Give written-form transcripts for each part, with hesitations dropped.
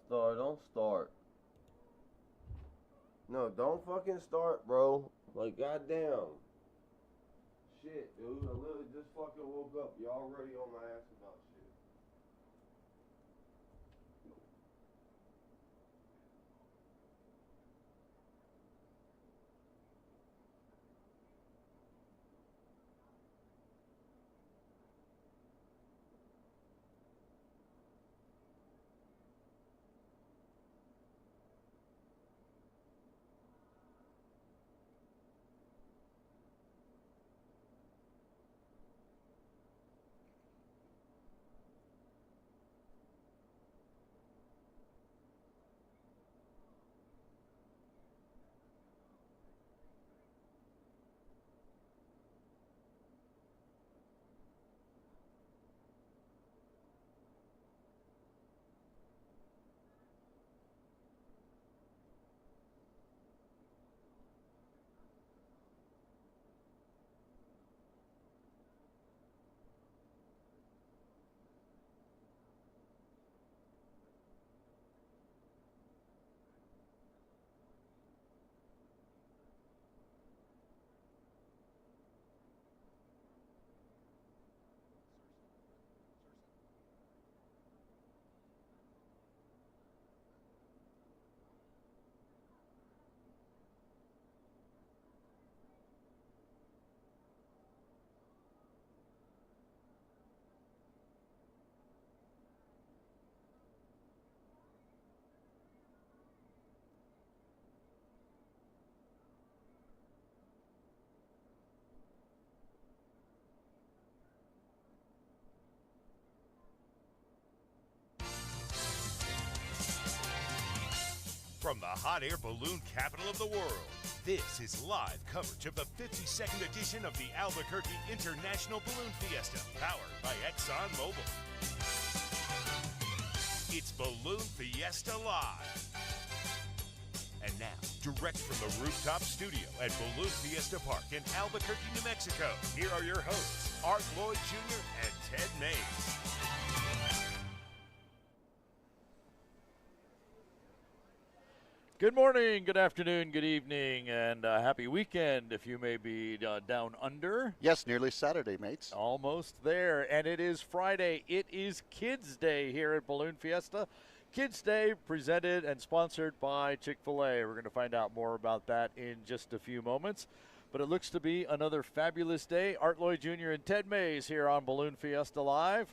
Star, don't start. No, don't fucking start, bro. Like, goddamn. Shit, dude. I literally just fucking woke up. You already on my ass about shit. From the hot air balloon capital of the world, this is live coverage of the 52nd edition of the Albuquerque International Balloon Fiesta, powered by ExxonMobil. It's Balloon Fiesta Live. And now, direct from the rooftop studio at Balloon Fiesta Park in Albuquerque, New Mexico, here are your hosts, Art Lloyd Jr. and Ted Mays. Good morning, good afternoon, good evening, and happy weekend if you may be down under. Yes, nearly Saturday, mates. Almost there, and it is Friday. It is Kids Day here at Balloon Fiesta. Kids Day presented and sponsored by Chick-fil-A. We're going to find out more about that in just a few moments. But it looks to be another fabulous day. Art Lloyd Jr. and Ted Mays here on Balloon Fiesta Live.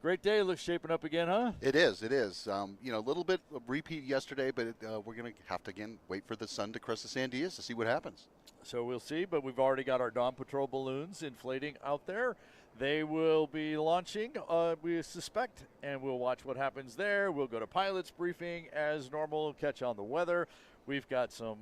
Great day. Looks shaping up again, huh? It is. It is. A little bit of repeat yesterday, but we're going to have to, again, wait for the sun to crest the Sandias to see what happens. So we'll see, but we've already got our Dawn Patrol balloons inflating out there. They will be launching, we suspect, and we'll watch what happens there. We'll go to pilot's briefing as normal, catch on the weather. We've got some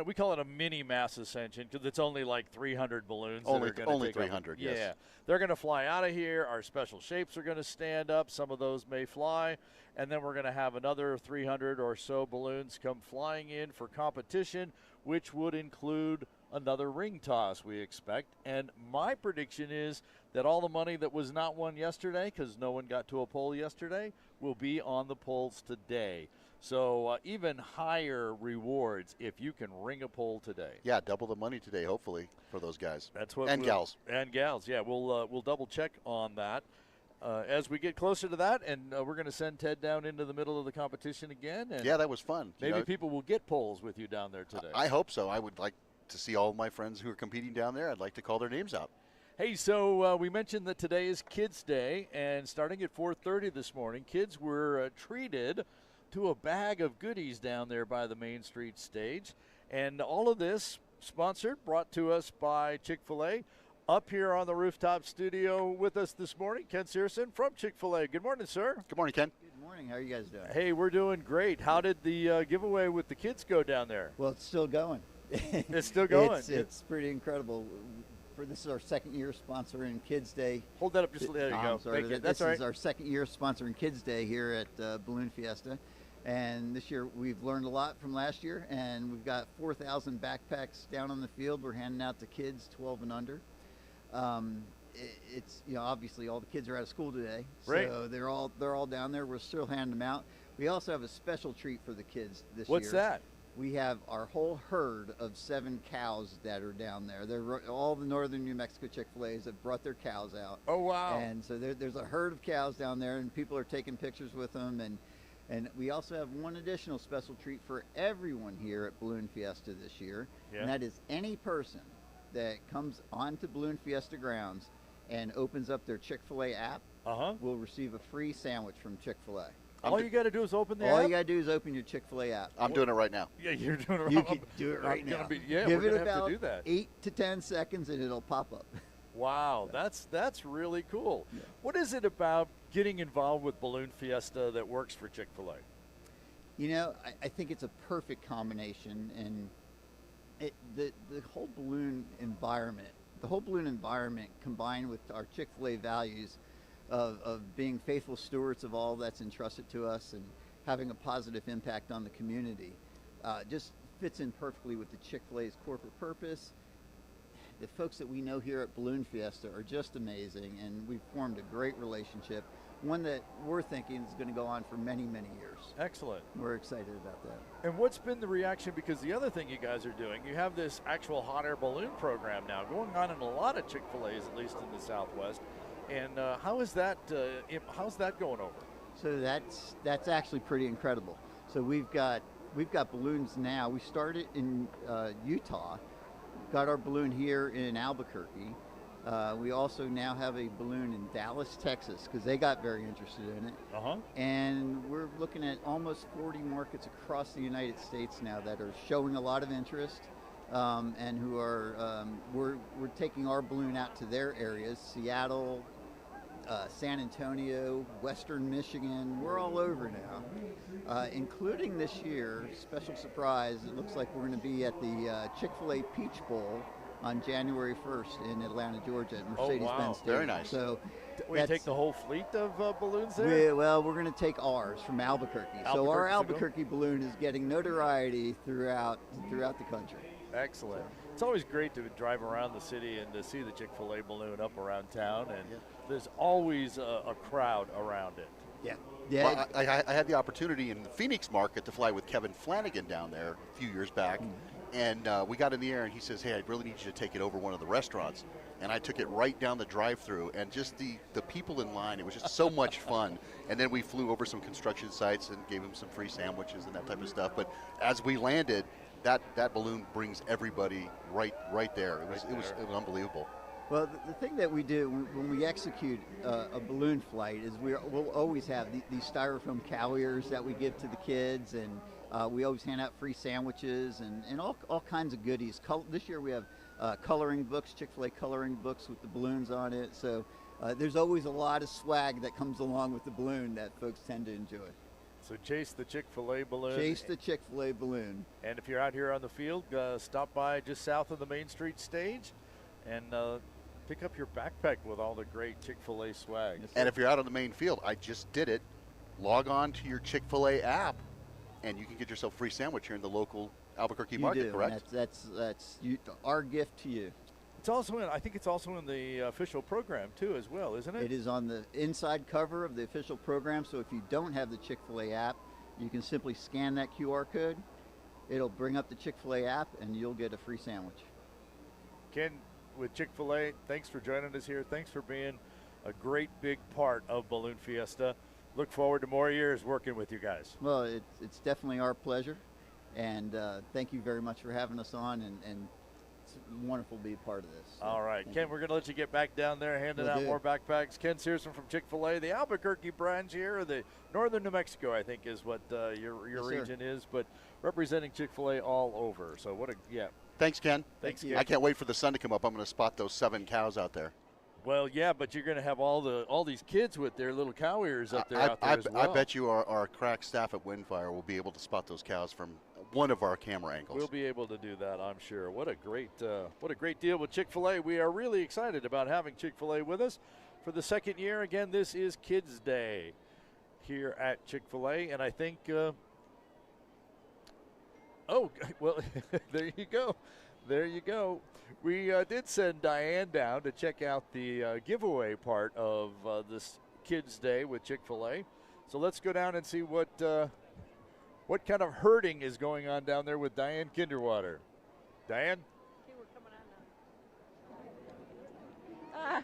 we call it a mini mass ascension because it's only like 300 balloons. Only that are gonna take 300, yes. Yeah, they're going to fly out of here. Our special shapes are going to stand up. Some of those may fly. And then we're going to have another 300 or so balloons come flying in for competition, which would include another ring toss, we expect. And my prediction is that all the money that was not won yesterday, because no one got to a poll yesterday, will be on the polls today. So even higher rewards if you can ring a poll today. Yeah, double the money today, hopefully, for those guys. That's what and gals. And gals, yeah. We'll double check on that as we get closer to that, and we're going to send Ted down into the middle of the competition again. And yeah, that was fun. Maybe people will get polls with you down there today. I hope so. I would like to see all of my friends who are competing down there. I'd like to call their names out. Hey, so we mentioned that today is Kids Day, and starting at 4:30 this morning, kids were treated to a bag of goodies down there by the Main Street stage. And all of this brought to us by Chick-fil-A. Up here on the rooftop studio with us this morning, Ken Searson from Chick-fil-A. Good morning, sir. Good morning, Ken. Good morning. How are you guys doing? Hey, we're doing great. How did the giveaway with the kids go down there? Well, it's still going. It's still going. It's pretty incredible. This is our second year sponsoring Kids Day. Hold that up just there you go. Sorry, That's all right. This is our second year sponsoring Kids Day here at Balloon Fiesta. And this year we've learned a lot from last year, and we've got 4,000 backpacks down on the field. We're handing out to kids 12 and under. It's obviously all the kids are out of school today, right. So they're all down there. We're still handing them out. We also have a special treat for the kids this What's year. that? We have our whole herd of 7 cows that are down there. All the northern New Mexico Chick-fil-A's have brought their cows out. Oh, wow. And so there's a herd of cows down there, and people are taking pictures with them. And we also have one additional special treat for everyone here at Balloon Fiesta this year, and that is any person that comes onto Balloon Fiesta grounds and opens up their Chick-fil-A app will receive a free sandwich from Chick-fil-A. All you got to do is open the app? All you got to do is open your Chick-fil-A app. I'm doing it right now. Yeah, you're doing it right You can do it right now. Give it have about to do that. 8 to 10 seconds and it'll pop up. Wow, that's really cool. Yeah. What is it about getting involved with Balloon Fiesta that works for Chick-fil-A? You know, I think it's a perfect combination, and the whole balloon environment, combined with our Chick-fil-A values of being faithful stewards of all that's entrusted to us and having a positive impact on the community, just fits in perfectly with the Chick-fil-A's corporate purpose. The folks that we know here at Balloon Fiesta are just amazing, and we've formed a great relationship, one that we're thinking is going to go on for many, many years. Excellent. We're excited about that. And what's been the reaction? Because the other thing you guys are doing, you have this actual hot air balloon program now going on in a lot of Chick-fil-A's, at least in the Southwest. And how's that going over? So that's actually pretty incredible. So we've got balloons now. We started in Utah, got our balloon here in Albuquerque. We also now have a balloon in Dallas, Texas, because they got very interested in it. And we're looking at almost 40 markets across the United States now that are showing a lot of interest, and who are we're taking our balloon out to their areas: Seattle, San Antonio, Western Michigan. We're all over now, including this year. Special surprise! It looks like we're going to be at the Chick-fil-A Peach Bowl on January 1st in Atlanta, Georgia, at Mercedes-Benz Stadium. Very nice. So we take the whole fleet of balloons there? We're going to take ours from Albuquerque. So our Albuquerque balloon is getting notoriety throughout the country. Excellent. It's always great to drive around the city and to see the Chick-fil-A balloon up around town, and there's always a crowd around it. Yeah. Well, I had the opportunity in the Phoenix market to fly with Kevin Flanagan down there a few years back. And we got in the air, and he says, "Hey, I really need you to take it over one of the restaurants." And I took it right down the drive-through, and just the people in line, it was just so much fun. And then we flew over some construction sites and gave him some free sandwiches and that type of stuff. But as we landed, that balloon brings everybody right there. It was unbelievable. Well, the thing that we do when we execute a balloon flight is we'll always have these styrofoam carriers that we give to the kids, and we always hand out free sandwiches and all kinds of goodies. This year we have coloring books, Chick-fil-A coloring books with the balloons on it. So there's always a lot of swag that comes along with the balloon that folks tend to enjoy. So chase the Chick-fil-A balloon. Chase the Chick-fil-A balloon. And if you're out here on the field, stop by just south of the Main Street stage and pick up your backpack with all the great Chick-fil-A swag. And if you're out on the main field, I just did it. Log on to your Chick-fil-A app, and you can get yourself a free sandwich here in the local Albuquerque market, correct? That's our gift to you. It's also I think it's also in the official program too, as well, isn't it? It is on the inside cover of the official program. So if you don't have the Chick-fil-A app, you can simply scan that QR code. It'll bring up the Chick-fil-A app, and you'll get a free sandwich. Ken, with Chick-fil-A, thanks for joining us here. Thanks for being a great big part of Balloon Fiesta. Look forward to more years working with you guys. Well, it's definitely our pleasure, and thank you very much for having us on, and it's wonderful to be a part of this. So all right, Ken, we're going to let you get back down there handing out more backpacks. Ken Searson from Chick-fil-A, the Albuquerque branch here, the northern New Mexico, I think is what your region is, but representing Chick-fil-A all over. So Thanks, Ken. Thanks, Ken. I can't wait for the sun to come up. I'm going to spot those 7 cows out there. Well, yeah, but you're going to have all these kids with their little cow ears up there out there as well. I bet you our crack staff at Windfire will be able to spot those cows from one of our camera angles. We'll be able to do that, I'm sure. What a great deal with Chick-fil-A. We are really excited about having Chick-fil-A with us for the second year. Again, this is Kids Day here at Chick-fil-A, and I think there you go. There you go. We did send Diane down to check out the giveaway part of this Kids Day with Chick-fil-A. So let's go down and see what kind of herding is going on down there with Diane Kinderwater. Diane? Okay, we're coming on now.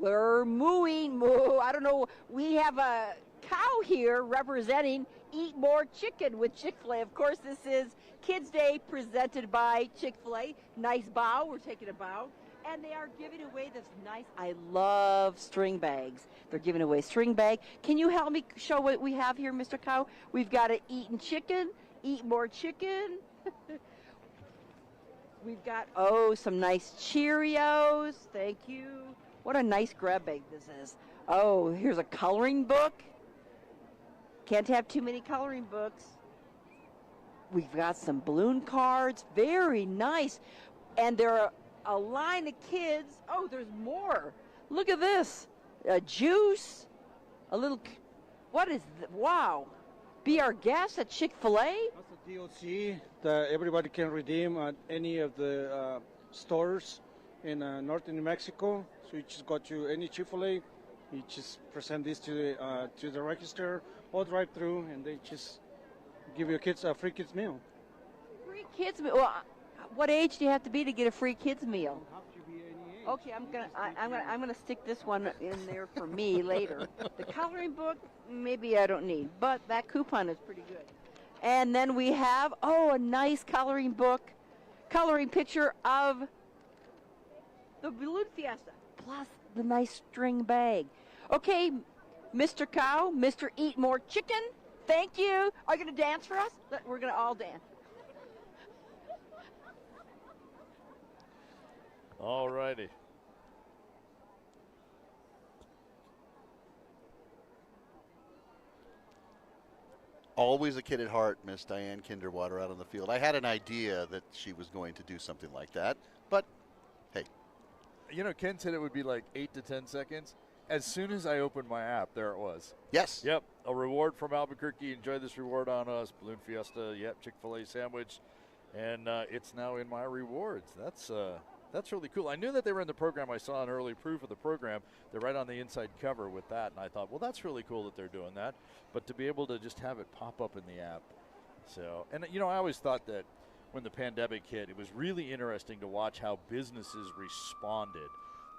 We're mooing, moo. I don't know. We have a cow here representing Eat More Chicken with Chick-fil-A. Of course, this is Kids Day presented by Chick-fil-A. Nice bow. We're taking a bow. And they are giving away this nice, I love string bags. They're giving away string bag. Can you help me show what we have here, Mr. Cow? We've got a Eatin' Chicken, Eat More Chicken. We've got, some nice Cheerios. Thank you. What a nice grab bag this is. Oh, here's a coloring book. Can't have too many coloring books. We've got some balloon cards. Very nice. And there are a line of kids. Oh, there's more. Look at this. A juice. A little, what is that? Wow. Be our guest at Chick-fil-A. That's a DLC that everybody can redeem at any of the stores in northern New Mexico. So you just go to any Chick-fil-A, you just present this to the register or drive through, and they just give your kids a free kids meal. Free kids meal. Well, what age do you have to be to get a free kids meal? Don't have to be any age. Okay, I'm gonna stick this one in there for me later. The coloring book, maybe I don't need, but that coupon is pretty good. And then we have a nice coloring book, coloring picture of the Balloon Fiesta, plus the nice string bag. Okay, Mr. Cow, Mr. Eat More Chicken, thank you. Are you gonna dance for us? We're gonna all dance. All righty. Always a kid at heart, Miss Diane Kinderwater out on the field. I had an idea that she was going to do something like that, but hey. You know, Ken said it would be like 8 to 10 seconds. As soon as I opened my app, there it was. Yes. Yep, a reward from Albuquerque. Enjoy this reward on us. Balloon Fiesta, yep, Chick-fil-A sandwich. And it's now in my rewards. That's really cool. I knew that they were in the program. I saw an early proof of the program. They're right on the inside cover with that. And I thought, well, that's really cool that they're doing that. But to be able to just have it pop up in the app. So, and, you know, I always thought that when the pandemic hit, it was really interesting to watch how businesses responded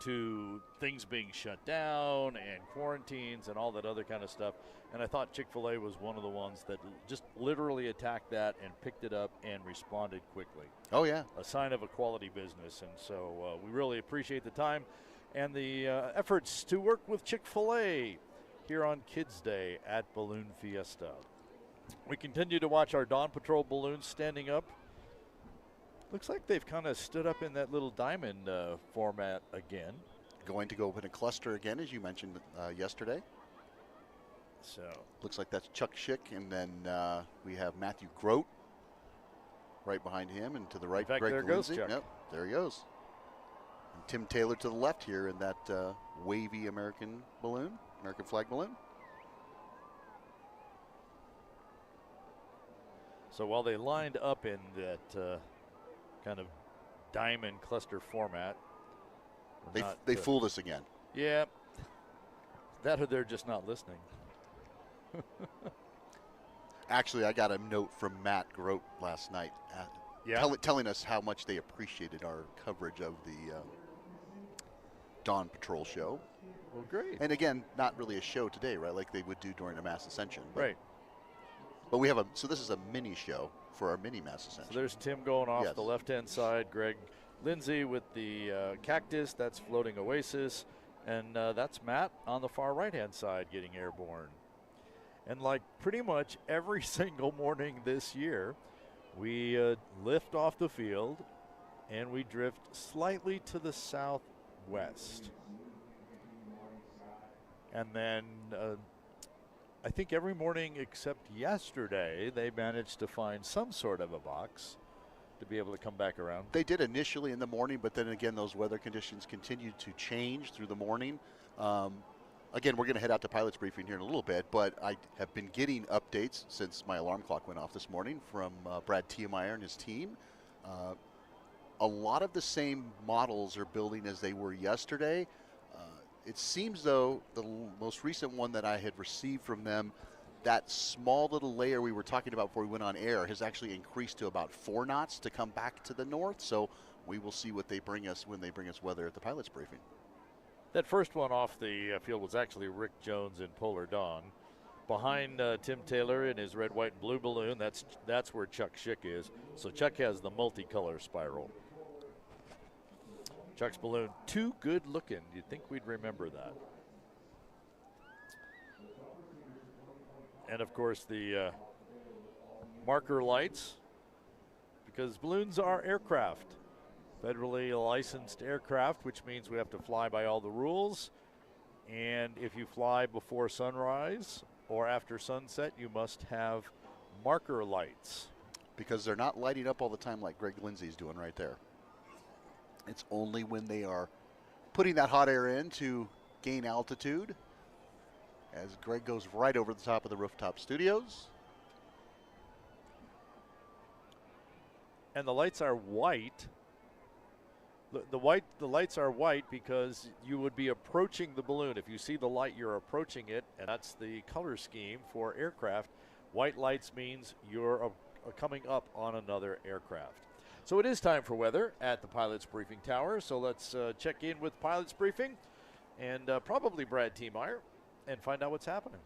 to things being shut down and quarantines and all that other kind of stuff. And I thought Chick-fil-A was one of the ones that just literally attacked that and picked it up and responded quickly. Oh, yeah. A sign of a quality business. And so we really appreciate the time and the efforts to work with Chick-fil-A here on Kids Day at Balloon Fiesta. We continue to watch our Dawn Patrol balloons standing up. Looks like they've kind of stood up in that little diamond format again. Going to go in a cluster again, as you mentioned yesterday. So looks like that's Chuck Schick, and then we have Matthew Grote right behind him, and to the right, in fact, Greg there Lindsay. goes Chuck. Yep, there he goes. And Tim Taylor to the left here in that wavy American balloon, American flag balloon. So while they lined up in that kind of diamond cluster format, They fooled us again. Yeah, that or they're just not listening. Actually, I got a note from Matt Grote last night telling us how much they appreciated our coverage of the Dawn Patrol show. Well, great. And again, not really a show today, right? Like they would do during a mass ascension. Right. But we have so this is a mini show for our mini mass ascension. So there's Tim going off Yes. the left-hand side, Greg Lindsay with the cactus, that's Floating Oasis, and that's Matt on the far right-hand side getting airborne. And like pretty much every single morning this year, we lift off the field and we drift slightly to the southwest. And then I think every morning except yesterday, they managed to find some sort of a box to be able to come back around. They did initially in the morning, but then again, those weather conditions continued to change through the morning. Again, we're going to head out to pilot's briefing here in a little bit, but I have been getting updates since my alarm clock went off this morning from Brad Tiemeyer and his team. A lot of the same models are building as they were yesterday. It seems though the most recent one that I had received from them, that small little layer we were talking about before we went on air has actually increased to about 4 knots to come back to the north. So we will see what they bring us when they bring us weather at the pilot's briefing. That first one off the field was actually Rick Jones in Polar Dawn. Behind Tim Taylor in his red, white, and blue balloon, that's where Chuck Schick is. So Chuck has the multicolor spiral. Chuck's balloon, too good looking. You'd think we'd remember that. And of course the marker lights, because balloons are aircraft. Federally licensed aircraft, which means we have to fly by all the rules. And if you fly before sunrise or after sunset, you must have marker lights. Because they're not lighting up all the time like Greg Lindsay's doing right there. It's only when they are putting that hot air in to gain altitude, as Greg goes right over the top of the rooftop studios. And the lights are white. The lights are white because you would be approaching the balloon. If you see the light, you're approaching it, and that's the color scheme for aircraft. White lights means you're coming up on another aircraft. So it is time for weather at the Pilot's Briefing Tower. So let's check in with Pilot's Briefing and probably Brad Tiemeyer and find out what's happening.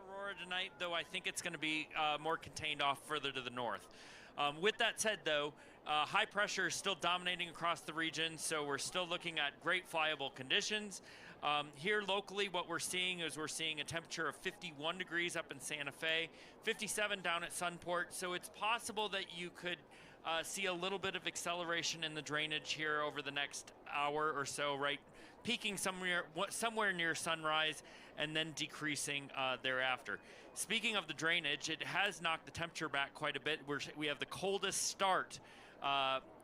Aurora tonight, though I think it's going to be more contained off further to the north. With that said, though, high pressure is still dominating across the region, so we're still looking at great flyable conditions. Here locally, what we're seeing is we're seeing a temperature of 51 degrees up in Santa Fe, 57 down at Sunport, so it's possible that you could see a little bit of acceleration in the drainage here over the next hour or so, right? Peaking somewhere near sunrise and then decreasing thereafter. Speaking of the drainage, it has knocked the temperature back quite a bit. We have the coldest start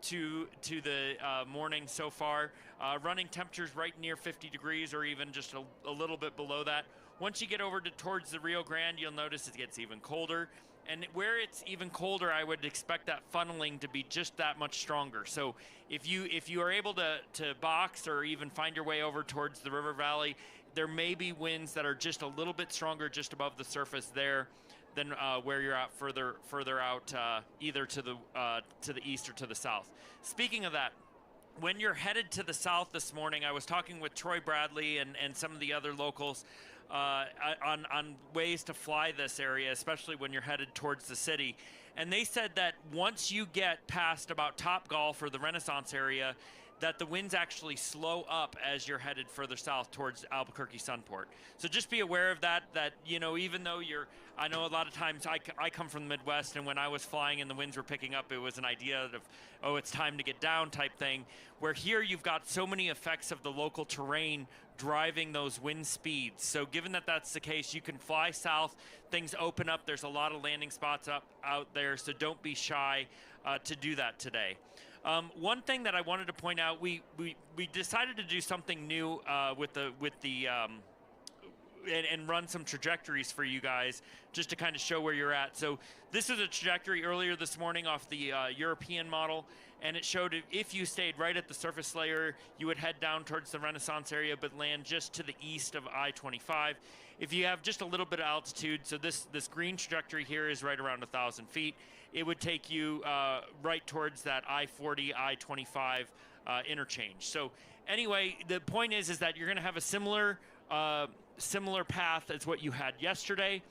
to the morning so far, running temperatures right near 50 degrees or even just a little bit below that. Once you get over towards the Rio Grande, you'll notice it gets even colder. And where it's even colder, I would expect that funneling to be just that much stronger. So if you are able to box or even find your way over towards the river valley, there may be winds that are just a little bit stronger just above the surface there than where you're at further out, either to the east or to the south. Speaking of that, when you're headed to the south this morning, I was talking with Troy Bradley and some of the other locals on ways to fly this area, especially when you're headed towards the city. And they said that once you get past about Topgolf or the Renaissance area, that the winds actually slow up as you're headed further south towards Albuquerque Sunport. So just be aware of that, you know, even though I know a lot of times I come from the Midwest, and when I was flying and the winds were picking up, it was an idea of, oh, it's time to get down type thing, where here you've got so many effects of the local terrain driving those wind speeds. So given that that's the case, you can fly south, things open up, there's a lot of landing spots out there, so don't be shy to do that today. One thing that I wanted to point out, we decided to do something new and run some trajectories for you guys just to kind of show where you're at. So this is a trajectory earlier this morning off the European model, and it showed if you stayed right at the surface layer, you would head down towards the Renaissance area but land just to the east of I-25. If you have just a little bit of altitude, so this green trajectory here is right around 1,000 feet, it would take you right towards that I-40, I-25 interchange. So anyway, the point is that you're going to have a similar path as what you had yesterday,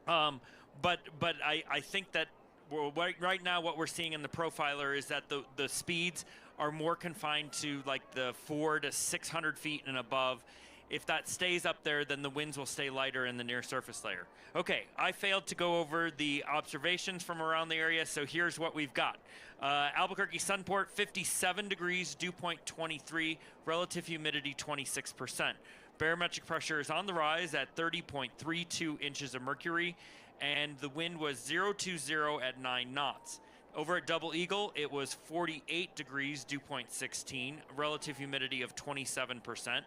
but I think that right now what we're seeing in the profiler is that the speeds are more confined to like the 400 to 600 feet and above. If that stays up there, then the winds will stay lighter in the near surface layer. Okay, I failed to go over the observations from around the area, so here's what we've got. Albuquerque Sunport, 57 degrees, dew point 23, relative humidity 26%. Barometric pressure is on the rise at 30.32 inches of mercury, and the wind was 020 at 9 knots. Over at Double Eagle, it was 48 degrees, dew point 16, relative humidity of 27%.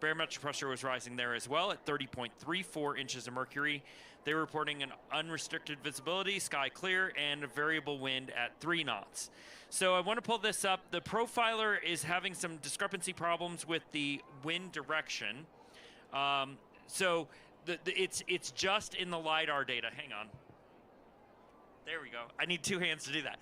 Barometric pressure was rising there as well at 30.34 inches of mercury. They were reporting an unrestricted visibility, sky clear, and a variable wind at 3 knots. So I want to pull this up. The profiler is having some discrepancy problems with the wind direction. So it's just in the LiDAR data. Hang on. There we go. I need 2 hands to do that.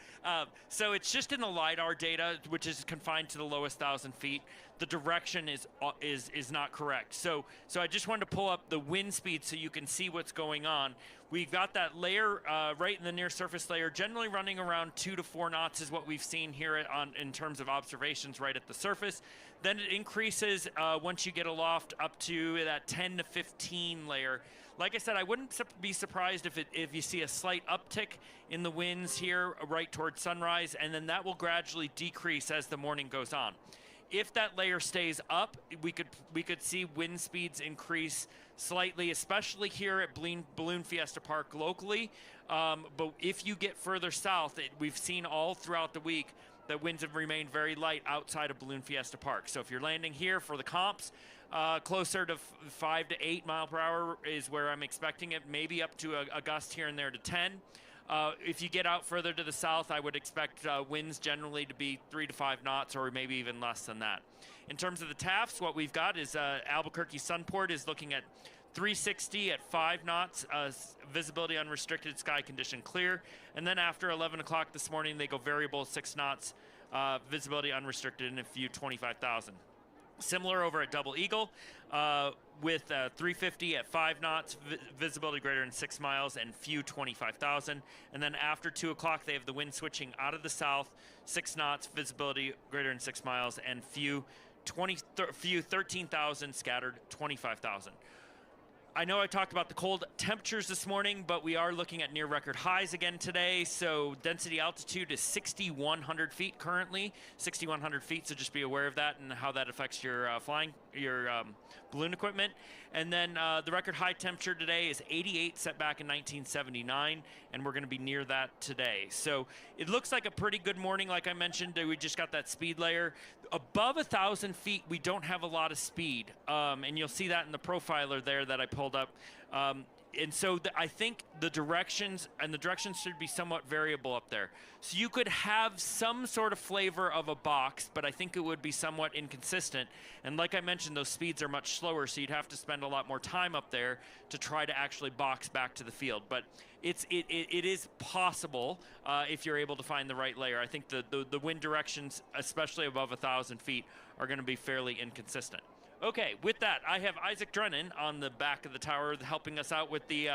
So it's just in the LiDAR data, which is confined to the lowest 1,000 feet. The direction is not correct. So I just wanted to pull up the wind speed so you can see what's going on. We've got that layer right in the near surface layer, generally running around 2 to 4 knots is what we've seen here in terms of observations right at the surface. Then it increases once you get aloft up to that 10 to 15 layer. Like I said, I wouldn't be surprised if you see a slight uptick in the winds here right towards sunrise, and then that will gradually decrease as the morning goes on. If that layer stays up, we could see wind speeds increase slightly, especially here at Balloon Fiesta Park locally. But if you get further south, we've seen all throughout the week that winds have remained very light outside of Balloon Fiesta Park. So if you're landing here for the comps, closer to 5 to 8 mile per hour is where I'm expecting it, maybe up to a gust here and there to 10. If you get out further to the south, I would expect winds generally to be 3 to 5 knots or maybe even less than that. In terms of the TAFs, what we've got is Albuquerque Sunport is looking at 360 at 5 knots, visibility unrestricted, sky condition clear. And then after 11 o'clock this morning, they go variable 6 knots, visibility unrestricted, and a few 25,000. Similar over at Double Eagle with 350 at 5 knots, visibility greater than 6 miles, and few 25,000. And then after 2 o'clock, they have the wind switching out of the south, 6 knots, visibility greater than 6 miles, and few 13,000 scattered 25,000. I know I talked about the cold temperatures this morning, but we are looking at near record highs again today. So density altitude is 6,100 feet currently, 6,100 feet. So just be aware of that and how that affects your balloon equipment. And then the record high temperature today is 88, set back in 1979, and we're going to be near that today. So it looks like a pretty good morning. Like I mentioned, we just got that speed layer. Above 1,000 feet, we don't have a lot of speed, and you'll see that in the profiler there that I pulled up. And so I think the directions should be somewhat variable up there. So you could have some sort of flavor of a box, but I think it would be somewhat inconsistent. And like I mentioned, those speeds are much slower, so you'd have to spend a lot more time up there to try to actually box back to the field. But it is possible if you're able to find the right layer. I think the wind directions, especially above 1,000 feet, are going to be fairly inconsistent. Okay, with that, I have Isaac Drennan on the back of the tower helping us out with the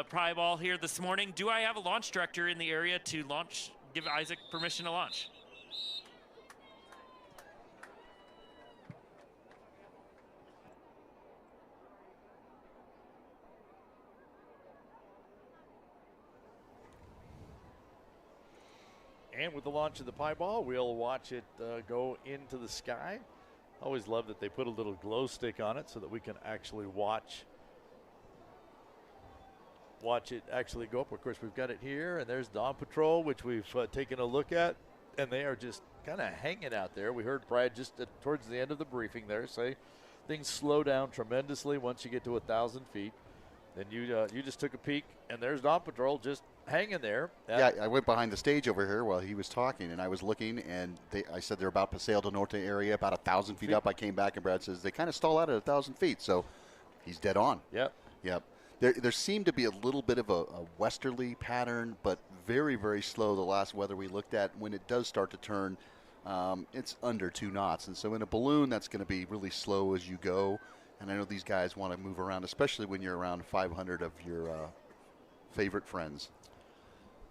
pry ball here this morning. Do I have a launch director in the area to launch? Give Isaac permission to launch. And with the launch of the pie ball, we'll watch it go into the sky. Always love that they put a little glow stick on it so that we can actually watch it actually go up. Of course, we've got it here, and there's Dawn Patrol, which we've taken a look at, and they are just kind of hanging out there. We heard Brad just towards the end of the briefing there say things slow down tremendously once you get to 1,000 feet. Then you just took a peek, and there's Dawn Patrol just hanging there. Yeah, I went behind the stage over here while he was talking, and I was looking, and I said they're about Paseo del Norte area, about 1,000 feet up. I came back, and Brad says they kind of stall out at 1,000 feet, so he's dead on. Yep. There seemed to be a little bit of a westerly pattern, but very, very slow the last weather we looked at. When it does start to turn, it's under 2 knots, and so in a balloon, that's going to be really slow as you go. And I know these guys want to move around, especially when you're around 500 of your favorite friends.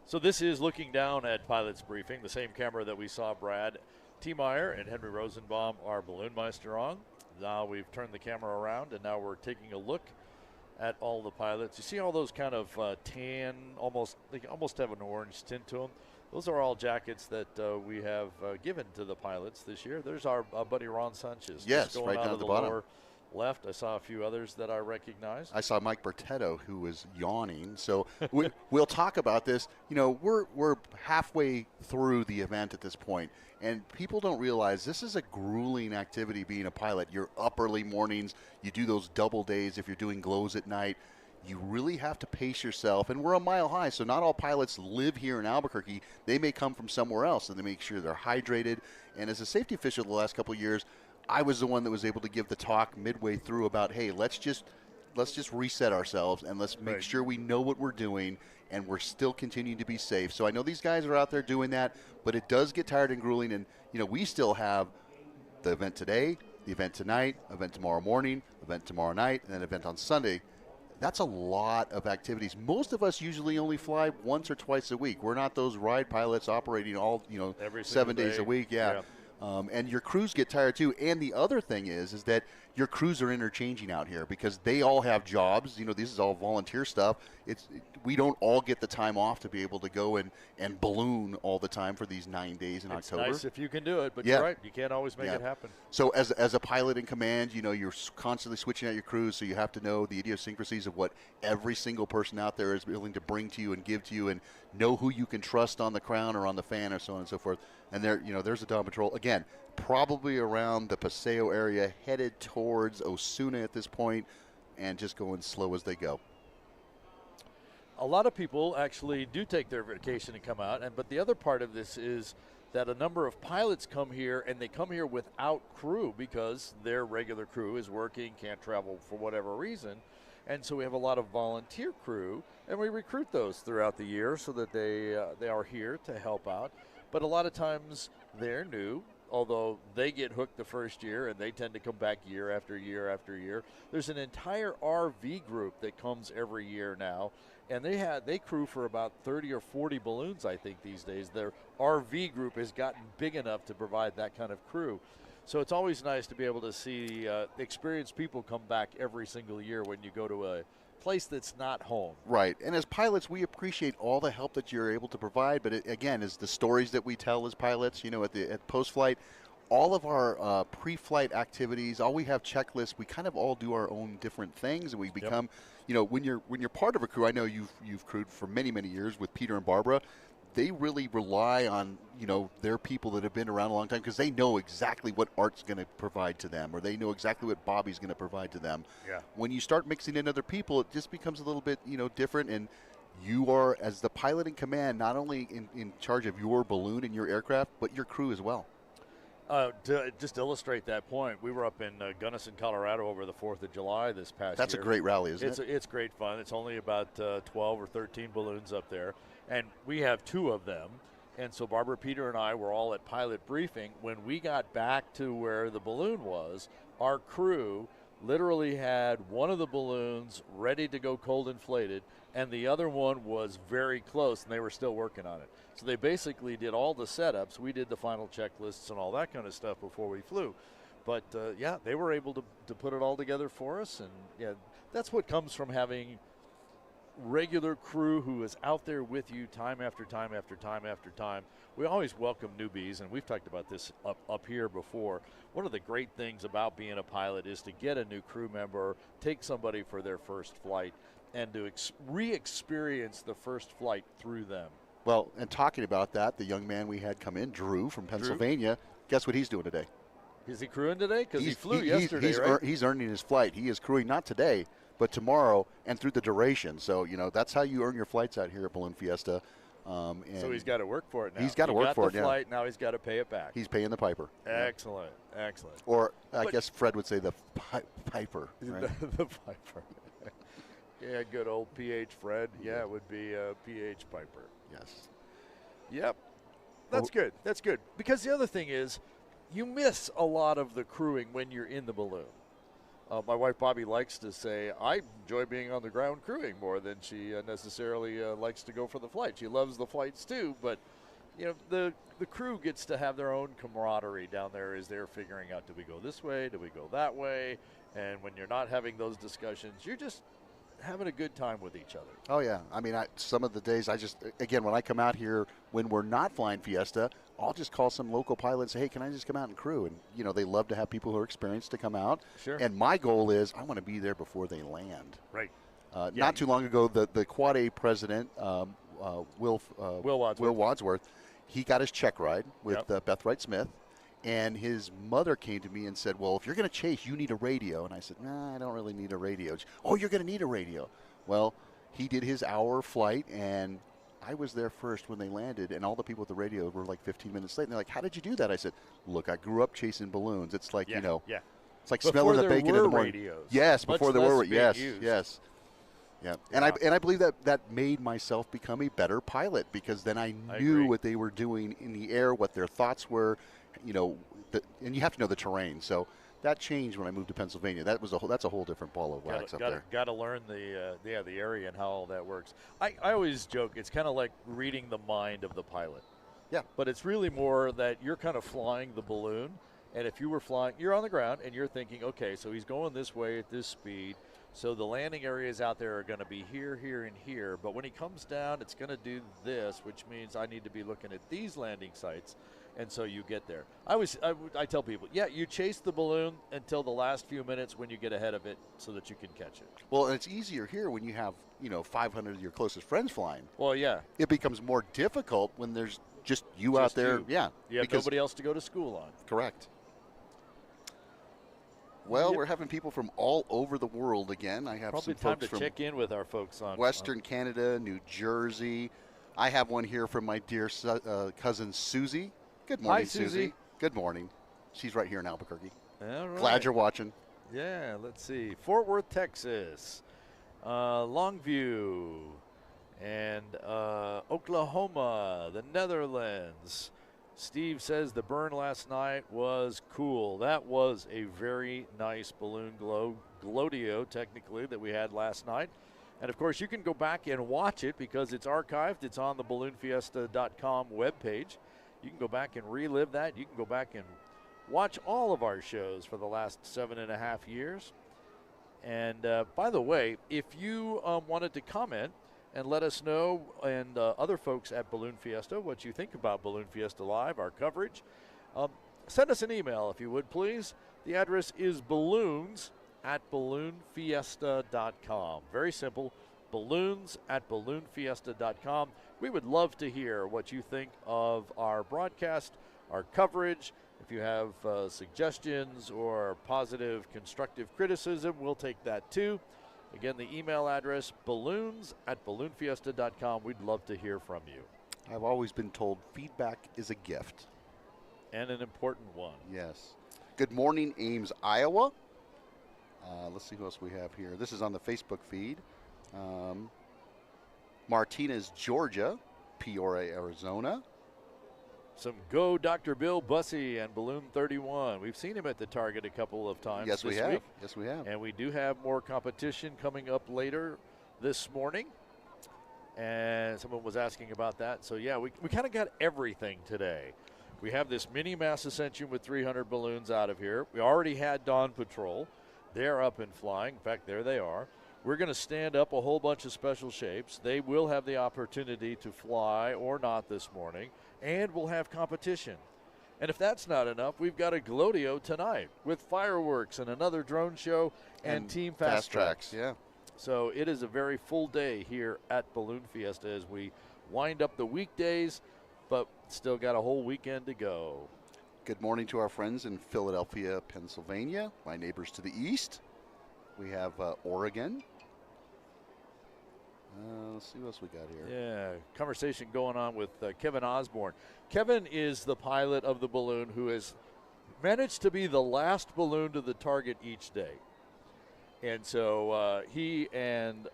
So this is looking down at pilot's briefing, the same camera that we saw Brad T. Meyer and Henry Rosenbaum, our balloon meister, on. Now we've turned the camera around, and now we're taking a look at all the pilots. You see all those kind of tan, they almost have an orange tint to them. Those are all jackets that we have given to the pilots this year. There's our buddy Ron Sanchez. Yes, going right out down of at the lower, bottom. left. I saw a few others that I recognized. I saw Mike Bertetto, who was yawning. So we'll talk about this. You know, we're halfway through the event at this point, and people don't realize this is a grueling activity being a pilot. You're up early mornings. You do those double days if you're doing glows at night. You really have to pace yourself, and we're a mile high, so not all pilots live here in Albuquerque. They may come from somewhere else, and they make sure they're hydrated. And as a safety official the last couple of years, I was the one that was able to give the talk midway through about, hey, let's just reset ourselves, and let's make sure we know what we're doing, and we're still continuing to be safe. So I know these guys are out there doing that, but it does get tired and grueling, and you know, we still have the event today, the event tonight, event tomorrow morning, event tomorrow night, and then event on Sunday. That's a lot of activities. Most of us usually only fly once or twice a week. We're not those ride pilots operating all, you know, every 7 days day. a week. Yeah. And your crews get tired too. And the other thing is that your crews are interchanging out here because they all have jobs. You know, this is all volunteer stuff. We don't all get the time off to be able to go and balloon all the time for these 9 days in October. It's nice if you can do it, but you're right. You can't always make it happen. So as a pilot in command, you know, you're constantly switching out your crews, so you have to know the idiosyncrasies of what every single person out there is willing to bring to you and give to you, and know who you can trust on the crown or on the fan or so on and so forth. And there, you know, there's a Dawn Patrol again, probably around the Paseo area, headed towards Osuna at this point, and just going slow as they go. A lot of people actually do take their vacation and come out, but the other part of this is that a number of pilots come here, and they come here without crew because their regular crew is working, can't travel for whatever reason. And so we have a lot of volunteer crew, and we recruit those throughout the year so that they are here to help out. But a lot of times they're new, although they get hooked the first year, and they tend to come back year after year after year. There's an entire RV group that comes every year now, and they crew for about 30 or 40 balloons, I think, these days. Their RV group has gotten big enough to provide that kind of crew. So it's always nice to be able to see experienced people come back every single year when you go to a place that's not home. Right. And as pilots, we appreciate all the help that you're able to provide. But again, is the stories that we tell as pilots, you know, at post-flight, all of our pre-flight activities, all we have checklists. We kind of all do our own different things, and we become, you know, when you're part of a crew. I know you've crewed for many years with Peter and Barbara. They really rely on, you know, their people that have been around a long time because they know exactly what Art's going to provide to them, or they know exactly what Bobby's going to provide to them. Yeah. When you start mixing in other people, it just becomes a little bit, you know, different. And you are, as the pilot in command, not only in charge of your balloon and your aircraft, but your crew as well. To just illustrate that point, we were up in Gunnison, Colorado over the 4th of July this past year. That's a great rally, isn't it? It's great fun. It's only about 12 or 13 balloons up there, and we have 2 of them. And so Barbara, Peter, and I were all at pilot briefing. When we got back to where the balloon was, our crew literally had one of the balloons ready to go cold inflated, and the other one was very close, and they were still working on it. So they basically did all the setups. We did the final checklists and all that kind of stuff before we flew. But, yeah, they were able to put it all together for us. And, yeah, that's what comes from having regular crew who is out there with you time after time after time after time. We always welcome newbies, and we've talked about this up here before. One of the great things about being a pilot is to get a new crew member, take somebody for their first flight, and to re-experience the first flight through them. Well, and talking about that, the young man we had come in, Drew from Pennsylvania, guess what he's doing today? Is he crewing today? Because he flew yesterday, right? He's earning his flight. He is crewing not today, but tomorrow and through the duration. So, you know, that's how you earn your flights out here at Balloon Fiesta. So he's got to work for it now. He's got to work for it now. He got the flight, now he's got to pay it back. He's paying the piper. Excellent, excellent. Or I guess Fred would say the piper. Right? the piper. Yeah, good old PH Fred. Yeah, it would be PH Piper. Yes. Yep. That's good. That's good. Because the other thing is, you miss a lot of the crewing when you're in the balloon. My wife Bobby likes to say, I enjoy being on the ground crewing more than she necessarily likes to go for the flight. She loves the flights too, but you know, the crew gets to have their own camaraderie down there as they're figuring out, do we go this way, do we go that way? And when you're not having those discussions, you're just having a good time with each other. Oh, yeah. I mean, some of the days again, when I come out here, when we're not flying Fiesta, I'll just call some local pilot and say, hey, can I just come out and crew? And, you know, they love to have people who are experienced to come out. Sure. And my goal is I want to be there before they land. Right. Not too long ago, the Quad A president, Will Wadsworth, he got his check ride with Beth Wright Smith. And his mother came to me and said, well, if you're going to chase, you need a radio. And I said, nah, I don't really need a radio. She, oh, you're going to need a radio. Well, he did his hour flight, and I was there first when they landed, and all the people at the radio were like 15 minutes late. And they're like, how did you do that? I said, look, I grew up chasing balloons. It's like, you know, it's like before smelling the bacon in the morning. Radios, yes, before there were. Yes, used. yes. Yeah, and I believe that made myself become a better pilot, because then I knew what they were doing in the air, what their thoughts were, you know, and you have to know the terrain. So that changed when I moved to Pennsylvania. That's a whole different ball of wax up there. Got to learn the area and how all that works. I always joke it's kind of like reading the mind of the pilot. Yeah. But it's really more that you're kind of flying the balloon, and if you were flying, you're on the ground and you're thinking, okay, so he's going this way at this speed. So the landing areas out there are going to be here, here, and here. But when he comes down, it's going to do this, which means I need to be looking at these landing sites. And so you get there. I tell people, you chase the balloon until the last few minutes when you get ahead of it so that you can catch it. Well, and it's easier here when you have, 500 of your closest friends flying. Well, yeah. It becomes more difficult when there's just you out there. Yeah. You have nobody else to go to school on. Correct. Well, we're having people from all over the world again. I have probably some folks time to check in with our folks on Western Canada, New Jersey. I have one here from my dear cousin Susie. Good morning, Susie. Good morning. She's right here in Albuquerque. All right. Glad you're watching. Yeah, let's see. Fort Worth, Texas, Longview, and Oklahoma, the Netherlands. Steve says the burn last night was cool. That was a very nice balloon glodio, technically, that we had last night. And, of course, you can go back and watch it because it's archived. It's on the balloonfiesta.com webpage. You can go back and relive that. You can go back and watch all of our shows for the last 7.5 years. And, by the way, if you wanted to comment and let us know, and other folks at Balloon Fiesta, what you think about Balloon Fiesta Live, our coverage, send us an email if you would, please. The address is balloons@balloonfiesta.com. Very simple, balloons@balloonfiesta.com. We would love to hear what you think of our broadcast, our coverage. If you have suggestions or positive, constructive criticism, we'll take that too. Again, the email address, balloons@balloonfiesta.com. We'd love to hear from you. I've always been told feedback is a gift. And an important one. Yes. Good morning, Ames, Iowa. Let's see who else we have here. This is on the Facebook feed. Martinez, Georgia. Peoria, Arizona. Some Go Dr. Bill Bussey and Balloon 31. We've seen him at the target a couple of times this week. Yes, we have. And we do have more competition coming up later this morning. And someone was asking about that. So, yeah, we kind of got everything today. We have this mini mass ascension with 300 balloons out of here. We already had Dawn Patrol. They're up and flying. In fact, there they are. We're going to stand up a whole bunch of special shapes. They will have the opportunity to fly or not this morning, and we'll have competition. And if that's not enough, we've got a Glodio tonight with fireworks and another drone show and Team Fast Tracks. Yeah. So it is a very full day here at Balloon Fiesta as we wind up the weekdays, but still got a whole weekend to go. Good morning to our friends in Philadelphia, Pennsylvania, my neighbors to the east. We have Oregon. Let's see what else we got here. Yeah, conversation going on with Kevin Osborne. Kevin is the pilot of the balloon who has managed to be the last balloon to the target each day. And so he and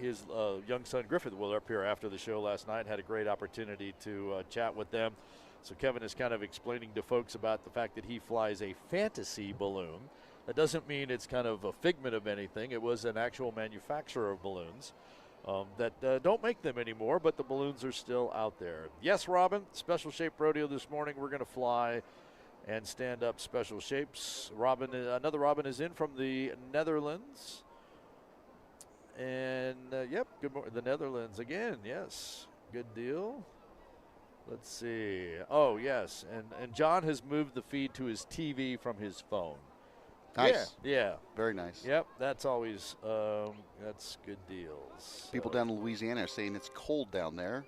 his young son Griffith were up here after the show last night, had a great opportunity to chat with them. So Kevin is kind of explaining to folks about the fact that he flies a fantasy balloon. That doesn't mean it's kind of a figment of anything. It was an actual manufacturer of balloons that don't make them anymore, but the balloons are still out there. Yes, Robin, special shape rodeo this morning. We're going to fly and stand up special shapes. Robin, another Robin is in from the Netherlands. And, yep, good morning. The Netherlands again, yes. Good deal. Let's see. Oh, yes. And John has moved the feed to his TV from his phone. Nice. Yeah. Very nice. Yep. That's always, that's good deals. People So- down in Louisiana are saying it's cold down there.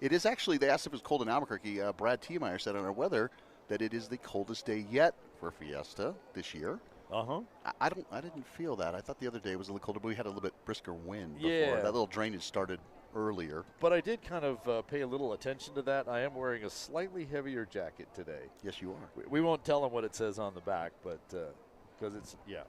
It is actually, they asked if it was cold in Albuquerque. Brad Tiemeyer said on our weather that it is the coldest day yet for Fiesta this year. Uh-huh. I didn't feel that. I thought the other day was a little colder, but we had a little bit brisker wind before. Yeah. That little drainage started earlier. But I did kind of pay a little attention to that. I am wearing a slightly heavier jacket today. Yes, you are. We won't tell them what it says on the back, but because it's, yeah.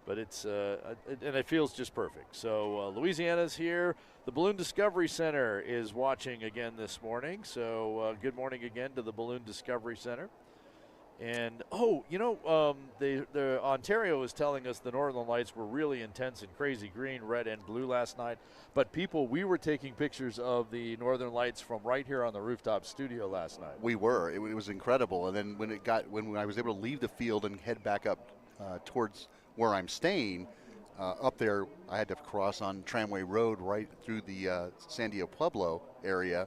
But it's, and it feels just perfect. So Louisiana's here. The Balloon Discovery Center is watching again this morning. So good morning again to the Balloon Discovery Center. And, oh, you know, the Ontario is telling us the Northern Lights were really intense and crazy green, red, and blue last night. But people, we were taking pictures of the Northern Lights from right here on the rooftop studio last night. We were. It was incredible. And then when I was able to leave the field and head back up towards where I'm staying, up there, I had to cross on Tramway Road right through the Sandia Pueblo area.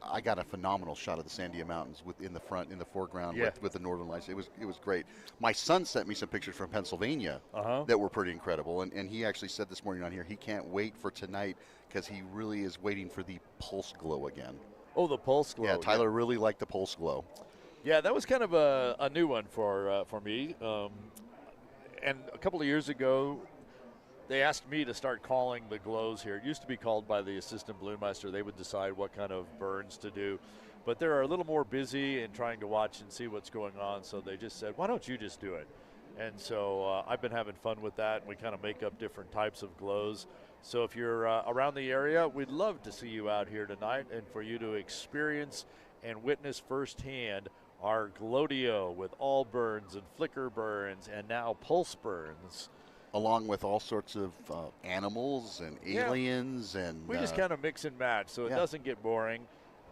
I got a phenomenal shot of the Sandia Mountains in the foreground with the Northern Lights. It was great. My son sent me some pictures from Pennsylvania that were pretty incredible, and he actually said this morning on here he can't wait for tonight because he really is waiting for the pulse glow again. Oh, the pulse glow. Yeah, Tyler really liked the pulse glow. Yeah, that was kind of a new one for me. And a couple of years ago, they asked me to start calling the glows here. It used to be called by the assistant balloonmeister. They would decide what kind of burns to do. But they're a little more busy in trying to watch and see what's going on, so they just said, why don't you just do it? And so I've been having fun with that, and we kind of make up different types of glows. So if you're around the area, we'd love to see you out here tonight and for you to experience and witness firsthand our Glodio with all burns and flicker burns and now pulse burns. Along with all sorts of animals and aliens. And we just kind of mix and match so it doesn't get boring.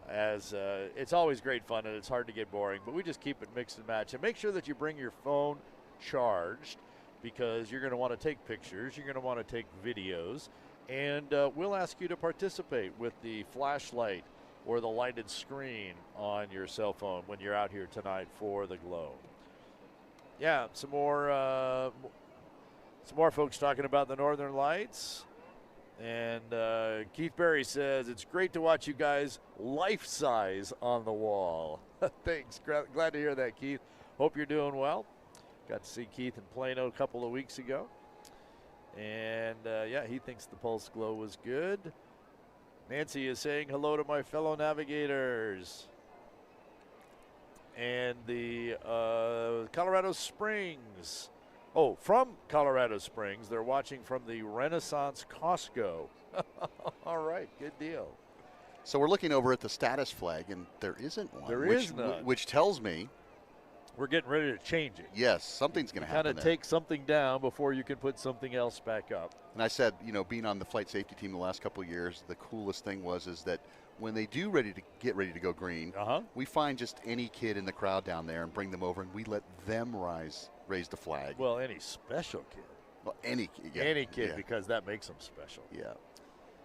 As it's always great fun and it's hard to get boring, but we just keep it mix and match. And make sure that you bring your phone charged because you're going to want to take pictures, you're going to want to take videos, and we'll ask you to participate with the flashlight or the lighted screen on your cell phone when you're out here tonight for the glow. Yeah, some more folks talking about the Northern Lights. And Keith Berry says, it's great to watch you guys life-size on the wall. Thanks. Glad to hear that, Keith. Hope you're doing well. Got to see Keith in Plano a couple of weeks ago. And, yeah, he thinks the Pulse Glow was good. Nancy is saying hello to my fellow navigators. And the Colorado Springs. Oh, from Colorado Springs. They're watching from the Renaissance Costco. All right, good deal. So we're looking over at the status flag, and there isn't one. There is none. Which tells me we're getting ready to change it. Yes, something's going to happen. Kind of take something down before you can put something else back up. And I said, you know, being on the flight safety team the last couple of years, the coolest thing is that when they do get ready to go green, we find just any kid in the crowd down there and bring them over, and we let them raise the flag. Well, any special kid. Well, any kid. Yeah, any kid, because that makes them special. Yeah.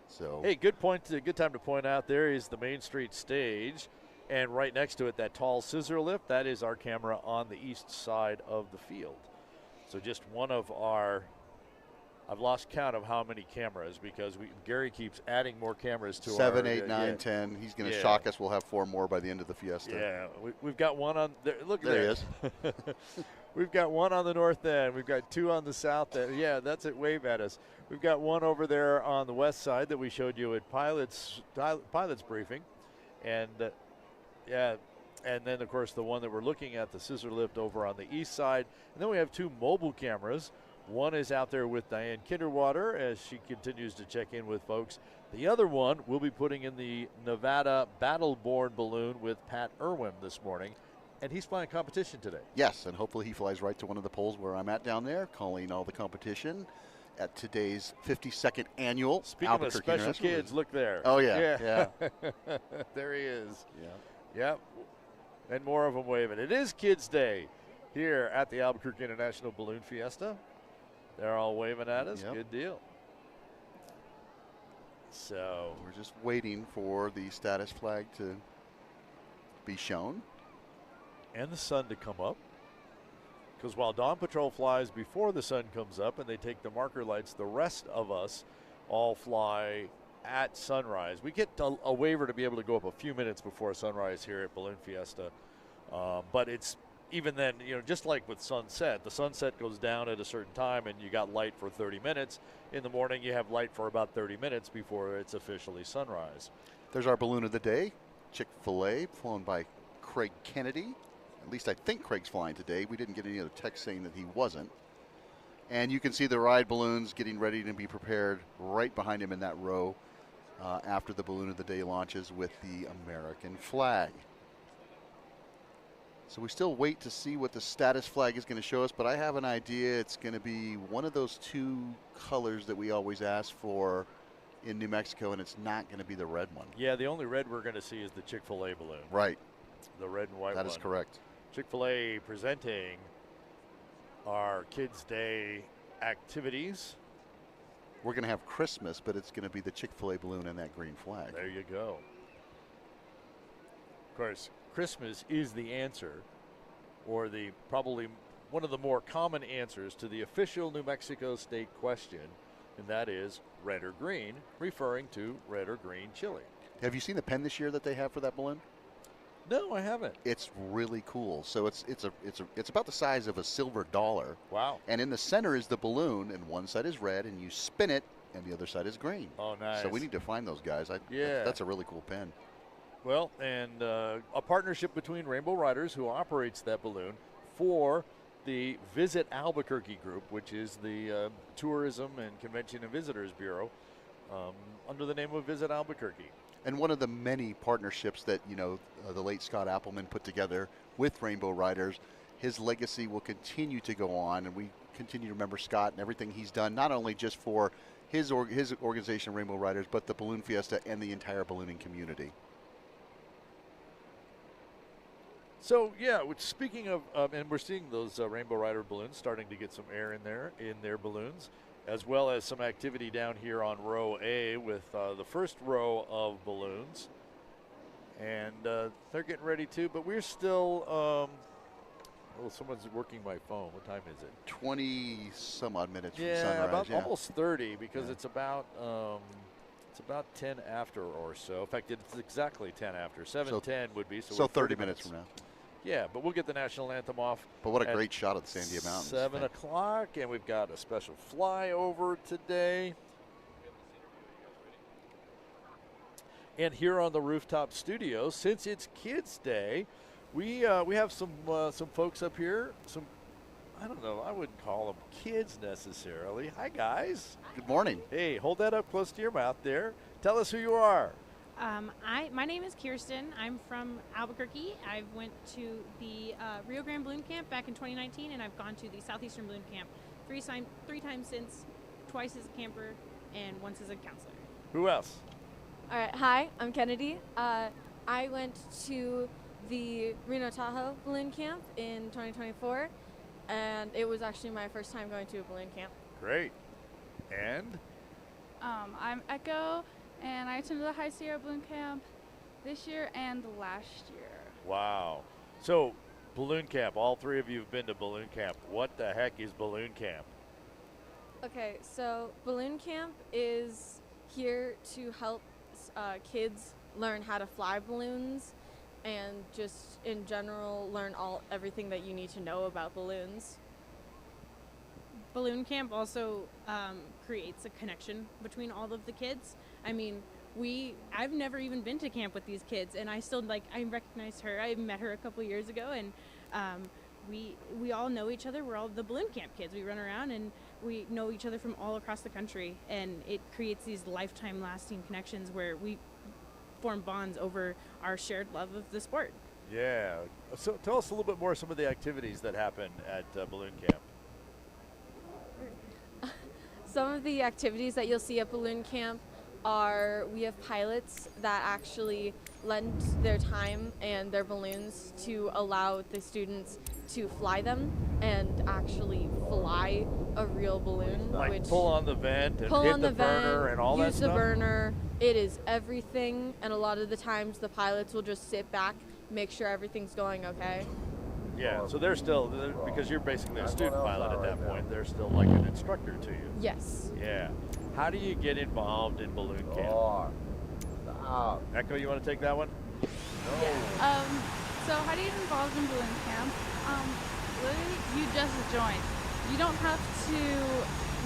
So. Hey, good time to point out there is the Main Street stage. And right next to it, that tall scissor lift, that is our camera on the east side of the field. So just one of our, I've lost count of how many cameras because Gary keeps adding more cameras to 7, 8, 9, 10. He's going to shock us. We'll have 4 more by the end of the Fiesta. Yeah, we've got one on there. Look there. There he is. We've got one on the north end. We've got 2 on the south end. Yeah, that's it. Wave at us. We've got one over there on the west side that we showed you at Pilot's briefing. And yeah, and then, of course, the one that we're looking at, the scissor lift over on the east side. And then we have 2 mobile cameras. One is out there with Diane Kinderwater as she continues to check in with folks. The other one we'll be putting in the Nevada Battleborn balloon with Pat Irwin this morning. And he's flying competition today. Yes, and hopefully he flies right to one of the poles where I'm at down there, calling all the competition at today's 52nd annual Speaking of special kids, look there. Oh, yeah. There he is. Yeah. Yep, and more of them waving. It is Kids Day here at the Albuquerque International Balloon Fiesta. They're all waving at us. Yep. Good deal. So we're just waiting for the status flag to be shown. And the sun to come up. Because while Dawn Patrol flies before the sun comes up and they take the marker lights, the rest of us all fly at sunrise. We get a waiver to be able to go up a few minutes before sunrise here at Balloon Fiesta. But it's even then, you know, just like with sunset, the sunset goes down at a certain time and you got light for 30 minutes. In the morning, you have light for about 30 minutes before it's officially sunrise. There's our balloon of the day, Chick-fil-A, flown by Craig Kennedy. At least I think Craig's flying today. We didn't get any other text saying that he wasn't. And you can see the ride balloons getting ready to be prepared right behind him in that row after the balloon of the day launches with the American flag. So we still wait to see what the status flag is going to show us, but I have an idea it's going to be one of those two colors that we always ask for in New Mexico, and it's not going to be the red one. Yeah, the only red we're going to see is the Chick-fil-A balloon. Right. The red and white one. That is correct. Chick-fil-A presenting our Kids Day activities. We're going to have Christmas, but it's going to be the Chick-fil-A balloon and that green flag. There you go. Of course, Christmas is the answer, or the probably one of the more common answers to the official New Mexico state question, and that is red or green, referring to red or green chili. Have you seen the pen this year that they have for that balloon? No, I haven't. It's really cool. So it's about the size of a silver dollar. Wow. And in the center is the balloon, and one side is red, and you spin it, and the other side is green. Oh, nice. So we need to find those guys. Yeah. That's a really cool pen. Well, and a partnership between Rainbow Riders, who operates that balloon, for the Visit Albuquerque group, which is the Tourism and Convention and Visitors Bureau, under the name of Visit Albuquerque. And one of the many partnerships that, you know, the late Scott Appleman put together with Rainbow Riders, his legacy will continue to go on, and we continue to remember Scott and everything he's done, not only just for his organization, Rainbow Riders, but the Balloon Fiesta and the entire ballooning community. So, yeah, speaking of, and we're seeing those Rainbow Rider balloons starting to get some air in their balloons, as well as some activity down here on row A with the first row of balloons. And they're getting ready too, but we're still, someone's working my phone. What time is it? 20 some odd minutes from sunrise. About almost 30, because it's about 10 after or so. In fact, it's exactly 10 after. 7:10 would be. So 30 minutes from now. Yeah, but we'll get the national anthem off. But what a great shot of the Sandia Mountains. 7 o'clock, and we've got a special flyover today. And here on the rooftop studio, since it's Kids Day, we have some folks up here. Some, I don't know, I wouldn't call them kids necessarily. Hi, guys. Good morning. Hey, hold that up close to your mouth there. Tell us who you are. My name is Kirsten. I'm from Albuquerque. I went to the Rio Grande Balloon Camp back in 2019, and I've gone to the Southeastern Balloon Camp three times since, twice as a camper, and once as a counselor. Who else? All right. Hi, I'm Kennedy. I went to the Reno Tahoe Balloon Camp in 2024, and it was actually my first time going to a balloon camp. Great. And? I'm Echo, and I attended the High Sierra Balloon Camp this year and last year. Wow. So, balloon camp, all three of you have been to balloon camp. What the heck is balloon camp? Okay, so balloon camp is here to help kids learn how to fly balloons and just in general learn everything that you need to know about balloons. Balloon camp also creates a connection between all of the kids. I mean, I've never even been to camp with these kids, and I still I recognize her. I met her a couple years ago, and we all know each other. We're all the balloon camp kids. We run around and we know each other from all across the country, and it creates these lifetime lasting connections where we form bonds over our shared love of the sport. Yeah. So tell us a little bit more some of the activities that happen at balloon camp. Some of the activities that you'll see at balloon camp are we have pilots that actually lend their time and their balloons to allow the students to fly them and actually fly a real balloon. Like pull on the vent and hit the burner and all that stuff? Use the burner. It is everything, and a lot of the times the pilots will just sit back make sure everything's going okay. Yeah, so they're still, because you're basically a student pilot at that point, they're still like an instructor to you. Yes. Yeah. How do you get involved in balloon camp? Echo, you want to take that one? Yeah. So how do you get involved in balloon camp? Literally, you just join. You don't have to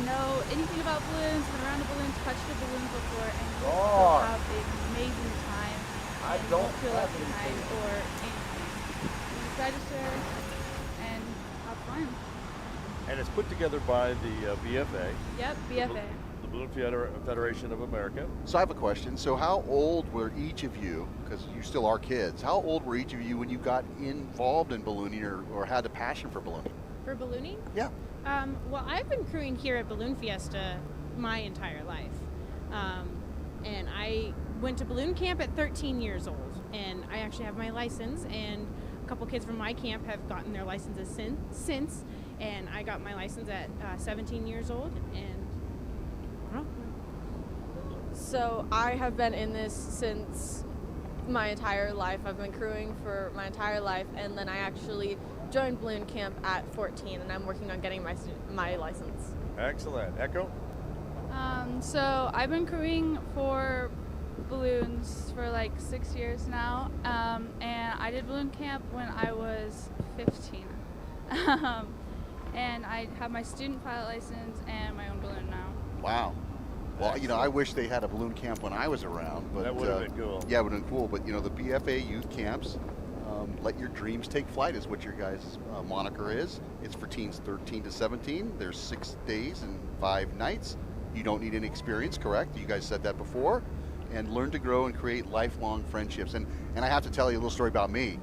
know anything about balloons, been around a balloon, touched a balloon before, and you will have an amazing time. And you won't feel left behind or anything. You just register and have fun. And it's put together by the BFA. Yep, BFA. The Balloon Federation of America. So I have a question. So how old were each of you, because you still are kids, how old were each of you when you got involved in ballooning or had a passion for ballooning? For ballooning? Yeah. Well, I've been crewing here at Balloon Fiesta my entire life. And I went to balloon camp at 13 years old. And I actually have my license. And a couple kids from my camp have gotten their licenses since. And I got my license at 17 years old. And I don't know. So I have been in this since my entire life. I've been crewing for my entire life, and then I actually joined balloon camp at 14, and I'm working on getting my license. Excellent. Echo? So I've been crewing for balloons for like 6 years now, and I did balloon camp when I was 15. And I have my student pilot license and my own balloon now. Wow. Well, you know, I wish they had a balloon camp when I was around. But that would have been cool. Yeah, it would have been cool. But, you know, the BFA youth camps, let your dreams take flight is what your guys' moniker is. It's for teens 13 to 17. There's 6 days and 5 nights. You don't need any experience, correct? You guys said that before. And learn to grow and create lifelong friendships. And I have to tell you a little story about me.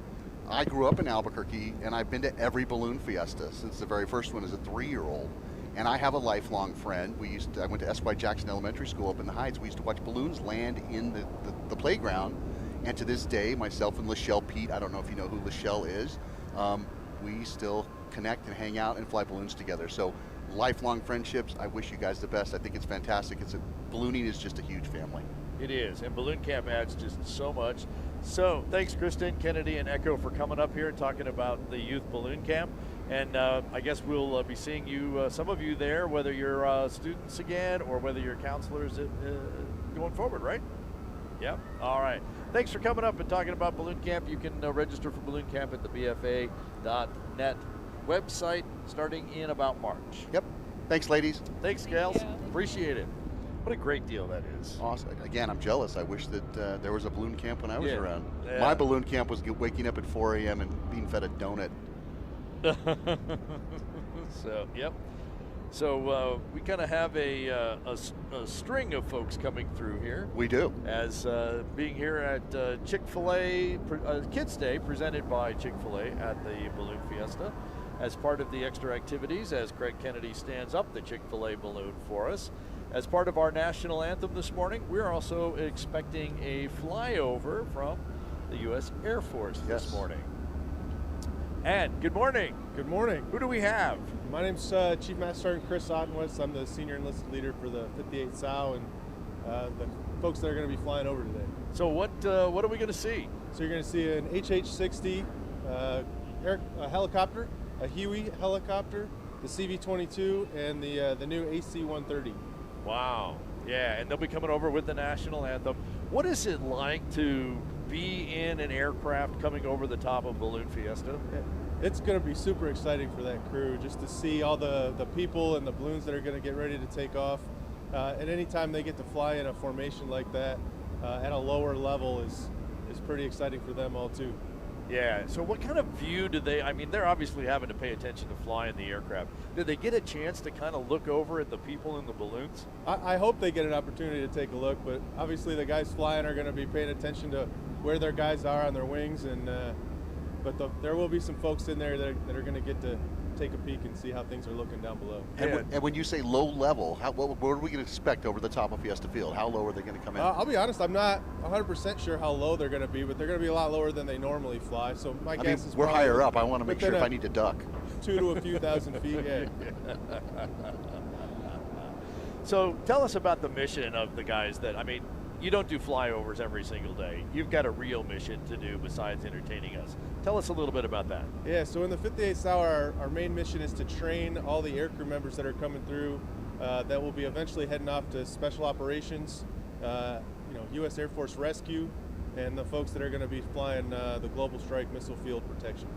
I grew up in Albuquerque, and I've been to every balloon fiesta since the very first one as a 3-year-old. And I have a lifelong friend. I went to S.Y. Jackson Elementary School up in the Heights. We used to watch balloons land in the playground. And to this day, myself and Lachelle Pete, I don't know if you know who Lachelle is, we still connect and hang out and fly balloons together. So lifelong friendships, I wish you guys the best. I think it's fantastic. Ballooning is just a huge family. It is, and balloon camp adds just so much. So thanks, Kristen, Kennedy, and Echo for coming up here and talking about the youth balloon camp. And I guess we'll be seeing you, some of you there, whether you're students again or whether you're counselors going forward, right? Yep. All right. Thanks for coming up and talking about balloon camp. You can register for balloon camp at the BFA.net website starting in about March. Yep. Thanks, ladies. Thanks, gals. Appreciate it. What a great deal that is. Awesome. Again, I'm jealous. I wish that there was a balloon camp when I was around. Yeah. My balloon camp was waking up at 4 a.m. and being fed a donut. So, yep. So we kind of have a string of folks coming through here. We do. As being here at Chick-fil-A Kids Day, presented by Chick-fil-A at the Balloon Fiesta. As part of the extra activities, as Craig Kennedy stands up the Chick-fil-A balloon for us. As part of our national anthem this morning, we're also expecting a flyover from the U.S. Air Force this morning. And good morning. Good morning. Who do we have? My name's Chief Master Sergeant Chris Ottenwitz. I'm the senior enlisted leader for the 58 SAO and the folks that are going to be flying over today. So what are we going to see? So you're going to see an HH-60 helicopter, a Huey helicopter, the CV-22, and the new AC-130. Wow. Yeah, and they'll be coming over with the national anthem. What is it like to be in an aircraft coming over the top of Balloon Fiesta? It's going to be super exciting for that crew, just to see all the people and the balloons that are going to get ready to take off. And anytime they get to fly in a formation like that at a lower level is pretty exciting for them all too. Yeah, so what kind of view do they, I mean, they're obviously having to pay attention to flying the aircraft. Do they get a chance to kind of look over at the people in the balloons? I hope they get an opportunity to take a look, but obviously the guys flying are going to be paying attention to where their guys are on their wings, and but there will be some folks in there that are going to get to take a peek and see how things are looking down below. And when you say low level, what are we going to expect over the top of Fiesta Field? How low are they going to come in? I'll be honest, I'm not 100% sure how low they're going to be, but they're going to be a lot lower than they normally fly. So my guess is we're higher up. I want to make sure if I need to duck. 2 to a few thousand feet, yeah. So tell us about the mission of the guys that, I mean, you don't do flyovers every single day. You've got a real mission to do besides entertaining us. Tell us a little bit about that. Yeah, so in the 58th hour, our main mission is to train all the aircrew members that are coming through that will be eventually heading off to special operations, U.S. Air Force Rescue, and the folks that are going to be flying the Global Strike Missile Field Protection.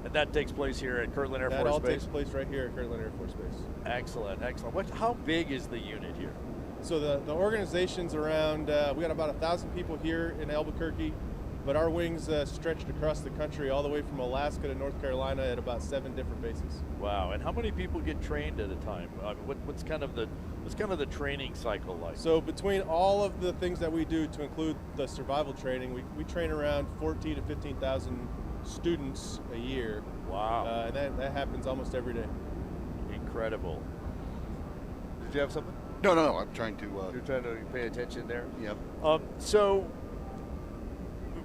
And that takes place here at Kirtland Air Force Base? That all takes place right here at Kirtland Air Force Base. Excellent, excellent. How big is the unit here? So the organization's around, we got about 1,000 people here in Albuquerque, but our wings stretched across the country all the way from Alaska to North Carolina at about 7 different bases. Wow, and how many people get trained at a time? What's kind of the training cycle like? So between all of the things that we do to include the survival training, we train around 14 to 15,000 students a year. Wow. And that happens almost every day. Incredible. Did you have something? No, I'm trying to... You're trying to pay attention there? Yep. So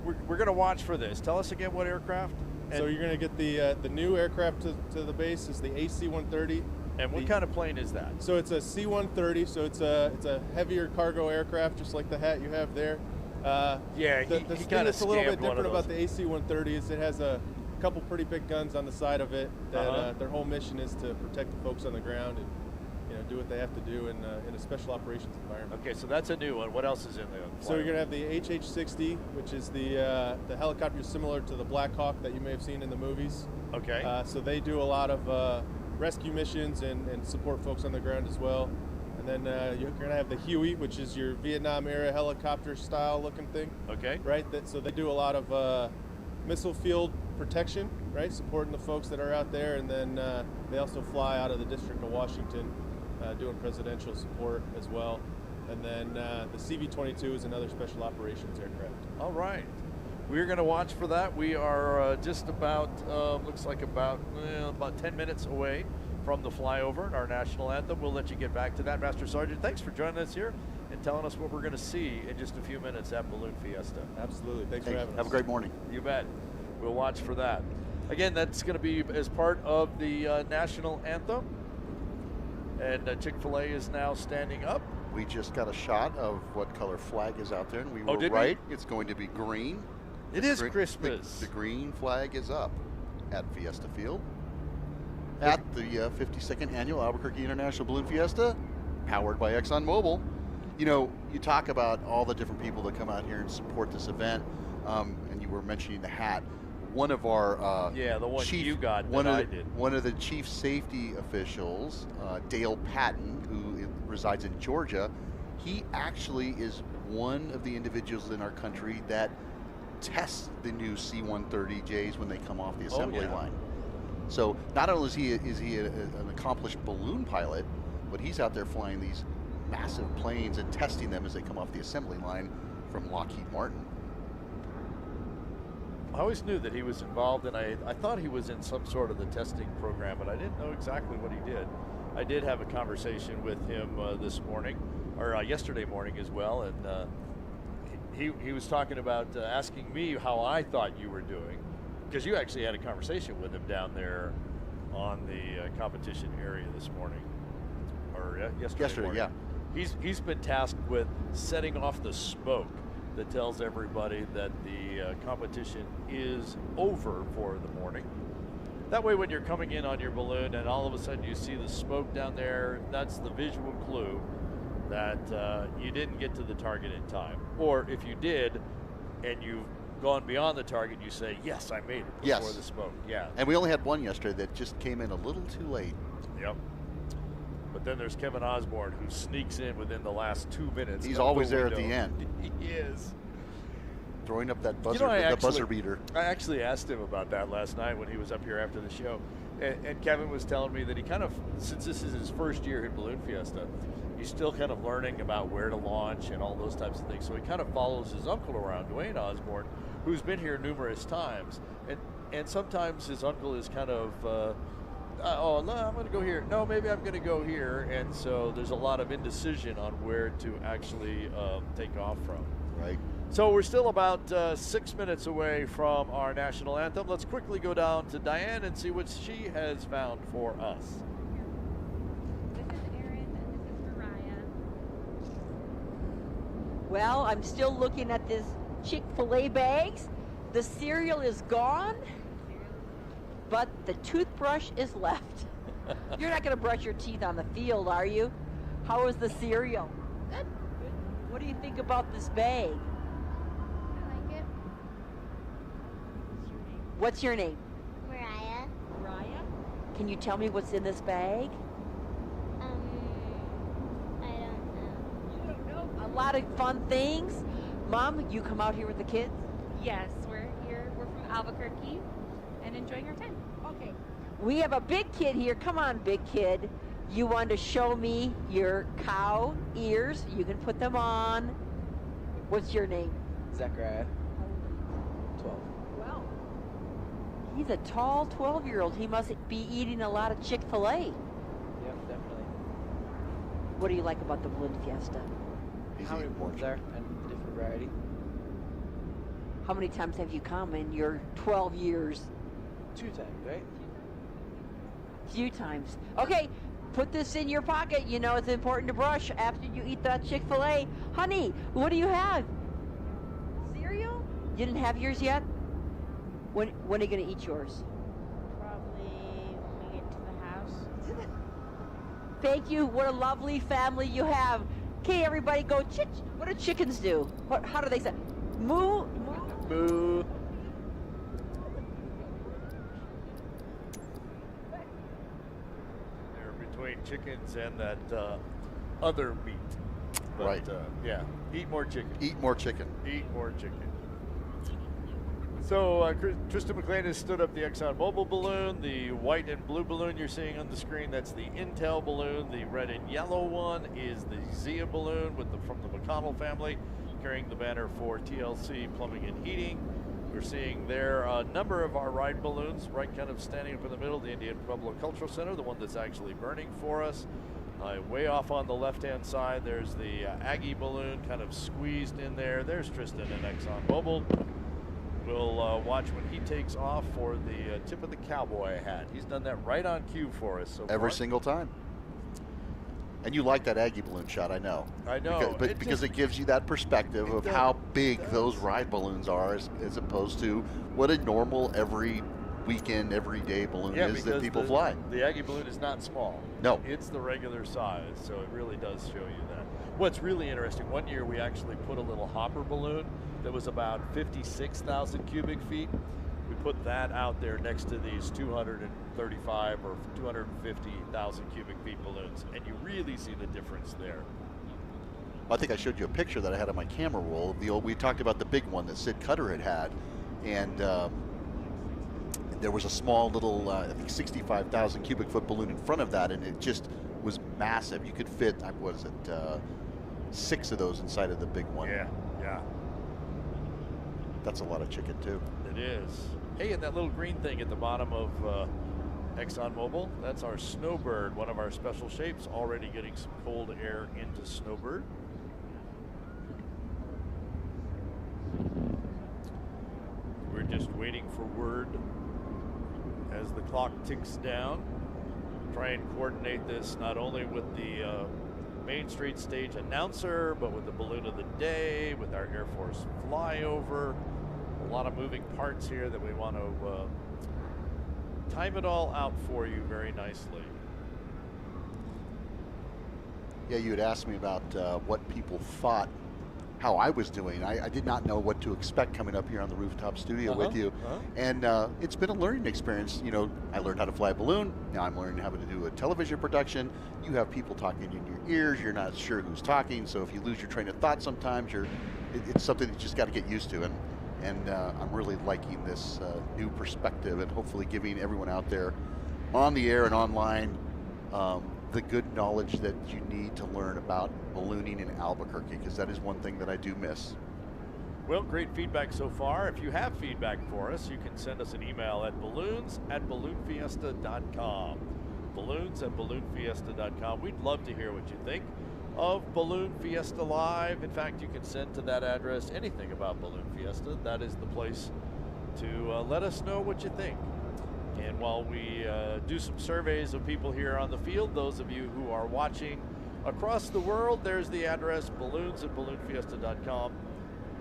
we're going to watch for this. Tell us again what aircraft? So you're going to get the new aircraft to the base is the AC-130. And what kind of plane is that? So it's a C-130, so it's a heavier cargo aircraft, just like the hat you have there. Yeah, the thing that's a little bit different about the AC-130 is it has a couple pretty big guns on the side of it. That their whole mission is to protect the folks on the ground and do what they have to do in a special operations environment. Okay, so that's a new one. What else is in there? So you're going to have the HH-60, which is the helicopter similar to the Black Hawk that you may have seen in the movies. Okay. So they do a lot of rescue missions and support folks on the ground as well. And then you're going to have the Huey, which is your Vietnam-era helicopter-style looking thing. Okay. Right. So they do a lot of missile field protection, right, supporting the folks that are out there, and then they also fly out of the District of Washington, doing presidential support as well. And then the CV-22 is another special operations aircraft. All right. We're going to watch for that. We are just about, looks like about 10 minutes away from the flyover and our national anthem. We'll let you get back to that. Master Sergeant, thanks for joining us here and telling us what we're going to see in just a few minutes at Balloon Fiesta. Absolutely. Thanks for having us. Have a great morning. You bet. We'll watch for that. Again, that's going to be as part of the national anthem. And Chick-fil-A is now standing up. We just got a shot of what color flag is out there, and we were did right. It's going to be green. It is Christmas. The green flag is up at Fiesta Field at the 52nd Annual Albuquerque International Balloon Fiesta, powered by ExxonMobil. You talk about all the different people that come out here and support this event, and you were mentioning the hat. One of our the one you got I did. One of the chief safety officials, Dale Patton, who resides in Georgia, he actually is one of the individuals in our country that tests the new C-130Js when they come off the assembly line. So not only is he an accomplished balloon pilot, but he's out there flying these massive planes and testing them as they come off the assembly line from Lockheed Martin. I always knew that he was involved, and I thought he was in some sort of the testing program, but I didn't know exactly what he did. I did have a conversation with him this morning, or yesterday morning as well, and he was talking about asking me how I thought you were doing, because you actually had a conversation with him down there on the competition area this morning, or yesterday morning. Yeah. He's been tasked with setting off the smoke that tells everybody that the competition is over for the morning. That way when you're coming in on your balloon and all of a sudden you see the smoke down there, that's the visual clue that you didn't get to the target in time. Or if you did and you've gone beyond the target, you say, yes, I made it before the smoke. Yeah. And we only had one yesterday that just came in a little too late. Yep. But then there's Kevin Osborne, who sneaks in within the last 2 minutes. He's always there at the end. He is. Throwing up that buzzer, buzzer beater. I actually asked him about that last night when he was up here after the show. And Kevin was telling me that he kind of, since this is his first year in Balloon Fiesta, he's still kind of learning about where to launch and all those types of things. So he kind of follows his uncle around, Dwayne Osborne, who's been here numerous times. And sometimes his uncle is kind of, oh, no, I'm going to go here. No, maybe I'm going to go here. And so there's a lot of indecision on where to actually take off from. Right. So we're still about 6 minutes away from our national anthem. Let's quickly go down to Diane and see what she has found for us. This is Erin and this is Mariah. Well, I'm still looking at this Chick-fil-A bags. The cereal is gone, but the toothbrush is left. You're not going to brush your teeth on the field, are you? How is the cereal? Good. What do you think about this bag? I like it. What's your name? Mariah. Mariah. Can you tell me what's in this bag? I don't know. You don't know? A lot of fun things. Mom, you come out here with the kids? Yes, we're here. We're from Albuquerque and enjoying our time. Okay. We have a big kid here. Come on, big kid. You want to show me your cow ears? You can put them on. What's your name? Zachariah. 12. Well, he's a tall 12-year-old. He must be eating a lot of Chick-fil-A. Yep, definitely. What do you like about the Balloon Fiesta? How many balloons are and different variety? How many times have you come in your 12 years? 2 times, right? Few times. Okay, put this in your pocket. You know it's important to brush after you eat that Chick-fil-A. Honey, what do you have? Cereal? You didn't have yours yet? When are you going to eat yours? Probably when we get to the house. Thank you. What a lovely family you have. Okay, everybody go. What do chickens do? How do they say? Moo? Boo. They're between chickens and that other meat. But, Right. Yeah. Eat more chicken. Eat more chicken. Eat more chicken. So Tristan McLean has stood up the ExxonMobil balloon. The white and blue balloon you're seeing on the screen, that's the Intel balloon. The red and yellow one is the Zia balloon from the McConnell family, carrying the banner for TLC Plumbing and Heating. We're seeing there a number of our ride balloons, right kind of standing up in the middle, the Indian Pueblo Cultural Center, the one that's actually burning for us. Way off on the left-hand side, there's the Aggie balloon kind of squeezed in there. There's Tristan and ExxonMobil. We'll watch when he takes off for the tip of the cowboy hat. He's done that right on cue for us so Every far. single time. And you like that Aggie balloon shot, I know. I know. Because it gives you that perspective of how big those ride balloons are as opposed to what a normal every weekend, everyday balloon is that people fly. The Aggie balloon is not small. No. It's the regular size, so it really does show you that. What's really interesting, one year we actually put a little hopper balloon that was about 56,000 cubic feet. We put that out there next to these 235 or 250,000 cubic feet balloons, and you really see the difference there. I think I showed you a picture that I had on my camera roll. We talked about the big one that Sid Cutter had, and there was a small little, I think 65,000 cubic foot balloon in front of that, and it just was massive. You could fit, what is it, 6 of those inside of the big one. Yeah. That's a lot of chicken too. It is. Hey, and that little green thing at the bottom of ExxonMobil, that's our Snowbird, one of our special shapes, already getting some cold air into Snowbird. We're just waiting for word as the clock ticks down. Try and coordinate this not only with the Main Street stage announcer, but with the balloon of the day, with our Air Force flyover. A lot of moving parts here that we want to time it all out for you very nicely. Yeah, you had asked me about what people thought, how I was doing. I did not know what to expect coming up here on the rooftop studio with you. And it's been a learning experience. You know, I learned how to fly a balloon. Now I'm learning how to do a television production. You have people talking in your ears. You're not sure who's talking. So if you lose your train of thought sometimes, it's something that you just got to get used to. And I'm really liking this new perspective and hopefully giving everyone out there on the air and online the good knowledge that you need to learn about ballooning in Albuquerque, because that is one thing that I do miss. Well, great feedback so far. If you have feedback for us, you can send us an email at balloons@balloonfiesta.com. Balloons@balloonfiesta.com. We'd love to hear what you think of Balloon Fiesta Live. In fact, you can send to that address anything about Balloon Fiesta. That is the place to let us know what you think. And while we do some surveys of people here on the field, those of you who are watching Across the world, there's the address balloons@balloonfiesta.com.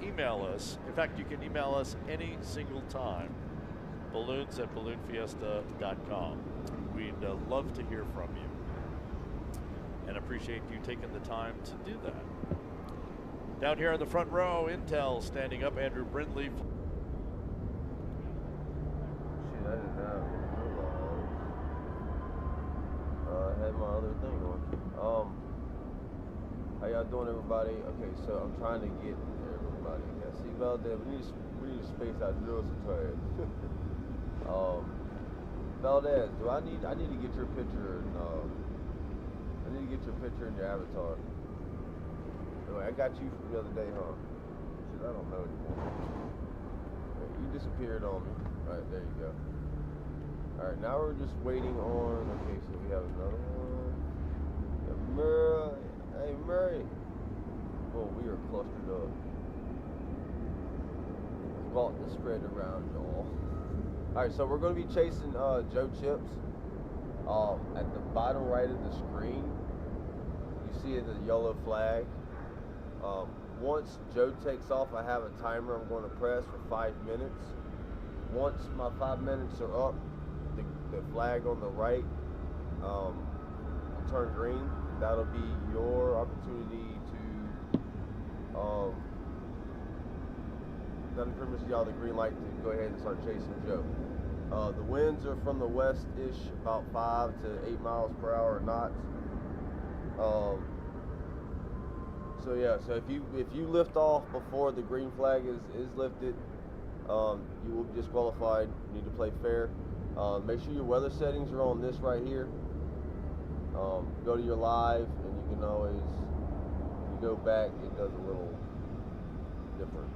Email us. In fact, you can email us any single time. balloons@balloonfiesta.com. We'd love to hear from you and appreciate you taking the time to do that. Down here in the front row, Intel standing up, Andrew Brindley. Shit, I didn't have I had my other thing on. How y'all doing, everybody? Okay, so I'm trying to get everybody. Yeah, see, Valdez, we need to space out drills and trash. Valdez, I need to get your picture and I need to get your picture in your avatar. Anyway, I got you from the other day, huh? Shit, I don't know anymore. You disappeared on me. Alright, there you go. Alright, now we're just waiting on, okay, so we have another one. Murray. Hey, Murray. Oh, we are clustered up. Got the spread around, y'all. Alright, so we're going to be chasing Joe Chips. At the bottom right of the screen, you see the yellow flag. Once Joe takes off, I have a timer I'm going to press for 5 minutes. Once my 5 minutes are up, the flag on the right will turn green. That'll be your opportunity to that'll pretty much y'all the green light to go ahead and start chasing Joe. The winds are from the west-ish, about 5 to 8 miles per hour knots. So yeah, so if you lift off before the green flag is lifted, you will be disqualified. You need to play fair. Make sure your weather settings are on this right here. Go to your live, and you can always, if you go back, it does a little different.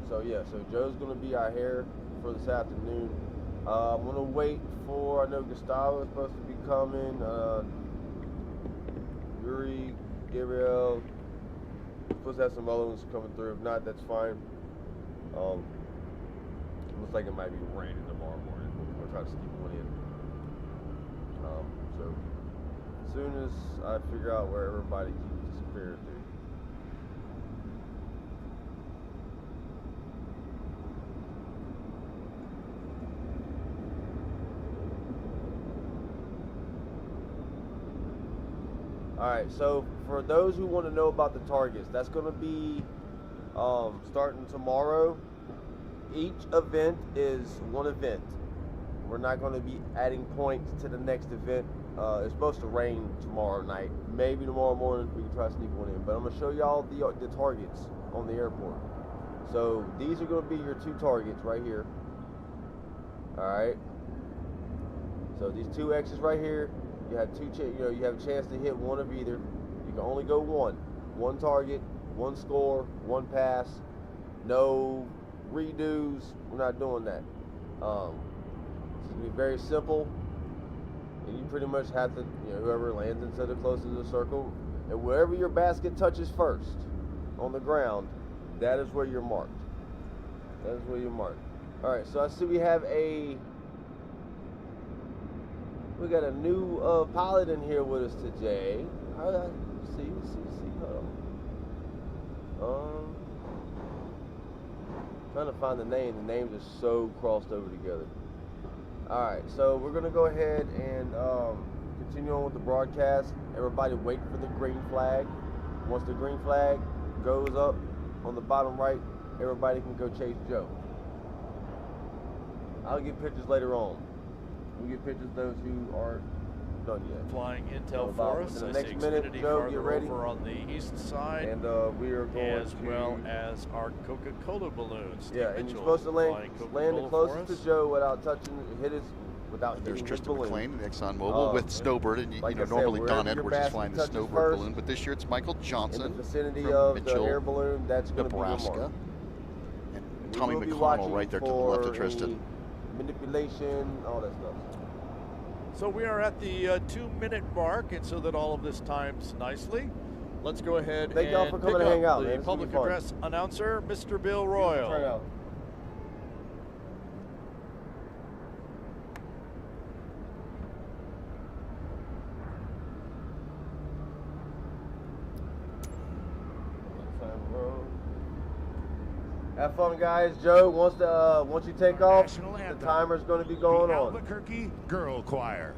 So yeah, so Joe's gonna be our hair for this afternoon. I'm gonna wait for, I know Gustavo is supposed to be coming, Yuri, Gabriel, supposed to have some other ones coming through. If not, that's fine. Looks like it might be raining tomorrow morning. We'll try to sneak one in. So as soon as I figure out where everybody disappeared to. Alright, so for those who want to know about the targets, that's going to be starting tomorrow. Each event is one event. We're not going to be adding points to the next event. It's supposed to rain tomorrow night. Maybe tomorrow morning we can try to sneak one in. But I'm going to show y'all the targets on the airport. So these are going to be your 2 targets right here. Alright. So these 2 X's right here. You have you have a chance to hit one of either. You can only go one. One target, one score, one pass. No redos. We're not doing that. It's going to be very simple. And you pretty much have to, whoever lands into the closest to the circle, and wherever your basket touches first on the ground, that is where you're marked. That is where you're marked. All right, so I see we have we got a new pilot in here with us today. Let's see. Hold on. Trying to find the name. The names are so crossed over together. All right, so we're gonna go ahead and continue on with the broadcast. Everybody wait for the green flag. Once the green flag goes up on the bottom right, everybody can go chase Joe. I'll get pictures later on. We'll get pictures of those who aren't done yet. Flying Intel for us. In the I next see minute, Xfinity Joe, farther get ready. over on the east side. And we are going as well as our Coca-Cola balloons. Yeah, and you're supposed to land the closest to Joe without touching, without There's hitting his Tristan balloon. McLean, the ExxonMobil with Snowbird, and like I said, normally Don wherever your Edwards is basket flying the touches Snowbird first, balloon, but this year it's Michael Johnson in the vicinity from of Mitchell, the air balloon. That's going to be your mark. Nebraska, and We Tommy will be McConnell watching right there to the left of for Tristan. any manipulation, all that stuff. So we are at the 2-minute mark, and so that all of this times nicely, let's go ahead Thank y'all and for pick coming to up hang out, the man. It's gonna public be fun. address announcer, Mr. Bill Royal. Turn out. Have fun, guys. Joe, once you take off, National the anthem. timer's going to be going The on. Albuquerque Girl Choir.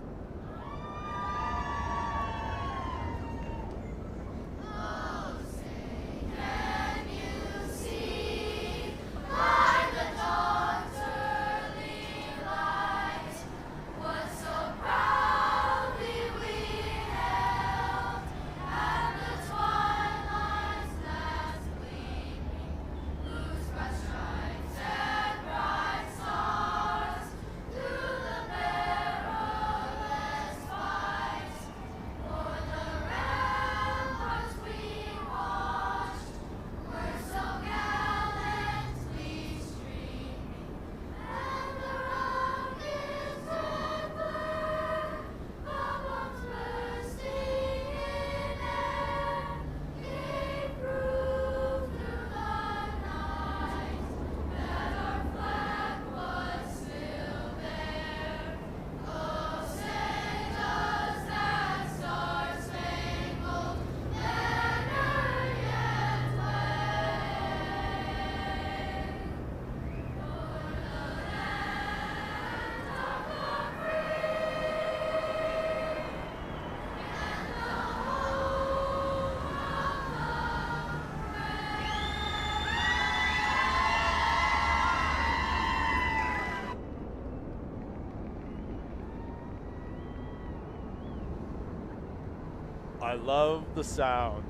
I love the sound.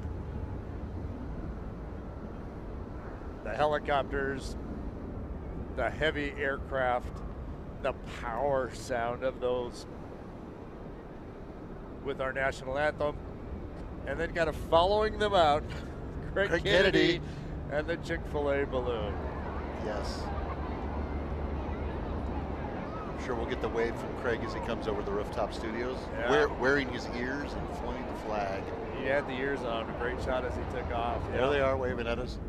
The helicopters, the heavy aircraft, the power sound of those with our national anthem, and then kind of following them out, Craig Kennedy and the Chick-fil-A balloon. Yes. I'm sure we'll get the wave from Craig as he comes over the rooftop studios, wearing his ears and flying the flag. He had the ears on. A great shot as he took off. There they are waving at us.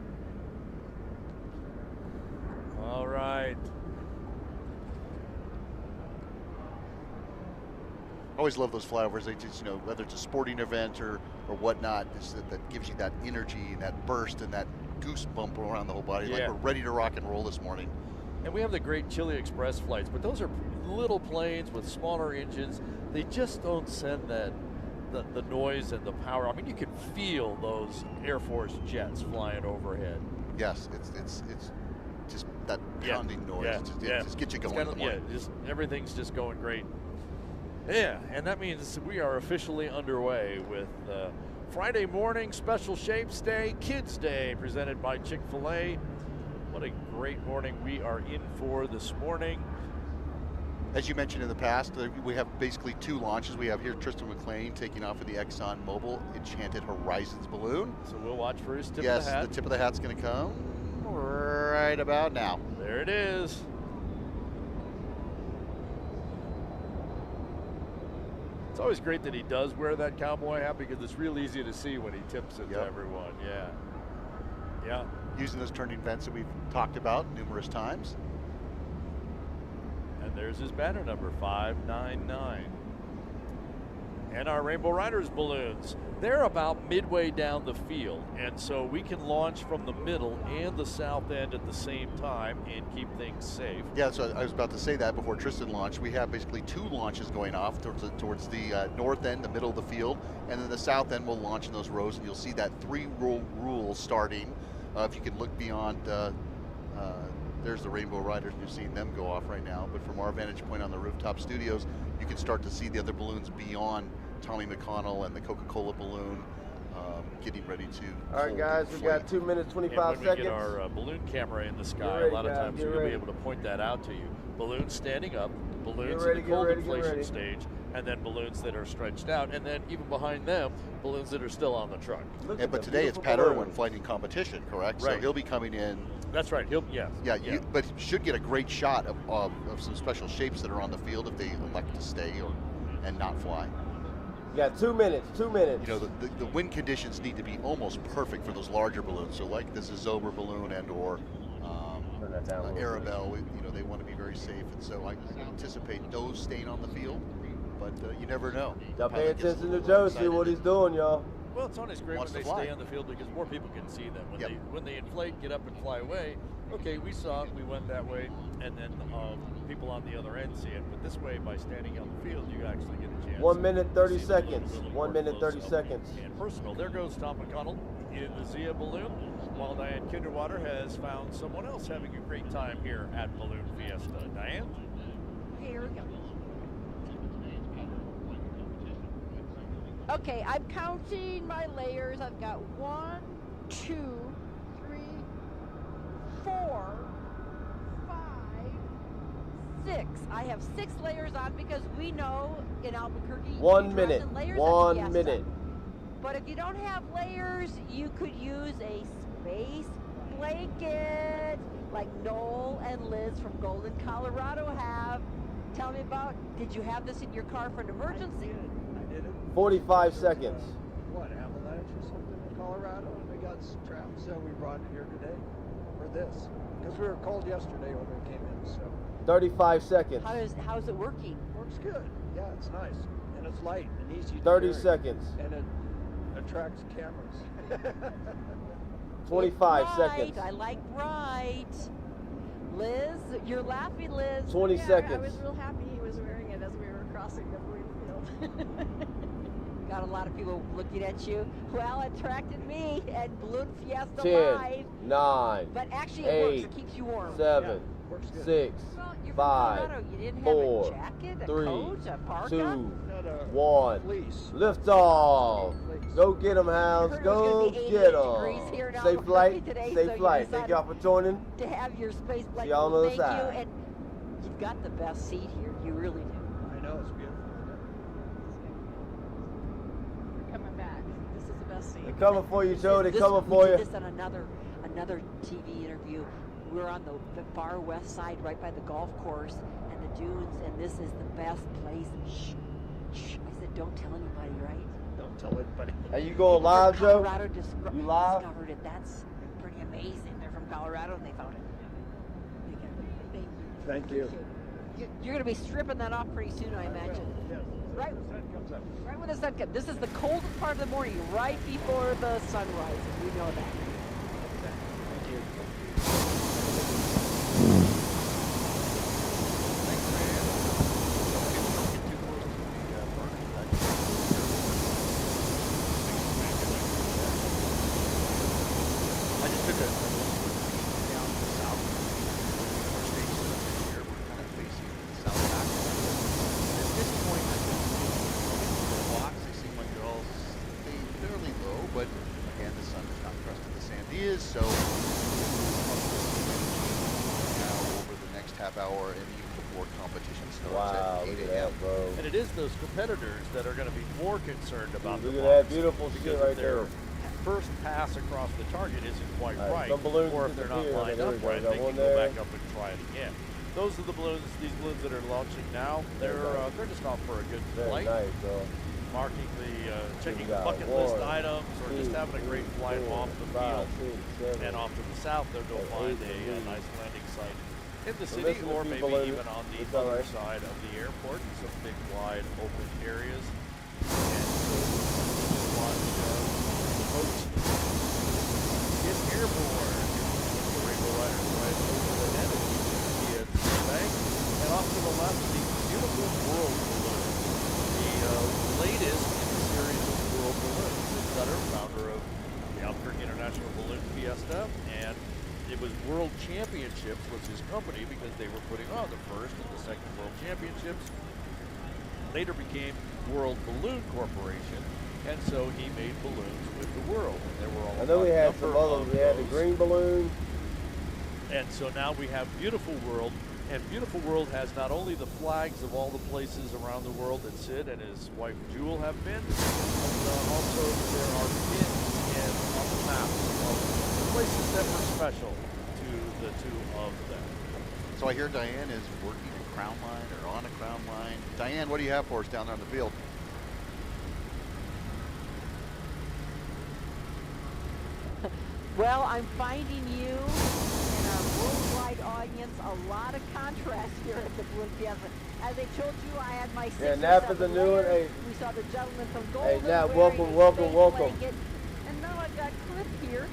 All right. I always love those flyovers. They just, whether it's a sporting event or whatnot, that gives you that energy and that burst and that goose bump around the whole body. Like we're ready to rock and roll this morning. And we have the great Chile Express flights, but those are little planes with smaller engines. They just don't send the noise and the power. I mean, you can feel those Air Force jets flying overhead. Yes, it's just that pounding noise. It just gets you going in the morning. Everything's just going great. Yeah, and that means we are officially underway with Friday morning Special Shapes Day, Kids Day, presented by Chick-fil-A. What a great morning we are in for this morning. As you mentioned in the past, we have basically two launches. We have here Tristan McLean taking off of the Exxon Mobil Enchanted Horizons balloon. So we'll watch for his tip of the hat. Yes, the tip of the hat's going to come right about now. There it is. It's always great that he does wear that cowboy hat because it's real easy to see when he tips it to everyone. Yeah. Using those turning vents that we've talked about numerous times. And there's his banner number, 599. And our Rainbow Riders balloons, they're about midway down the field. And so we can launch from the middle and the south end at the same time and keep things safe. Yeah, so I was about to say that before Tristan launched. We have basically two launches going off towards the north end, the middle of the field, and then the south end will launch in those rows, and you'll see that three-row rule starting. If you can look beyond, there's the Rainbow Riders, and you're seeing them go off right now. But from our vantage point on the rooftop studios, you can start to see the other balloons beyond Tommy McConnell and the Coca-Cola balloon getting ready to. All right, guys, we got 2 minutes, 25 and when seconds. We get our balloon camera in the sky, a lot of times we'll be able to point that out to you. Balloons standing up, balloons in the cold inflation stage, and then balloons that are stretched out, and then even behind them, balloons that are still on the truck. But today it's Pat Irwin flying in competition, correct? Right. So he'll be coming in. That's right. But he should get a great shot of some special shapes that are on the field if they elect to stay and not fly. You got 2 minutes, 2 minutes. The wind conditions need to be almost perfect for those larger balloons. So like this is Zober balloon and or Arabelle, they want to be very safe. And so I anticipate those staying on the field, but you never know. Y'all pay attention to Joe, see what he's doing, y'all. Well, it's always great when they stay on the field because more people can see them. When they inflate, get up and fly away, Okay, we saw it, we went that way, and then people on the other end see it. But this way, by standing on the field, you actually get a chance. 1 minute, to 30 see the balloon seconds. a little 1 more minute, 30 close up seconds. and personal. There goes Tom McConnell in the Zia balloon, while Diane Kinderwater has found someone else having a great time here at Balloon Fiesta. Diane? Here we go. Okay, I'm counting my layers. I've got 1, 2, 3, 4, 5, 6. I have 6 layers on because we know in Albuquerque 1 you dress minute. in layers at 1 Fiesta. minute. But if you don't have layers, you could use a space blanket like Noel and Liz from Golden, Colorado have. Tell me about, did you have this in your car for an emergency? I did it. 45 seconds. What, avalanche or something in Colorado, and we got trapped, so we brought it here today for this. Because we were cold yesterday when we came in, so. 35 seconds. How's it working? Works good. Yeah, it's nice. And it's light and easy to 30 carry. seconds. And it attracts cameras. 25 Bright. seconds. I like bright. Liz, you're laughing, Liz. 20 I seconds. was real happy he was wearing it as we were crossing the blue field. Got a lot of people looking at you. Well, it attracted me at Balloon Fiesta 10, Live. 9, But actually, 8, it works. It keeps you warm. 7, works good. 6, Well, you're from 5, Colorado. You didn't have 4, a jacket, a 3, coat, a parka? 2, Not a 1. fleece. Lift off. Go get them, hounds. Heard it was Go gonna be get 88 degrees here in them. Safe Albuquerque flight. today, Safe so you flight. Thank decided y'all for joining. to have your space blanket. y'all on the other Thank side. you, and you've got the best seat here. You really do. I know, it's beautiful. We're coming back. This is the best seat. They're coming for you, Joe. They're This- coming we for did you. this on another TV interview. We're on the far west side, right by the golf course and the dunes, and this is the best place. Shh, shh. I said, don't tell anybody, right? Don't tell anybody. Are you going People live, from Joe? Colorado You live? discovered it. That's pretty amazing. They're from Colorado and they found it. Thank you. You're going to be stripping that off pretty soon, I imagine. Yes. Right, The sun comes up. right when the sun comes. This is the coldest part of the morning, right before the sun rises. We know that. Thank you. I just took a down to the south. Our station this year, we're kind of facing the south back. At this point, I think the blocks, they seem like they're all staying fairly low, but again, the sun is not crested the Sandias, so now over the next half hour and even before competition starts Wow, at look 8 at a.m. that, bro. And it is those competitors that are going to be more concerned about Look the at that box, beautiful shit because right if their there. first pass across the target isn't quite All right, right, some balloons or if they're not disappear. lined There up we go. right, Got they one can go there. back up and try it again. Those are the balloons, these balloons that are launching now. They're just off for a good Very flight, nice, bro. marking the checking got bucket list 1, items, or just 2, having a great flight 3, off the 4, field. 5, 6, 7, And off to the south, they'll go and find 8 a balloons. nice landing site in the So city, this is or the maybe balloon. even on the It's all other right. side of the airport, some big wide open areas. And so just watch the boats get airborne. The Rainbow Riders right over the head of the bank. And off to the left, the beautiful World Balloon, the latest in the series of World Balloons. Sid Sutter, founder of the Albuquerque International Balloon Fiesta, and it was World Championships was his company because they were putting on the first and the second World Championships. Later became World Balloon Corporation, and so he made balloons with the world. And there were all I know we had number some others. of We had the those. green balloon. And so now we have Beautiful World, and Beautiful World has not only the flags of all the places around the world that Sid and his wife Jewel have been, but also there are pins and on the maps of the places that were special to the two of them. So I hear Diane is working a crown line or on a crown line. Diane, what do you have for us down there on the field? Well, I'm finding you and our worldwide audience a lot of contrast here at the Balloon Fiesta. As I told you, I had my 6 Yeah, or Nap is 7 a new one. layers. Hey. We saw the gentleman from Hey, Golden Nap, wearing welcome, his welcome, space welcome. blanket. And now I've got Cliff here.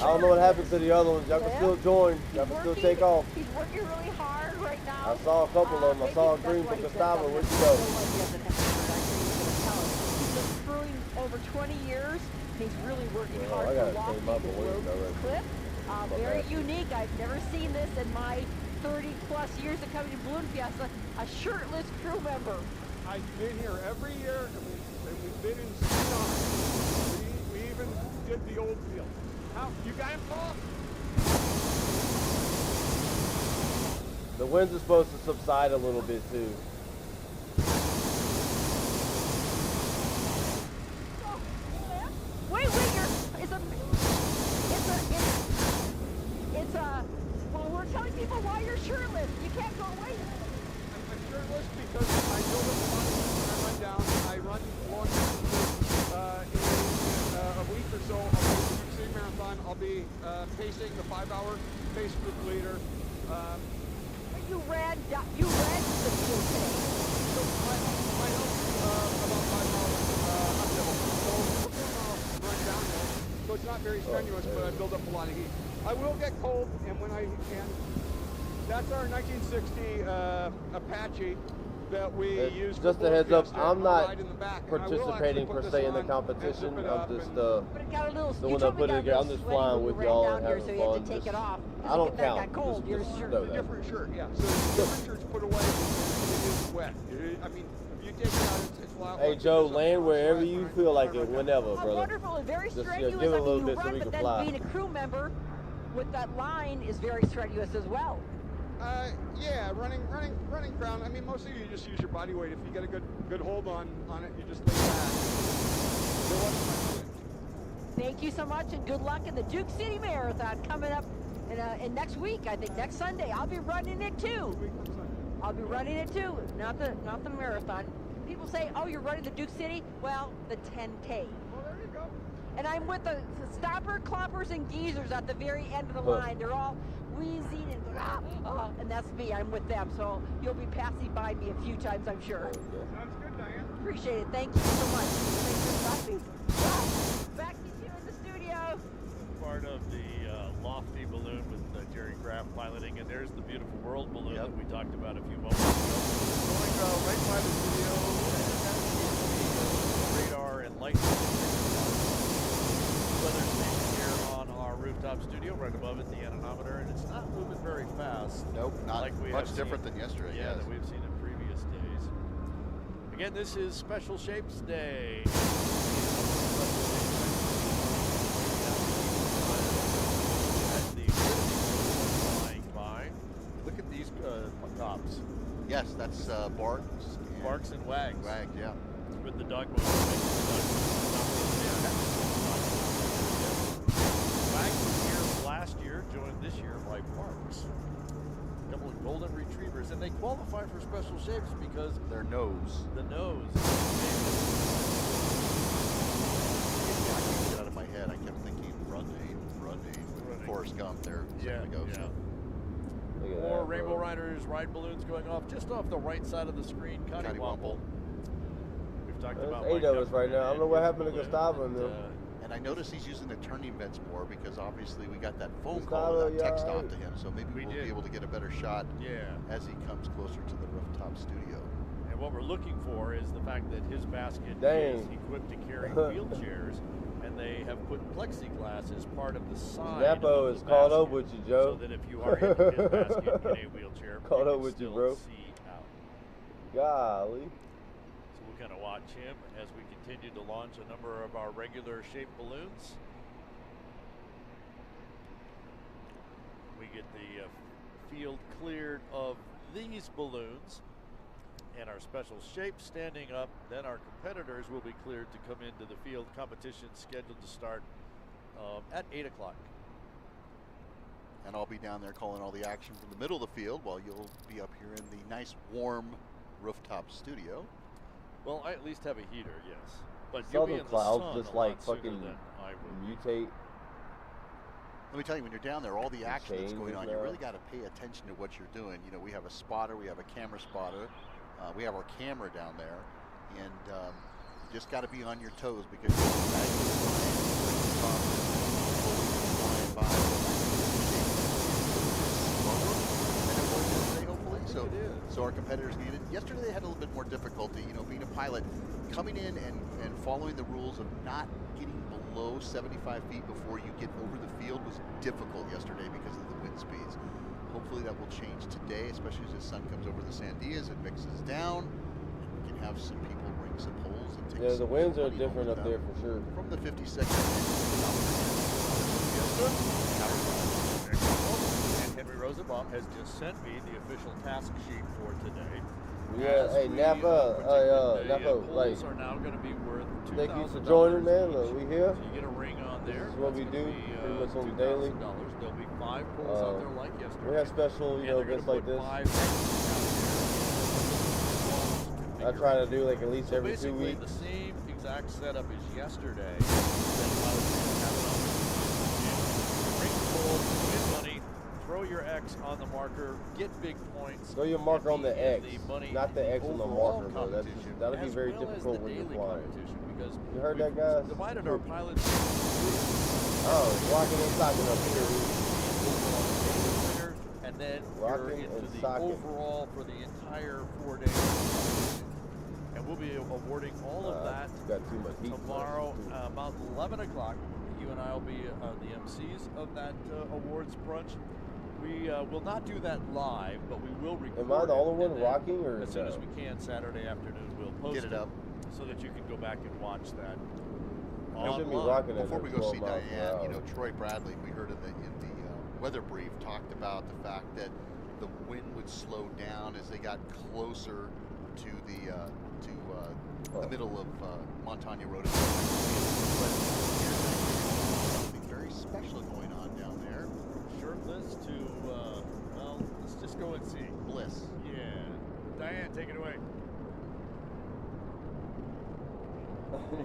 I don't know what happened to the other ones. Y'all can still join. Y'all can still take off. He's working really hard right now. I saw a couple of them. I saw a green for Gustavo. Where'd you go? He's been screwing over 20 years. He's really working hard I to gotta lock change my the balloons already. clip. Very unique. I've never seen this in my 30-plus years of coming to Balloon Fiesta. A shirtless crew member. I've been here every year, and we've been in Sonora. We even did the old field. How, you got him, Paul? The winds are supposed to subside a little bit too. Wait, well, we're telling people why you're shirtless. You can't go away. I'm shirtless because I build up a lot of when I run down. I run long distances. In a week or so, I'll do the City Marathon. I'll be pacing the 5-hour pace group leader. You ran the field today. So my health about 5 miles uphill. So run downhill. So it's not very strenuous, but I build up a lot of heat. I will get cold, and that's our 1960 Apache that we use for just a heads up, Fiesta. I'm not Ride in the back. participating per se in the competition. I'm just the one that put it together. I'm just flying with y'all and having fun. I don't count. Just know that. Different shirt, yeah. So different shirts put away because it is wet. I mean, if you take it out, it's a lot. Hey Joe, land wherever you feel like it, whenever, brother. Wonderful and very just strenuous. give it a little you bit run, so we but can then fly. being a crew member with that line is very strenuous as well. Yeah, running ground. I mean, mostly you just use your body weight. If you get a good hold on it, you just lay back. There wasn't much to it. Thank you so much, and good luck in the Duke City Marathon coming up in next week. I think next Sunday. I'll be running it too. I'll be running it too. Not the marathon. People say, "Oh, you're running the Duke City." Well, the 10K. Well, there you go. And I'm with the stopper, cloppers, and geezers at the very end of the line. They're all wheezing and that's me. I'm with them. So you'll be passing by me a few times, I'm sure. Sounds good, Diane. Appreciate it. Thank you so much. Thanks for stopping. Back to you in the studio. Part of the lofty balloon with Jerry Kraft piloting, and there's the beautiful world balloon that we talked about a few moments ago. Going right by the studio, and that's the radar and light weather station here on our rooftop studio, right above it, the anemometer, and it's not moving very fast. Nope, not like we much have different seen, than yesterday. Yeah, yes. that we've seen in previous days. Again, this is Special Shapes Day. Look at these tops. Yes, that's Barks. Barks and Wags. Wags, yeah. With the dog motor. Wags was here last year, joined this year by Barks. A couple of golden retrievers, and they qualify for Special Shapes because their nose. The nose. I can't get out of my head. I kept thinking running with Forrest Gump there. Yeah. More Rainbow Riders ride balloons going off just off the right side of the screen. Cottywomple. We've talked about 8 of us right now. I don't know what happened to Gustavo and them. And I noticed he's using the turning vents more because obviously we got that phone call and that text off to him. So maybe we'll be able to get a better shot as he comes closer to the rooftop studio. And what we're looking for is the fact that his basket is equipped to carry wheelchairs, and they have put plexiglass as part of the side. Zappo of is the caught basket, up with you, Joe. So that if you are in his basket in a wheelchair, caught you up can with you, still bro. see out. Golly. So we'll kind of watch him as we continue to launch a number of our regular shaped balloons. We get the field cleared of these balloons and our special shape standing up. Then our competitors will be cleared to come into the field. Competition scheduled to start at 8 o'clock. And I'll be down there calling all the action from the middle of the field while you'll be up here in the nice warm rooftop studio. Well, I at least have a heater, yes. But Saw you'll be the in the clouds sun just a lot like sooner fucking than I will. mutate. Let me tell you, when you're down there, all the action that's going on, you now. really got to pay attention to what you're doing. You know, we have a spotter, we have a camera spotter, we have our camera down there, and you just got to be on your toes because you're flying by. Slower than it was yesterday, hopefully. So our competitors needed. Yesterday they had a little bit more difficulty. You know, being a pilot, coming in and following the rules of not getting below 75 feet before you get over the field was difficult yesterday because of the wind speeds. Hopefully that will change today, especially as the sun comes over the Sandias and mixes down. We can have some people ring some poles and take Yeah, the some winds are money different home up with there them. for sure. From the 52nd And Henry Rosenbaum has just sent me the official task sheet for today. Yeah, As hey, we, Napa, Napa, like, polls are now going to be worth $2,000. thank you for joining, man. each. Look, we here. So you get a ring on there. This is what we do pretty much on the daily. There'll be 5 polls out there like yesterday. We have special, you know, And they're events gonna like put this. 5 I try to do like at least So every 2 basically weeks. the same exact setup as yesterday. Then pilots can have an opportunity to ring the poll, win money, throw your X on the marker, get big points. Throw your marker on the X, money not the X on the overall marker, bro. That's just, that'll be as very well as difficult the when you're daily flying. competition, because You heard that, we've guys? divided our pilots. Oh, rocking and socking up here. And then Rocking you're into and the socking. overall for the entire 4 days. And we'll be awarding all of that got too much heat tomorrow flashes, too. about 11 o'clock. You and I will be the MCs of that awards brunch. We will not do that live, but we will record Am I the only it, one and then rocking, or as soon as no? we can Saturday afternoon, we'll post Get it up. so that you can go back and watch that. I should be online. rocking it Before at we go 12 see miles per Diane, you hour. know, Troy Bradley, we heard in the weather brief, talked about the fact that the wind would slow down as they got closer to the middle of Montagna Road. But here's something very special going on down there. Shirtless to, well, let's just go and see. Bliss. Yeah. Diane, take it away.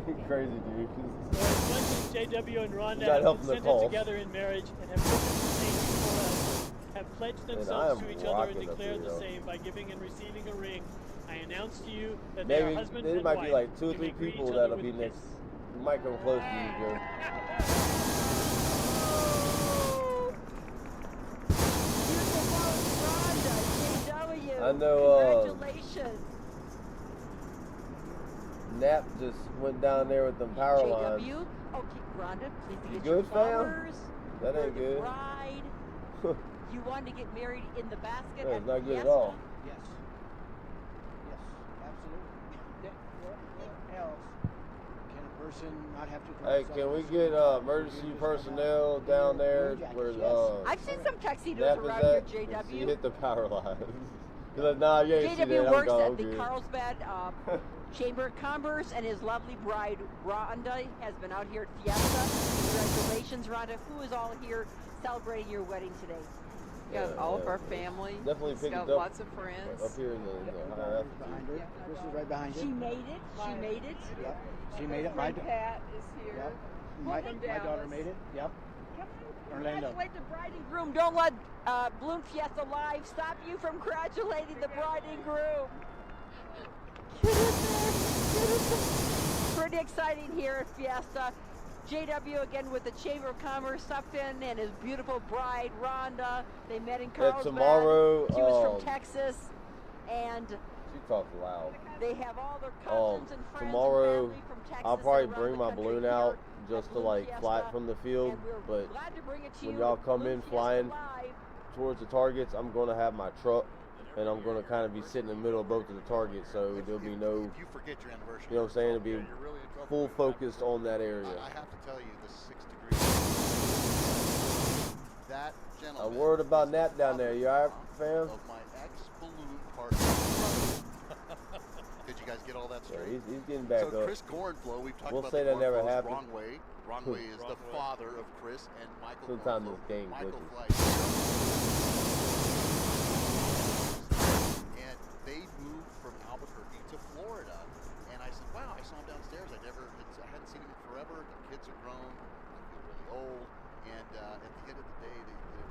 You're crazy, dude. As much as JW and Rhonda Not have helping the consented cause. together in marriage and have pledged the same before us, have pledged Man, I themselves am to each other and rocking up declared here, the yo. same by giving and receiving a ring, I announce to you that they are Maybe husband there and might wife. be like 2 or You 3 may greet people each other that'll with be a next. kiss. You might come close to you, Joe. JW. I know, Congratulations. Nap just went down there with them power lines. JW. Okay, Rhonda, please You get good, your fam? flowers. That ain't for the good. bride. You wanted to get married in the basket That at is not good at Fiesta? all. Yes. Yes, absolutely. What else can a person not have to Hey, can we get emergency personnel down there where I've seen some tuxedos Nap is around here, at? She JW. hit the power lines. He's like, nah, you ain't see that. JW I'm works gone. at I'm the good. Carlsbad Chamber of Commerce, and his lovely bride, Rhonda, has been out here at Fiesta. Congratulations, Rhonda. Who is all here celebrating your wedding today? Yeah, all of our family. Definitely He's picked got it up. lots of friends. Up here in the higher altitude. Behind her. Chris is right behind you. She made it. She made it. Yep. She made it. My Pat is here. Yep. My From daughter Dallas. made it. Yep. Orlando. Congratulate the bride and groom. Don't let Balloon Fiesta Live stop you from congratulating the bride and groom. Get in there. Get in there. Pretty exciting here at Fiesta. JW again with the Chamber of Commerce, Sufton, and his beautiful bride, Rhonda. They met in Carlsbad. tomorrow, She was from Texas. And She talks loud. they have all their cousins and friends Tomorrow, and family from Texas. I'll probably and around bring the my country balloon here out at just to Balloon like fly it Fiesta. from the field. And we're But glad to bring it to when you y'all at come Balloon in Fiesta flying Live. towards the targets, I'm gonna have my truck, and I'm gonna kind of be sitting in the middle of both of the targets, so there'll be no. If you forget your anniversary, You know what I'm saying? It'll be full focused on that area. I have to tell you, the 6 degrees. That gentleman. I'm worried about Nat down there. You alright, fam? Of my ex-balloon partner. Did you guys get all that Yeah, straight? he's getting back so up. Chris Gorenflow, we've talked We'll about say the that never Gorenflows, happened. Wrong Way. Wrong Way is the father of Chris and Michael Sometimes Gorenflow. this game Michael glitches. Flight. And they moved from Albuquerque to Florida. And I said, wow, I saw him downstairs. I hadn't seen him in forever. Their kids are grown. I feel really old. And at the end of the day,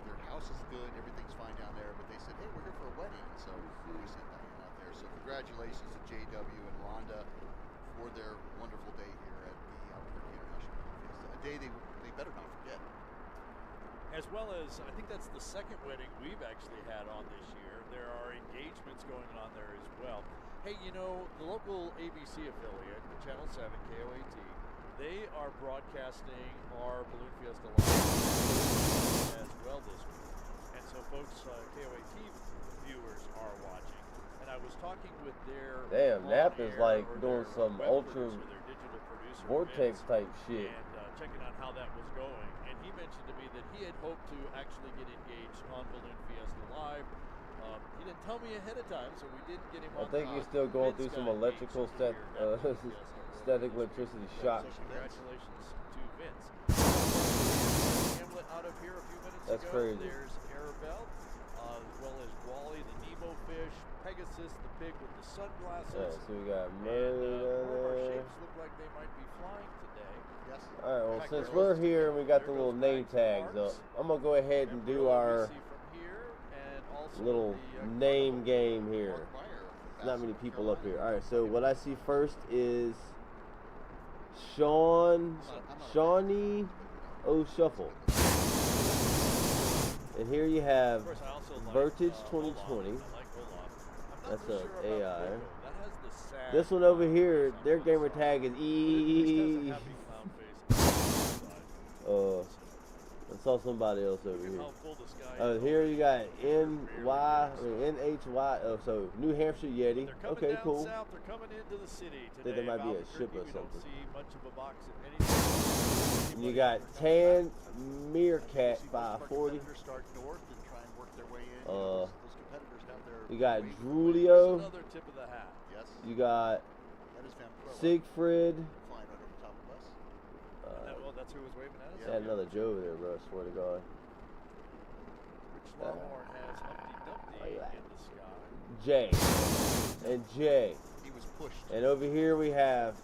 their house is good. Everything's fine down there. But they said, hey, we're here for a wedding. And so we sent Diane out there. So congratulations to JW and Rhonda for their wonderful day here at the Albuquerque International Fiesta. A day they better not forget. as well as, I think that's the second wedding we've actually had on this year. There are engagements going on there as well. Hey, you know, the local ABC affiliate, Channel 7, KOAT, they are broadcasting our Balloon Fiesta Live as well this week. And so folks, KOAT viewers are watching. And I was talking with their Nap is like doing some web ultra producer, their digital producer, vortex Vince, type shit. and checking out how that was going. And he mentioned to me that he had hoped to actually get engaged on Balloon Fiesta Live. He didn't tell me ahead of time, so we didn't get him on. I think he's still going through some electrical static electricity shock. So congratulations to Vince. Hamlet out of here a few minutes That's ago. crazy. There's Arabelle, as well as Wally, the Nemo fish, Pegasus, the pig with the sunglasses. Yeah, so we got and Murray more of our there. shapes look like they might be flying today. Yes. All right, well, since we're here and we got the little name tags up, I'm going to go ahead and do our little name game here. Not many people up here. All right, so what I see first is Shawnee O'Shuffle. And here you have Vertage 2020. That's an AI. This one over here, their gamer tag is E. I saw somebody else over here. Here you got NHY. Oh, so New Hampshire Yeti. Okay, cool. South, they're coming into the city I think today. there might be a Albuquerque, ship or we don't something. see much of a box of anything. And you got Tan Meerkat 540. Start north and try and work their way in. Those competitors have their. You got Drulio. Another tip of the hat. Yes. You got That is Van Pro. Siegfried. Flying right over top of us. Well, that's who was waving at us. Had another Joe over there, bro. I swear to God. Rich Longhorn has Humpty Dumpty in the sky. J. And J. He was pushed. And over here we have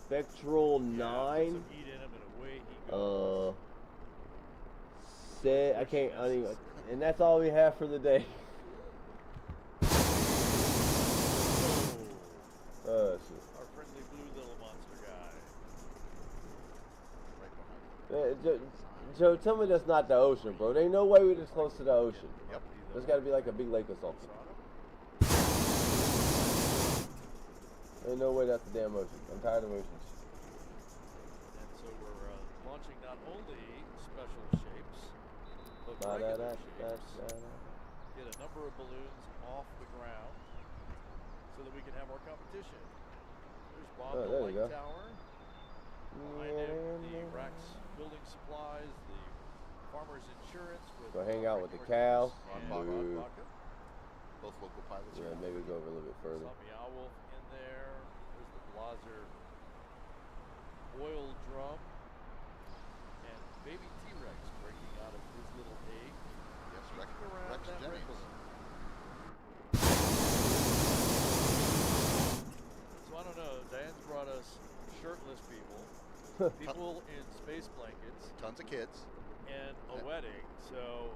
Spectral 9. Some heat in him and away he goes. Said I can't. I mean, and that's all we have for the day. Our friendly blue little monster guy. Right behind. Joe, tell me that's not the ocean, bro. There ain't no way we're this close to the ocean. Yep. There's got to be like a big lake or something. Ain't no way that's the damn ocean. I'm tired of oceans. And so we're launching not only special shapes, but regular shapes. Get a number of balloons off the ground so that we can have more competition. There's Bob the there you Light go. Tower. Behind him, the Rax Building Supplies, the Farmers Insurance. With Go hang out with the cows. Rod Boo. Baca. Both local pilots. Yeah, maybe go over a little bit further. Saw Meow Wolf in there. There's the Blazer oil drum. And baby T-Rex breaking out of his little egg. Yes, Peeking around Rex that Jennings. wrinkle. So I don't know. Diane's brought us shirtless people. People in space blankets. Tons of kids. And a wedding. So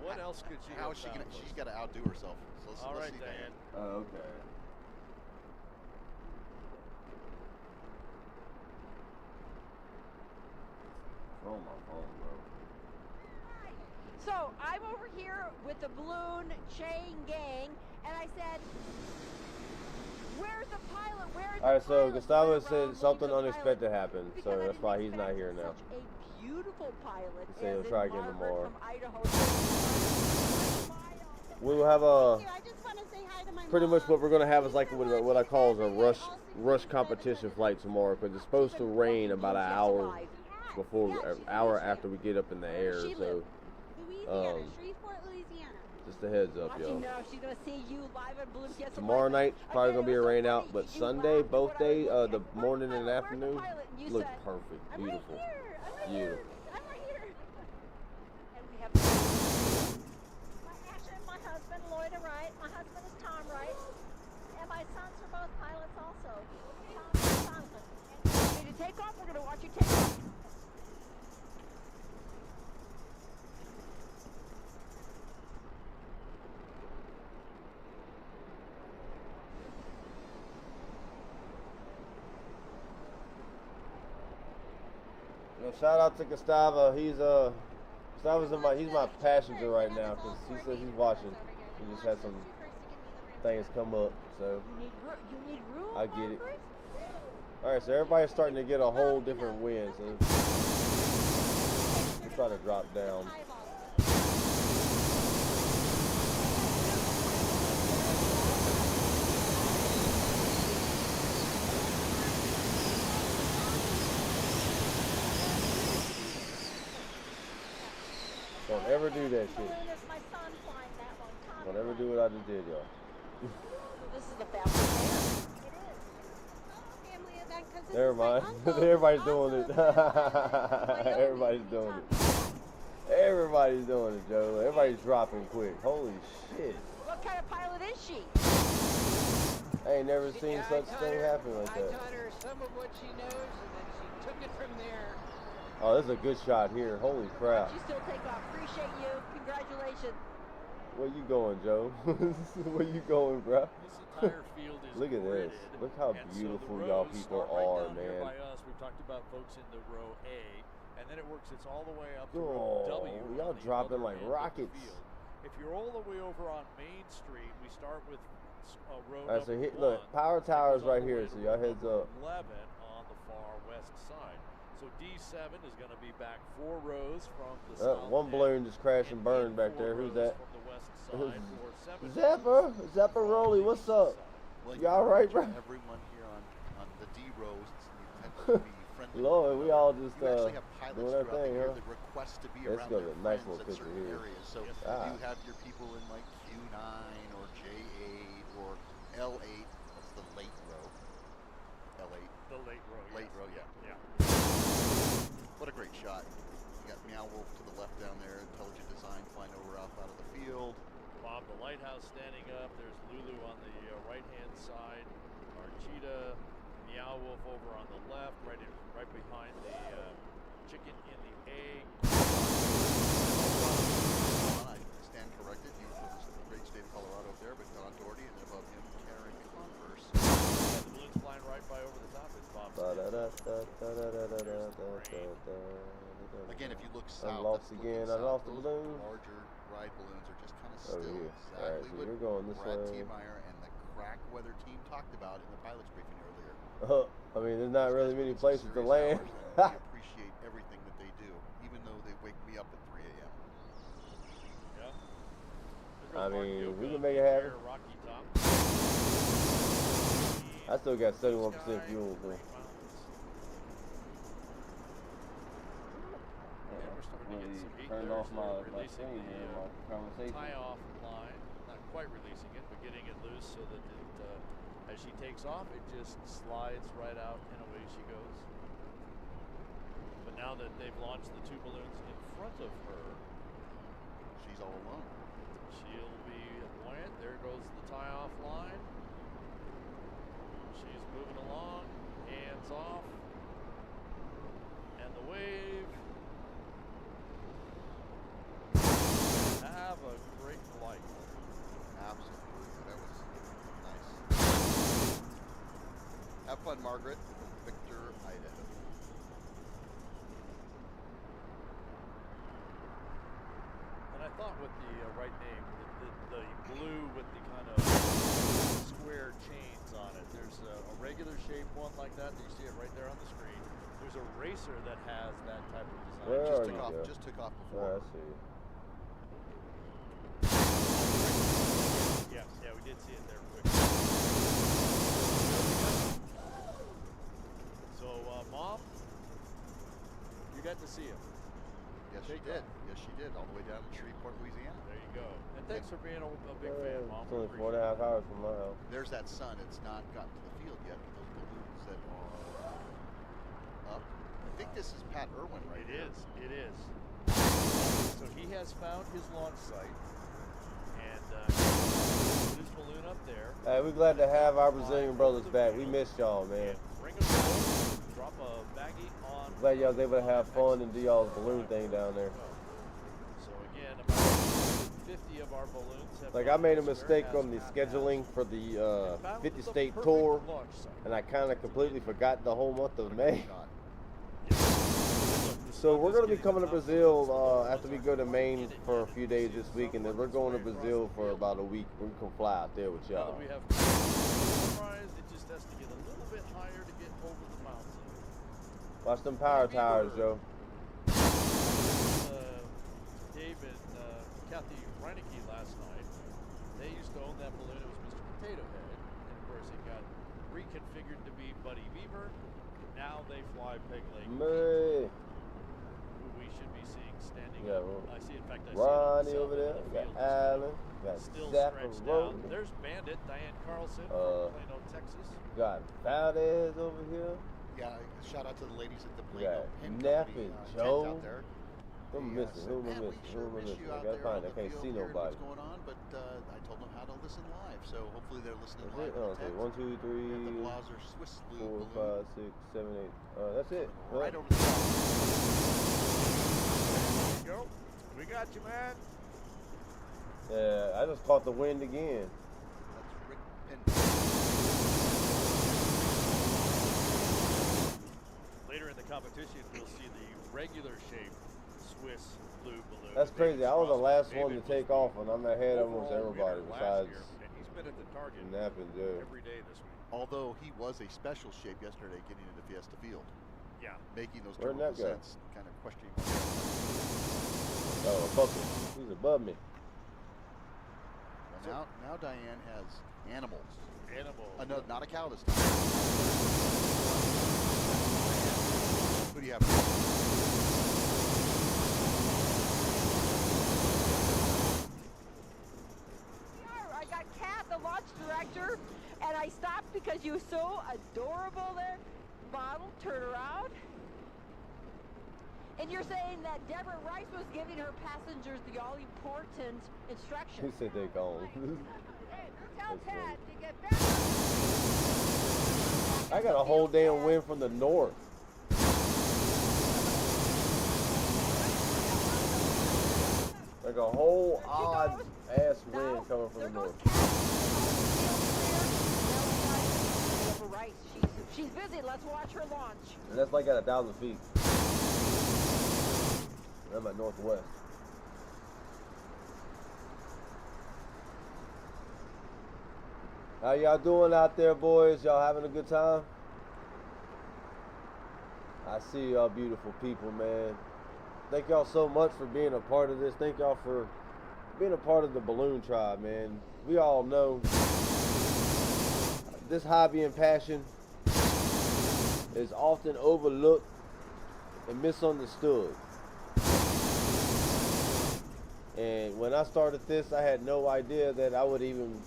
what else could she How have is she gonna? found? She's got to outdo herself. So let's, All let's right, see, Diane. Oh, okay. Oh my phone, bro. So I'm over here with the balloon chain gang, and I said, "Where's the pilot? Where's the All right, so pilot?" Gustavo Went said around something looking for the unexpected pilot. happened, Because so I that's didn't why he's not expect here now. Such a beautiful pilot. He said he'll as try in again Margaret tomorrow. from Idaho. We will have a I just want to say hi to my pretty mom. much what we're gonna have is like what I call is a rush competition flight tomorrow, because it's supposed to rain about an hour hour after we get up in the air. So Louisiana, Shreveport, Louisiana. just a heads up, Watching y'all. now, she's gonna see you live on Balloon Fiesta. Tomorrow Live. night probably gonna be a rain out, funny. but You Sunday, laughed at both what I days, was looking the at. morning and Where's the afternoon, pilot? And you look said, perfect, "I'm right beautiful, here. I'm right beautiful. here. I'm right here." And we have Actually, my husband, Lloyd Wright. My husband is Tom Wright. And my sons are both pilots also. Tom and Jonathan. ready to take off. We're gonna watch you take off. Shout out to Gustavo. He's He's my passenger right now because he says he's watching. He just had some things come up, so You need room, I get it. Margaret? All right, so everybody's starting to get a whole different wind. So we'll try to drop down. Don't ever do that shit. Don't ever do what I just did, y'all. This is the family Never mind. Everybody's doing it. Everybody's doing it. Everybody's doing it, Joe. Everybody's dropping quick. Holy shit. What kind of pilot is she? I ain't never seen such thing happen like I that. taught her some of what she knows, and then she took it from there. Oh, this is a good shot here. Holy crap. You still take off. Appreciate you. Congratulations. Where you going, Joe? Where you going, bro? This entire field is Look at this. gridded, Look how and so beautiful the y'all rows people start right are, down here man. by us. We've talked about folks in the row A, and then it works its all the way up to Oh, row W. y'all on the dropping other like end of the rockets. field. If you're all the way over on Main Street, we start with row All right, so number here, look, 1. power tower's Goes all right the here, way so to y'all row heads number up. 11 on the far west side. So D7 is going to be back 4 rows from the south One end, balloon just crashed and burned back 4 there. Who's rows that? from the west side, or 7 Zapper? Zapparoli, what's up? Well, You all right, bro? Everyone here on the D rows tend to be friendly. Lord, we all just You actually have pilots doing our throughout thing, the year huh? that request to be Let's around go their to a nice friends little at picture certain here. areas. So Ah. you have your people in like Q9 or J8 or L8. That's the late row. L8. The late row. Late row, yeah. Yeah. What a great shot. You got Meow Wolf to the left down there. Intelligent design flying over out of the field. Bob the Lighthouse standing up. There's Lulu on the right-hand side. Archita, Meow Wolf over on the left, right behind the chicken in the egg. I stand corrected. He was the great state of Colorado up there, but Don Doherty and above him carrying the Converse. Yeah, the balloon's flying right by over the top. It's Bob. Again, if you look south, I lost that's again. looking I lost south, the those balloon. larger ride balloons are just kind of Over still. here. Exactly Alright, so what you're going this Brad way. Tiemeyer and the crack weather team talked about in the pilot's briefing earlier. I mean, there's not really many places to Serious land. hours, and we appreciate everything that they do, even though they wake me up at 3 a.m. Yeah. I mean, we can make it happen. Rocky Top. I still got 71% fuel, though. Turned off my thing here, my conversation. Tie-off line, not quite releasing it, but getting it loose so that as she takes off, it just slides right out and away she goes. But now that they've launched the 2 balloons in front of her, she's all alone. She'll be buoyant. There goes the tie-off line. She's moving along, hands off, and the wave. Have a great flight. Absolutely. That was nice. Have fun, Margaret. Victor, Idaho. And I thought with the right name, the blue with the kind of square chains on it. There's a regular shaped one like that. You see it right there on the screen. There's a racer that has that type of design. Where Just took off Oh, before. I see. Yeah, we did see it there quick. So, Mom, you got to see it. Yes, she did. Yes, she did. All the way down to Shreveport, Louisiana. There you go. And thanks for being a big fan, Mom. It's only 4.5 hours from my house. There's that sun. It's not gotten to the field yet, but those balloons that are up. I think this is Pat Irwin right here. It is. So he has found his launch site, and put his balloon up there. Hey, we're glad to have our Brazilian brothers back. We missed y'all, man. Ring a bell, drop a baggie on. Glad y'all was able to have fun and do y'all's balloon thing down there. So again, about 50 of our balloons have. Like, I made a mistake on the scheduling for the 50 state tour, and I kind of completely forgot the whole month of May. Look, the So we're going to be coming to Brazil after we go to Maine for a few days this week, and then we're going to Brazil for about a week. We can fly out there with Now y'all. that we have sunrise, it just has to get a little bit higher to get over the mountain. Watch them power towers, Joe. Dave and Kathy Reinecke last night, they used to own that balloon. It was Mr. Potato Head. And of course, it got reconfigured to be Buddy Beaver. Now they fly Peg Leg, who we should be seeing standing up. I see, in fact, I Ronnie see it over there. on We the got field as Allen. well. We got Still Zach stretched from down. Rome. There's Bandit, Diane Carlson from Plano, Texas. Got Valdez over here. Yeah, shout out to the ladies at the We Plano got Pin Neff Company and tent Joe. out there. Who am I missing? Who am I missing? Who am I missing? I gotta find it. I can't see nobody. What's going on, but I told them how to listen live, so hopefully they're listening That's it? live. Oh, on the okay. text. 1, 2, 3, The Blaser Swiss Blue 4, balloon 5, 6, 7, 8. That's it. right over the top. There you go. We got you, man. Yeah, I just caught the wind again. That's Rick Pin. Later in the competition, we'll see the regular shape Swiss blue balloon. That's crazy. I was the last one to David take was off, and I'm ahead of almost overall everybody winner last besides year, and he's been at the target Nap and Joe. every day this week. Although he was a special shape yesterday getting into Fiesta Field. Yeah. Making those Where'd turbo Nap go? descents, kind of questioning. Oh, above me. He's above me. Well, now Diane has animals. Animals. No, not a cow this time. Who do you have? I got Kat, the launch director, and I stopped because you were so adorable there. Model, turn around. And you're saying that Deborah Rice was giving her passengers the all-important He instructions. said they gone. Tell That's Kat funny. to get back. I got a whole damn wind from the north. Like a whole odd ass wind coming from the north. Deborah Rice, she's busy. Let's watch her launch. And that's like at 1,000 feet. I'm at northwest. How y'all doing out there, boys? Y'all having a good time? I see y'all beautiful people, man. Thank y'all so much for being a part of this. Thank y'all for being a part of the balloon tribe, man. We all know this hobby and passion is often overlooked and misunderstood. And when I started this, I had no idea that I would even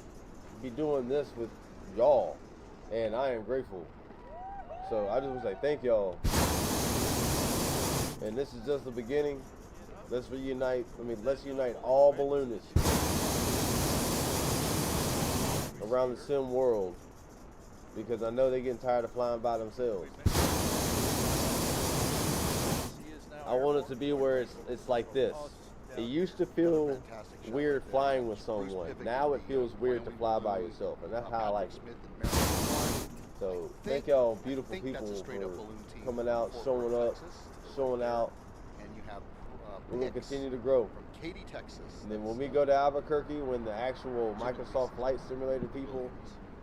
be doing this with y'all, and I am grateful. So I just want to say thank y'all. And this is just the beginning. Let's reunite. Let's unite all balloonists around the sim world, because I know they're getting tired of flying by themselves. I want it to be where it's like this. It used to feel weird flying with someone. Now it feels weird to fly by yourself, and that's how I like it. So thank y'all beautiful people for coming out, showing up, showing out. And you have We're going to continue to grow. from Katy, Texas. And then when we go to Albuquerque, when the actual Microsoft Flight Simulator people,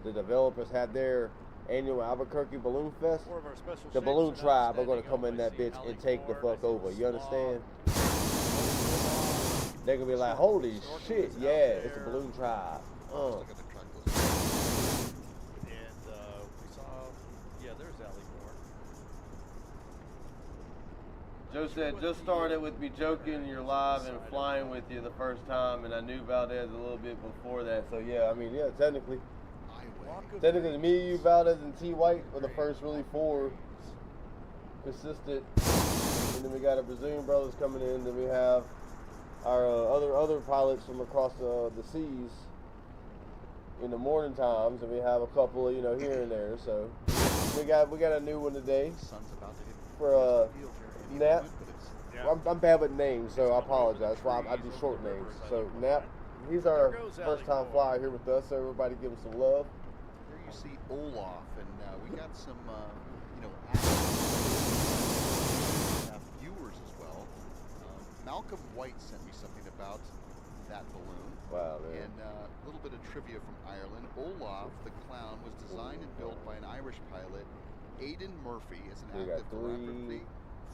the developers had their annual Albuquerque Balloon Fest, More of our special the shapes balloon are now tribe are going to standing come in up. I that see bitch Allie and take the Moore, fuck I see over. You understand? Sloth. They're going to be like, holy Snorkel shit, is out yeah, it's a there. balloon tribe. Look at the truck. And we saw, yeah, there's Allie Moore. Joe said, just started with me joking, you're live and flying with you the first time, and I knew Valdez a little bit before that. So yeah, I mean, yeah, technically, me, you, Valdez, and T. White were the first really 4 consistent. And then we got our Brazilian brothers coming in. Then we have our other pilots from across the seas in the morning times, and we have a couple, here and there. So we got a new one today for Nap. I'm bad with names, so I apologize. That's why I do short names. So Nap, he's our first time flyer here with us. So everybody give him some love. Here you see Olaf, and we got some, viewers as Malcolm White sent me something about that balloon. Wow, man. And a little bit of trivia from Ireland. Olaf the clown was designed and built by an Irish pilot, Aidan Murphy, as an We act got of 3, philanthropy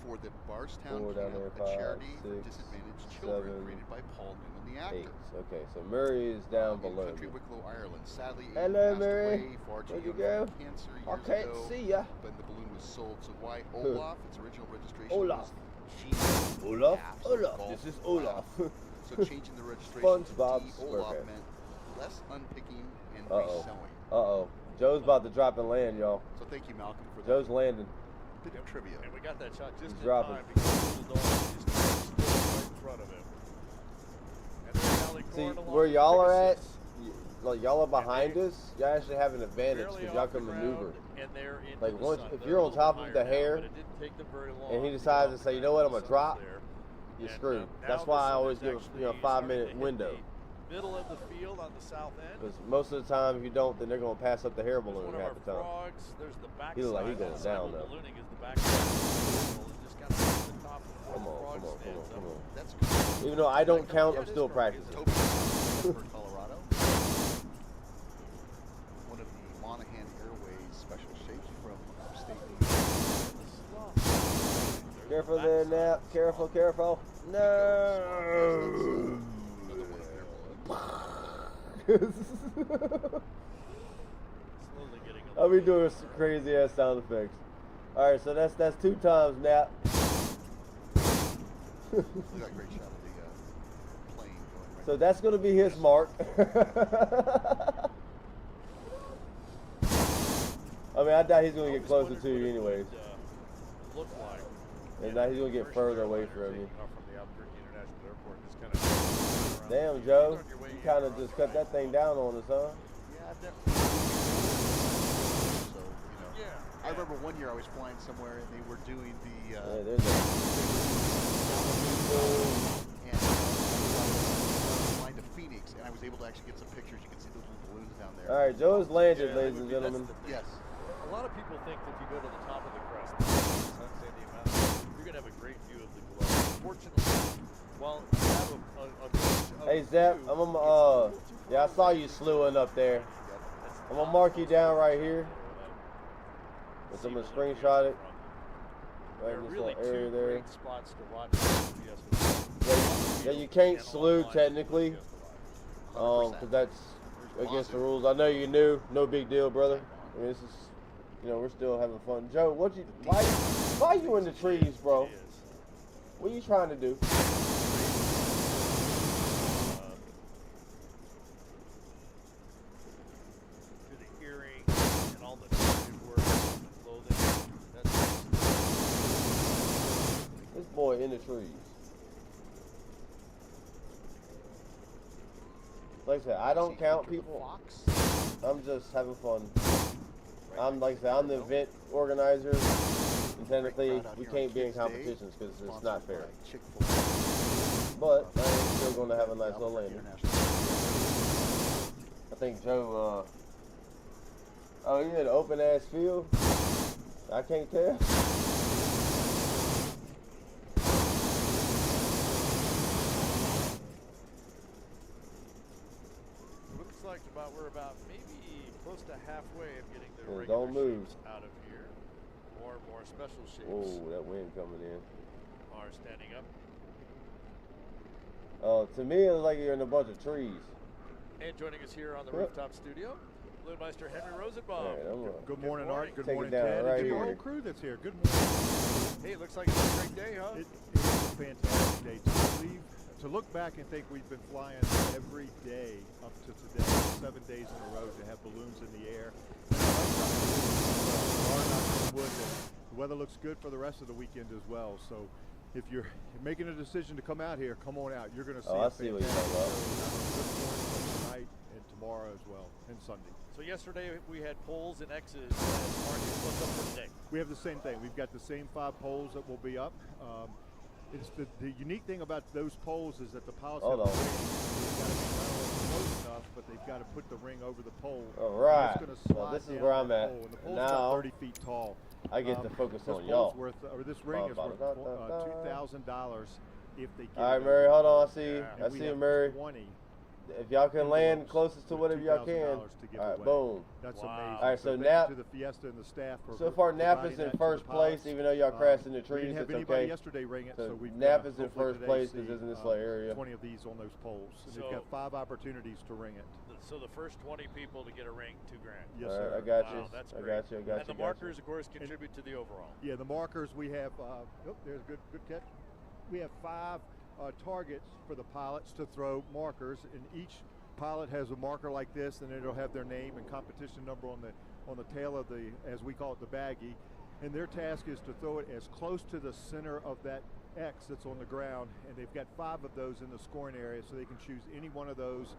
for the Barstown 4 down Camp, there, a 5, charity for 6, disadvantaged children 7, created by Paul Newman, the 8. actor. Okay, so Murray is down In below. country Wicklow, Ireland. Sadly, Hello, Aidan passed Murray. away far too Where'd you young go? from cancer I years can't ago. see ya. When the balloon was sold. So why Olaf? Its original registration Olaf. was G. Olaf? Gaff, so Olaf. golf This is Olaf. Olaf. So changing the registration to SpongeBob D. Olaf SquarePants. meant less unpicking and Uh-oh. resewing. Uh-oh. Joe's about to drop and land, y'all. So thank you, Malcolm, for that Joe's landing. bit of trivia. And we got that shot just He's in dropping. time because the little dog just stood right in front of him. And there's Allie See, Corn along where with y'all are at, Pegasus. like y'all are behind us, y'all actually have an advantage Barely because y'all off the can ground, maneuver. and they're into Like the once, sun. if They're you're a on little top higher of the now, hair, but it didn't take them very long and he to get decides off to the say, you know what, I'm ground. gonna The sun's drop, there. you're And, screwed. now That's the why I sun always is give actually a starting 5-minute to hit window. the middle of the field on the south end. Because most of the time, if you don't, then they're gonna pass up the hair There's balloon one of half our the time. frogs. There's the back He look like he side. going That down, cycle though. ballooning is the back side. Just kind of at the top before Come the on, frog come on, come stands on, come up. on. That's good. Even though I don't count, Yeah, I'm it is still correct. practicing. Toby Denver, Colorado. One of the Monahan Airways special shapes from upstate New York. Careful there, Nap. Careful, careful. No. Slowly getting a I'll be doing some crazy ass sound effects. All right, so that's 2 times, Nap. We got a great shot of the plane going right. So that's gonna be his mark. I mean, I doubt he's gonna get closer to you anyways. Look like. And now he's gonna get further away from you. Off from the Albuquerque International Airport, just kind of Damn, Joe, you kind of just cut that thing down on us, huh? Yeah, definitely. So, you know, I remember one year I was flying somewhere and they were doing the Yeah, there's a and flying to Phoenix, and I was able to actually get some pictures. You can see the little balloons down there. All right, Joe has landed, Yeah, ladies and gentlemen. Yes. A lot of people think that if you go to the top of the crest, the sun's standing mountain, you're gonna have a great view of the globe. Unfortunately, while you have a Hey Zep, I'm gonna yeah, I saw you slewing up there. I'm gonna mark you down right here. But I'm gonna screenshot it. Right in this really little area two there. great spots to watch GPS. Yeah, you can't slew technically, because that's against the rules. I know you knew, no big deal, brother. I mean, this is, you know, we're still having fun. Joe, why you in the trees, bro? What are you trying to do? The earrings and all the work and clothing. This boy in the trees. Like I said, I don't count people. I'm just having fun. I'm like I said, I'm the event organizer, and technically we can't be in competitions because it's not fair. But I'm still going to have a nice little landing. I think Joe. Oh yeah, the open ass field. I can't tell. Looks like we're about maybe close to halfway of getting the Yeah, regular don't move. shapes out of here. More and more special shapes Oh, that wind coming in. are standing up. To me, it looks like you're in a bunch of trees. And joining us here on the Yep. rooftop studio, Balloonmeister Henry Rosenbaum. All right, I'm gonna Good morning, Art. Good take morning, it down Ted. right and here. the whole crew that's here. Good morning. Hey, it looks like it's a great day, huh? It is a fantastic day to leave. To look back and think we've been flying every day up to today, 7 days in a row to have balloons in the air. And I like that. The weather looks good for the rest of the weekend as well. So if you're making a decision to come out here, come on out. You're going to see Oh, I a see what you're fantastic talking about. show not only this morning, but tonight and tomorrow as well, and Sunday. So yesterday we had poles and X's as market. What's up for today? We have the same thing. We've got the same 5 poles that will be up. It's the unique thing about those poles is that the pilots have Hold the on. ring. They've got to be not only close enough, but they've got to put the ring over the pole. All right. And it's gonna Well, slide this is down where that I'm at. pole. And the pole's Now, about 30 feet tall. I get to focus this on pole's y'all. Worth, or this ring is worth $2,000 if they get All right, it Murray, over. hold on. I see you. And I we see you, have Murray. 20 If y'all can land envelopes closest to with whatever y'all can. $2,000 to give All right, away. boom. That's Wow. amazing. All right, so thank Nap- you to the Fiesta and the staff for So far, Nap providing is that in to first the place, pilots. even though y'all crashed in the We trees. didn't have It's anybody okay. yesterday ring it, so we've Nap got is in hopefully first today place because see, it's in this little area. 20 of these on those poles. And So- they've got 5 opportunities to ring it. So the first 20 people to get a ring, $2,000. Yes, All right, sir. I got you. Wow, that's I great. got you. I got And you. the got you. markers, of course, contribute to the overall. Yeah, the markers we have. There's a good catch. We have 5 targets for the pilots to throw markers, and each pilot has a marker like this, and it'll have their name and competition number on the tail of the, as we call it, the baggie. And their task is to throw it as close to the center of that X that's on the ground, and they've got 5 of those in the scoring area, so they can choose any one of those.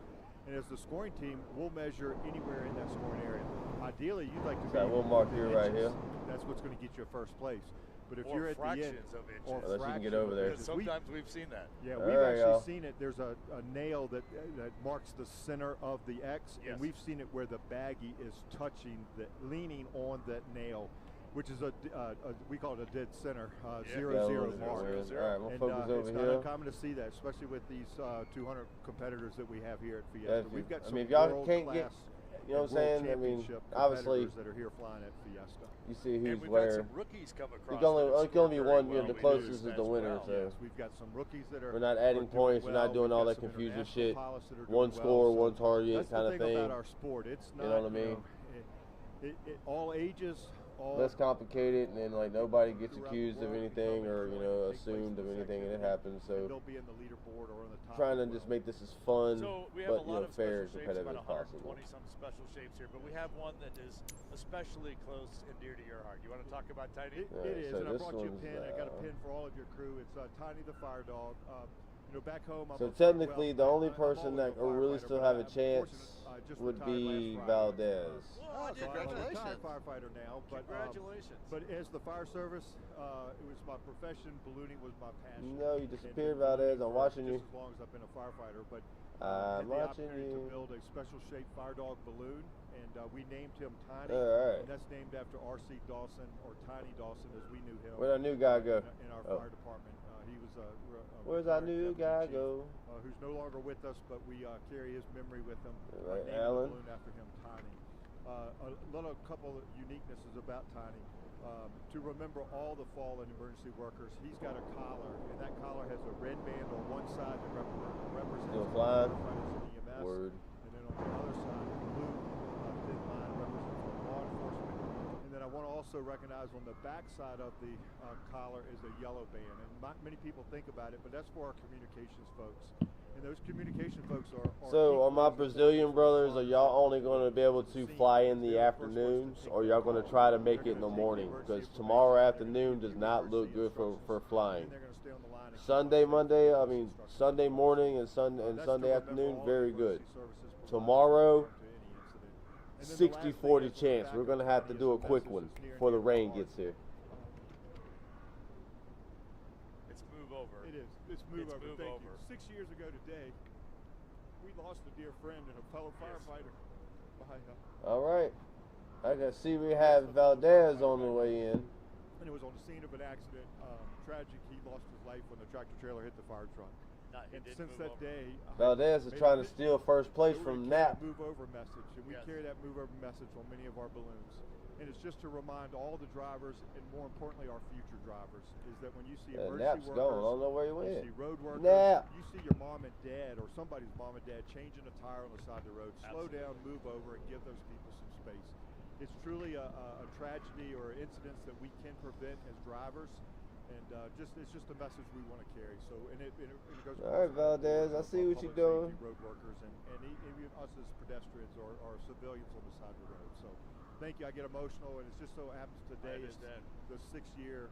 And as the scoring team, we'll measure anywhere in that scoring area. Ideally, you'd like to Got be one mark within here, right inches. here. That's what's going to get you first place. But if Or you're at the end, fractions of inches. or Unless you can get fraction over of there. inches. Sometimes we've seen that. Yeah, All we've right, actually y'all. seen it. There's a nail that marks the center of the X, Yes. and we've seen it where the baggie is touching, leaning on that nail, which is we call it a dead center, Yeah. 0-0 Yeah, mark. All right, we'll And focus it's over not here. uncommon to see that, especially with these 200 competitors that we have here at Fiesta. If We've you- got I some mean, if y'all can't get, world-class you know what I'm and saying? I mean, world championship obviously, competitors that are here flying at Fiesta. you see And who's we've where. got some rookies come across. You can only, that have it can only be scored one. very You know, the well. closest We is do the winner. as So Yes, we've got some rookies that are. we're not adding are doing points. We're not well. doing We've all got that some confusion international shit. pilots that are One doing score, well. one target That's kind the of thing thing. about our sport. It's not. You know what I mean? All ages, all. Less complicated, and then like nobody gets throughout accused the of world, anything become or enjoyed, take place assumed in of this anything, and it activity, happens. and So they'll be in the leaderboard or on the top. trying to as just well. make this as fun, So we have but a lot of fair special and shapes, competitive about as possible. 120 some special shapes here, but we have one that is especially close and dear to your heart. You want to talk about Tiny? It is, so and I this brought you a one's, pin. I got a pin for all of your crew. It's Tiny the Fire Dog. Back home. So technically, the only person that will really still have a chance would be Valdez. Oh, congratulations! I'm a firefighter now, but Congratulations. But as the fire service, it was my profession. Ballooning was my passion. No, you disappeared, Valdez. I'm watching you. Just as long as I've been a firefighter, but had I'm the watching opportunity you. to build a special shaped fire dog balloon, and we named him Tiny. All right. And that's named after R.C. Dawson, or Tiny Dawson, as we knew him. Where'd our new guy go? In our Oh. fire department, he was a Where's our retired new deputy guy chief, go? Who's no longer with us, but we carry his memory with him. Right, Named the Alan? balloon after him, Tiny. A couple of uniquenesses about Tiny. To remember all the fallen emergency workers, he's got a collar, and that collar has a red band on one side that represents Still the flying? firefighters in EMS, Word. and then on the other side, the blue thin line represents our law enforcement. And then I want to also recognize on the back side of the collar is a yellow band, and many people think about it, but that's for our communications folks. And those communication folks are So are my Brazilian brothers, are y'all only going to be able to fly in the afternoons, or y'all going to try to make it in the morning? Because tomorrow afternoon does not look good for flying. Sunday morning and Sunday afternoon, very good. Tomorrow, 60-40 chance. We're going to have to do a quick one before the rain gets here. It's move over. It is. It's move over. Thank over. you. 6 years ago today, we lost a dear friend and a fellow firefighter. All right. I can see we have Valdez on the way in. And it was on the scene of an accident. Tragic. He lost his life when the tractor trailer hit the fire truck. And since that day, Valdez is trying to steal first place from Nap. Move over message, and we carry that move over message on many of our balloons. And it's just to remind all the drivers, and more importantly, our future drivers, is that when you see emergency Nap's workers, gone. I don't know where he you went. see road workers, Nap. you see your mom and dad, or somebody's mom and dad changing a tire on the side of the road. Slow down, move over, and give those people some space. It's truly a tragedy or incidents that we can prevent as drivers. And it's just a message we want to carry. So, and it goes. All right, Valdez, I see what you're doing. Road workers and even us as pedestrians or civilians on the side of the road. So, thank you. I get emotional, and it just so happens today is the 6th year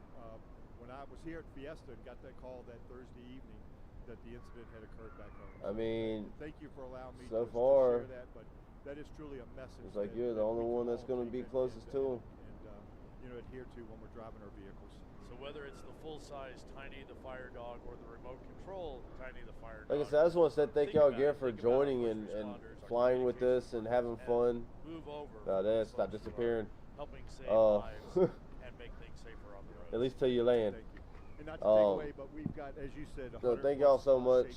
when I was here at Fiesta and got that call that Thursday evening that the incident had occurred back home. I mean, thank you for allowing me so to far, share that. But that is truly a message. It's like you're the only one that's going to be closest to him. And adhere to when we're driving our vehicles. So whether it's the full-size Tiny the Fire Dog or the remote control Tiny the Fire Dog. Like I said, I just want to say thank y'all again for joining and flying with us and having fun. Move over. Valdez, stop disappearing. Helping save lives and make things safer on the road. At least till you land. Thank you. And not to take away, but we've got, as you said, so thank y'all so much.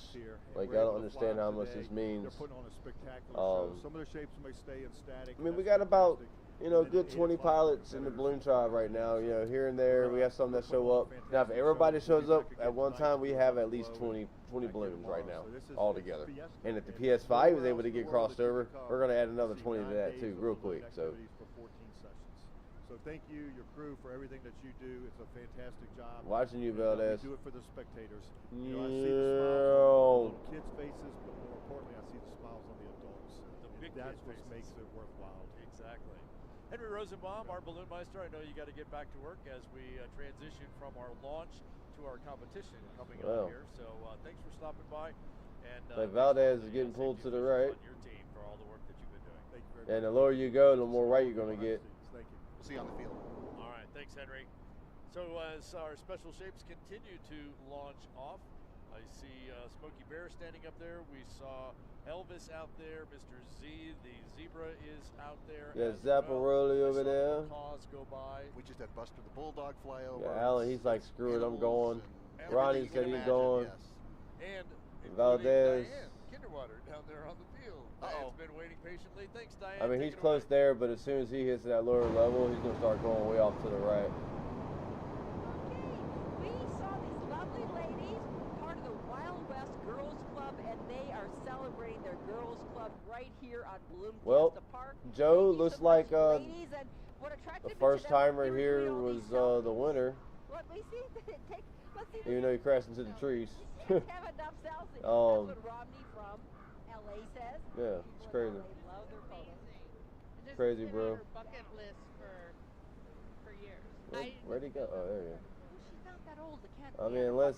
Like, I don't understand how much this means. They're putting on a spectacular show. Some of the shapes may stay in static. I mean, we got about, you know, good 20 pilots in the balloon tribe right now. You know, here and there, we have some that show up. Now, if everybody shows up at one time, we have at least 20 balloons right now, all together. And if the PS5 is able to get crossed over, we're going to add another 20 to that too, real quick. So. So thank you, your crew, for everything that you do. It's a fantastic job. Watching you, Valdez. We do it for the spectators. You know, I see the smiles on the little kids' faces, but more importantly, I see the smiles on the adults. That's what makes it worthwhile. Exactly. Henry Rosenbaum, our balloon meister. I know you got to get back to work as we transition from our launch to our competition coming up here. So thanks for stopping by. And like Valdez is getting pulled to the right. Your team for all the work that you've been doing. Thank you very much. And the lower you go, the more right you're going to get. See you on the field. All right, thanks, Henry. So as our special shapes continue to launch off, I see Smokey Bear standing up there. We saw Elvis out there. Mr. Z, the zebra, is out there. Yeah, Zapparoli over there. Cause go by. We just had Buster the Bulldog fly over. Yeah, Alan, he's like, screw it, I'm going. Ronnie said he's going. And Valdez. Diane Kinderwater down there on the field. Diane's been waiting patiently. Thanks, Diane. I mean, he's close there, but as soon as he hits that lower level, he's going to start going way off to the right. We saw these lovely ladies, part of the Wild West Girls Club, and they are celebrating their Girls Club right here on Bloom Fiesta Park. Joe looks like the first timer here was the winner. Let me see. Let's see. Even though he crashed into the trees. Have enough cells. That's what Romney from LA says. Yeah, it's crazy. They love their photos. Crazy, bro. Bucket list for years. Where'd he go? Oh, there he is. She's not that old. They can't I mean, unless,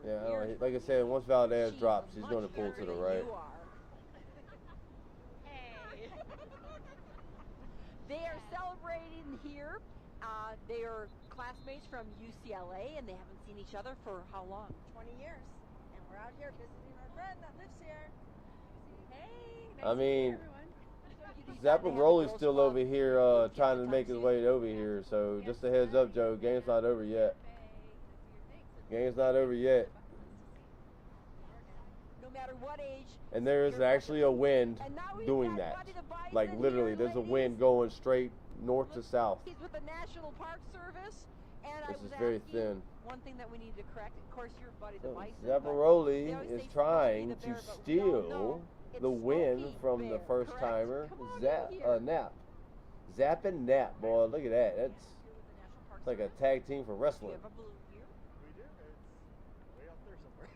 yeah, I don't know, like I said, once Valdez drops, he's going to pull to the right. Hey. They are celebrating here. They are classmates from UCLA, and they haven't seen each other for how long? 20 years. And we're out here visiting our friend that lives here. Hey, I mean, Zapparoli's still over here trying to make his way over here, so just a heads up, Joe, game's not over yet. Game's not over yet. No matter what age. And there is actually a wind doing that. Like literally, there's a wind going straight north to south. He's with the National Park Service, and this is very thin. One thing that we need to correct, of course, your buddy the bison. Zapparoli is trying to steal the win from the first timer, Nap. Zap and Nap, boy, look at that. That's like a tag team for wrestling. We do. It's way up there somewhere.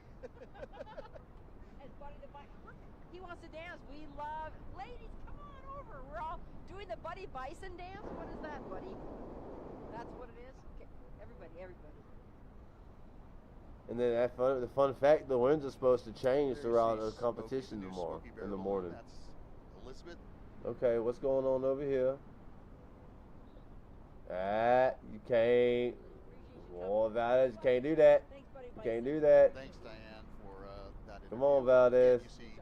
And Buddy the Bison, look, he wants to dance. We love, ladies, come on over. We're all doing the Buddy Bison dance. What is that, Buddy? That's what it is? Okay, everybody. And then the fun fact, the winds are supposed to change throughout the competition tomorrow in the morning. That's Elizabeth. Okay, what's going on over here? You can't. Well, Valdez, you can't do that. You can't do that. Thanks, Diane, for that interview. Come on, Valdez. You see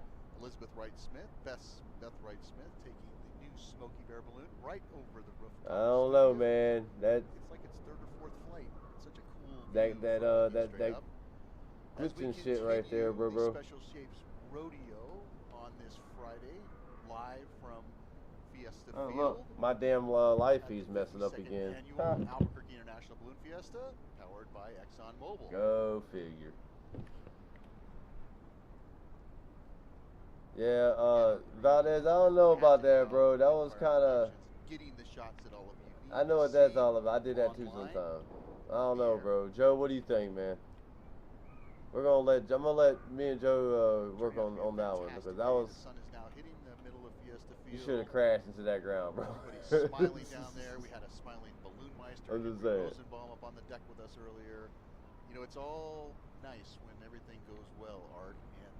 Elizabeth Wright-Smith, Beth Wright-Smith, taking the new Smokey Bear balloon right over the roof. I don't know, man. It's like its third or fourth flight. It's such a cool view that glitching shit right there, bro. Special Shapes Rodeo on this Friday, live from Fiesta Field. Look, my damn live feed's messing up again. Annual Albuquerque International Balloon Fiesta, powered by ExxonMobil. Go figure. Yeah, Valdez, I don't know about that, bro. That was kind of. Getting the shots that all of you need. I know what that's all about. I did that too sometimes. I don't know, bro. Joe, what do you think, man? I'm gonna let me and Joe work on that one because that was. The sun is now hitting the middle of Fiesta Field. You should have crashed into that ground, bro. Everybody's smiling down there. We had a smiling balloon meister, Rosenbaum, up on the deck with us earlier. You know, it's all nice when everything goes well, Art. And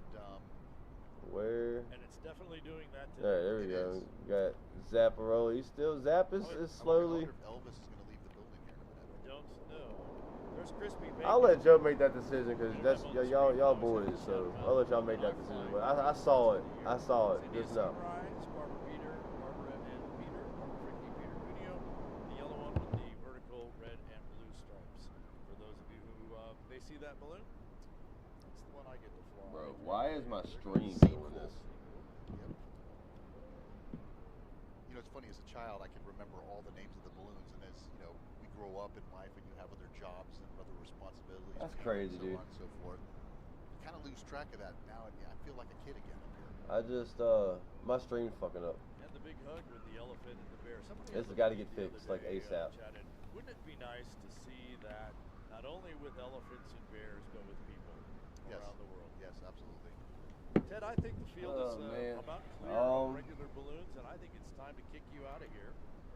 where? And it's definitely doing that today. There we go. We got Zapparoli. Zap is slowly. I wonder if Elvis is going to leave the building here in a minute. Don't know. There's crispy bacon. I'll let Joe make that decision because that's y'all boys, so I'll let y'all make that decision. But I saw it. Just now. Barbara Peter, Barbara and Peter, Barbara Fricky, Peter Cuneo, the yellow one with the vertical red and blue stripes. For those of you who see that balloon? That's the one I get to fly. Bro, why is my stream Scene doing cool. this? Yep. You know, it's funny, as a child, I can remember all the names of the balloons, and as, you know, we grow up in life and you have other jobs and other responsibilities. That's parents, crazy, dude. so on and so forth. You kind of lose track of that now, and I feel like a kid again up here. I just, my stream's fucking up. And the big hug with the elephant and the bear. It's got to get fixed, like ASAP. Chatted. Wouldn't it be nice to see that not only with elephants and bears, but with people around the world? Yes, absolutely. Ted, I think the field is about clear on regular balloons, and I think it's time to kick you out of here.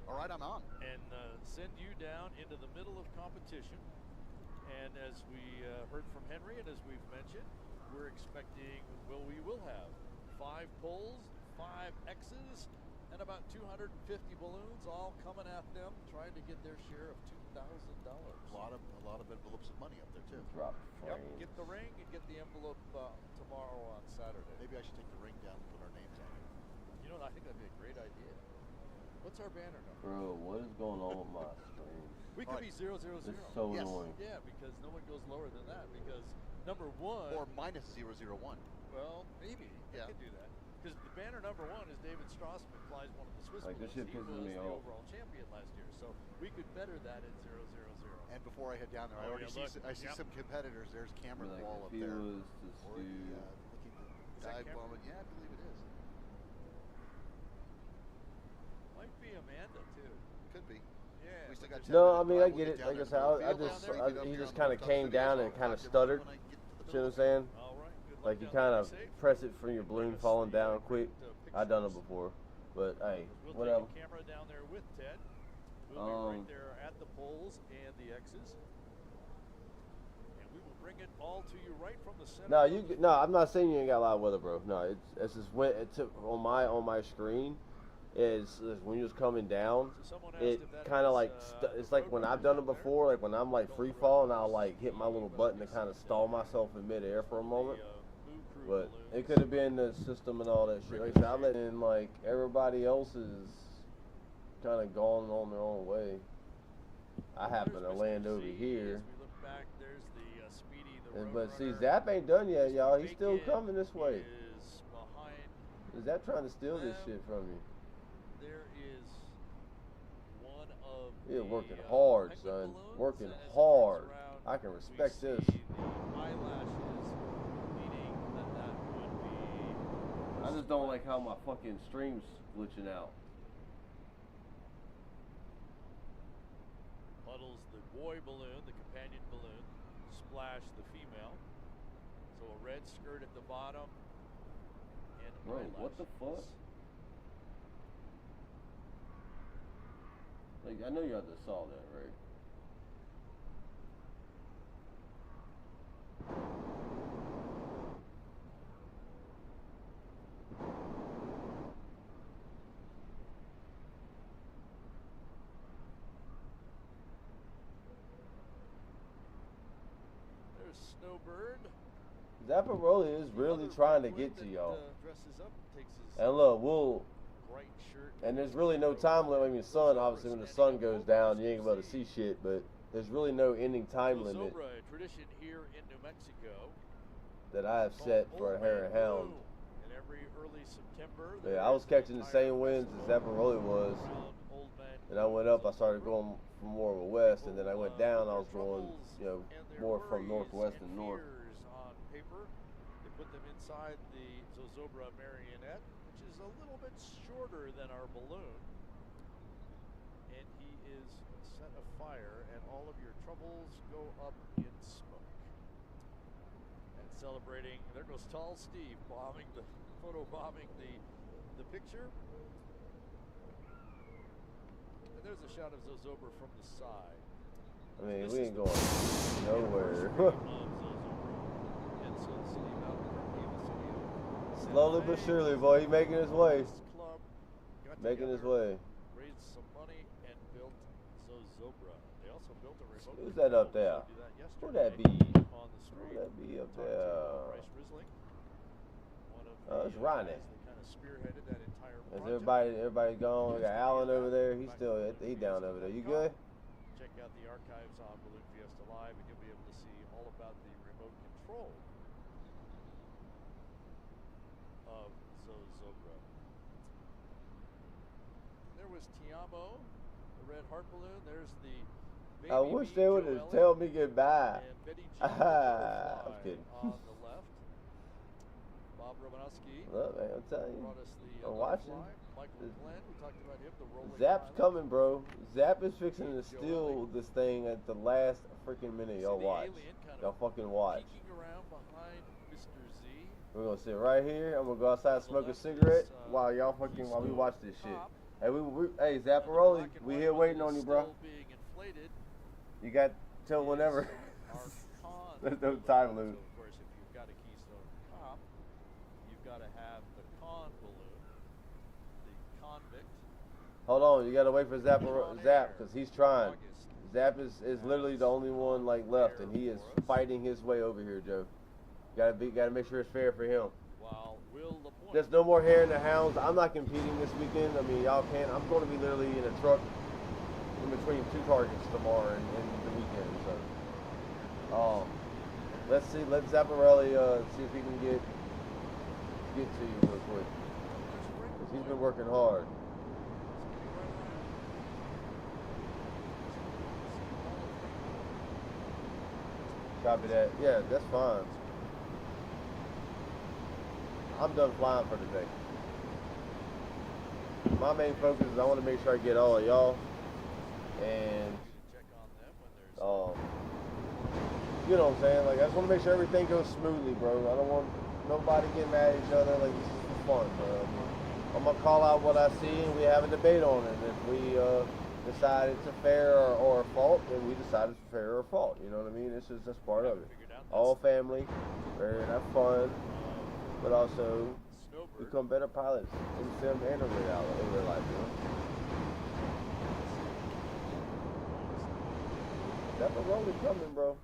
All right, I'm on. And send you down into the middle of competition. And as we heard from Henry, and as we've mentioned, we're expecting, well, we will have 5 poles, 5 X's, and about 250 balloons all coming at them, trying to get their share of $2,000. A lot of envelopes of money up there too. Drop Yep, get the ring and get the envelope tomorrow on Saturday. Maybe I should take the ring down and put our names on it. You know, I think that'd be a great idea. What's our banner number? Bro, what is going on with my stream? We could be 000. This is so annoying. Yeah, because no one goes lower than that. Because number 1 or minus 001. Well, maybe yeah. I could do that. Because the banner number 1 is David Strassman, flies one of the Swiss Like, this shit balloons. pisses He was me the off. overall champion last year, so we could better that at 000. And before I head down there, I already see some competitors. There's Cameron Like, Wall up if he there. was to Already do- looking to dive bomb it. Yeah, I believe it is. Might be Amanda too. Could be. Yeah. We still got 10 No, I minutes, mean, but I will get it. down Like I there said, to the I field just, down there. he Get just up kind here of on the came rooftop down studio, and so kind I'll of talk to you stuttered. when I get to the See what I'm building. saying? All right. Good Like luck you down kind there. of Be safe. press it from your balloon falling down quick. I done it before, but hey, We'll whatever. take a camera down there with Ted. We'll be right there at the poles and the X's. And we will bring it all to you right from the center. No, no, I'm not saying you ain't got a lot of weather, bro. No, it's just when it took on my screen is when you're coming down, it kind of like it's like when I've done it before, like when I'm like free falling, I'll like hit my little button to kind of stall myself in midair for a moment. But it could have been the system and all that shit. Like I said, I let in like everybody else is kind of gone on their own way. I happen to land over here. But see, Zap ain't done yet, y'all. He's still coming this way. Is Zap trying to steal this shit from you? There is one of You're working hard, son. Working hard. I can respect this. I just don't like how my fucking stream's glitching out. Puddles the boy balloon, the companion balloon. Splash the female. So a red skirt at the bottom. And Bro, eyelashes. what the fuck? Like, I know y'all just saw that, right? There's Snowbird. Zapparoli is really trying to get to y'all. Dresses up, takes his And look, we'll. bright shirt. And there's really no time limit. I mean, the sun, obviously, when the sun goes down, you ain't gonna be able to see shit. But there's really no ending time limit Zobra, a tradition here in New Mexico. that I have set for a hare and hound. And every early September. Yeah, I was catching the same winds as Zapparoli was. And I went up, I started going from more of a west, and then I went down, I was going, you know, more from northwest and north. On paper, they put them inside the Zozobra marionette, which is a little bit shorter than our balloon. And he is set afire, and all of your troubles go up in smoke. And celebrating, there goes Tall Steve photo bombing the picture. And there's a shot of Zozobra from the side. I mean, we ain't going nowhere. Slowly but surely, boy, he making his way. Making his way. Raised some money and built Zozobra. They also built a remote. Who's that up there? Who that be? On the street. Who that be up there? Bryce Risley, one of Oh, it's Ronnie. guys that kind of spearheaded that entire Is project. everybody gone? We got Alan over there. He's still, he down over there. You good? Check out the archives on Balloon Fiesta Live, and you'll be able to see all of about the remote control of Zozobra. There was Tiamo, the red heart balloon. There's the baby I wish they would have Joelle told me goodbye. and Betty G. I'm kidding. on the left. Bob Romanowski Look, man, I'm telling you. brought us the I'm watching. butterfly. Michael Glenn, we talked about him, the rolling Zap's pilot. coming, bro. Zap is fixing to steal this thing at the last freaking minute. Y'all watch. Y'all fucking watch. Peeking around behind Mr. Z. We're gonna sit right here. I'm gonna go outside, smoke a cigarette while y'all fucking while we watch this shit. Hey, hey, Zapparoli, we here waiting on you, bro. Being inflated. You got till whenever. There's no time limit. So of course, if you've got a Keystone Cop, you've got to have the Con balloon, the Convict. Hold on, you gotta wait for Zap, because he's trying. Zap is literally the only one like left, and he is fighting his way over here, Joe. Gotta make sure it's fair for him. There's no more Hare and the Hounds. I'm not competing this weekend. I mean, y'all can't. I'm going to be literally in a truck in between two targets tomorrow and the weekend. So, let's see. Let Zapparelli see if he can get to you real quick. 'Cause he's been working hard. Copy that. Yeah, that's fine. I'm done flying for today. My main focus is I want to make sure I get all of y'all, and you know what I'm saying? Like, I just want to make sure everything goes smoothly, bro. I don't want nobody getting mad at each other. Like, this is fun, bro. I'm gonna call out what I see, and we have a debate on it. If we decide it's a fair or a fault, then we decide it's a fair or a fault. You know what I mean? It's just that's part of it. All family, we're gonna have fun, but also become better pilots in sim and in real life. You know? That's a roll is coming, bro.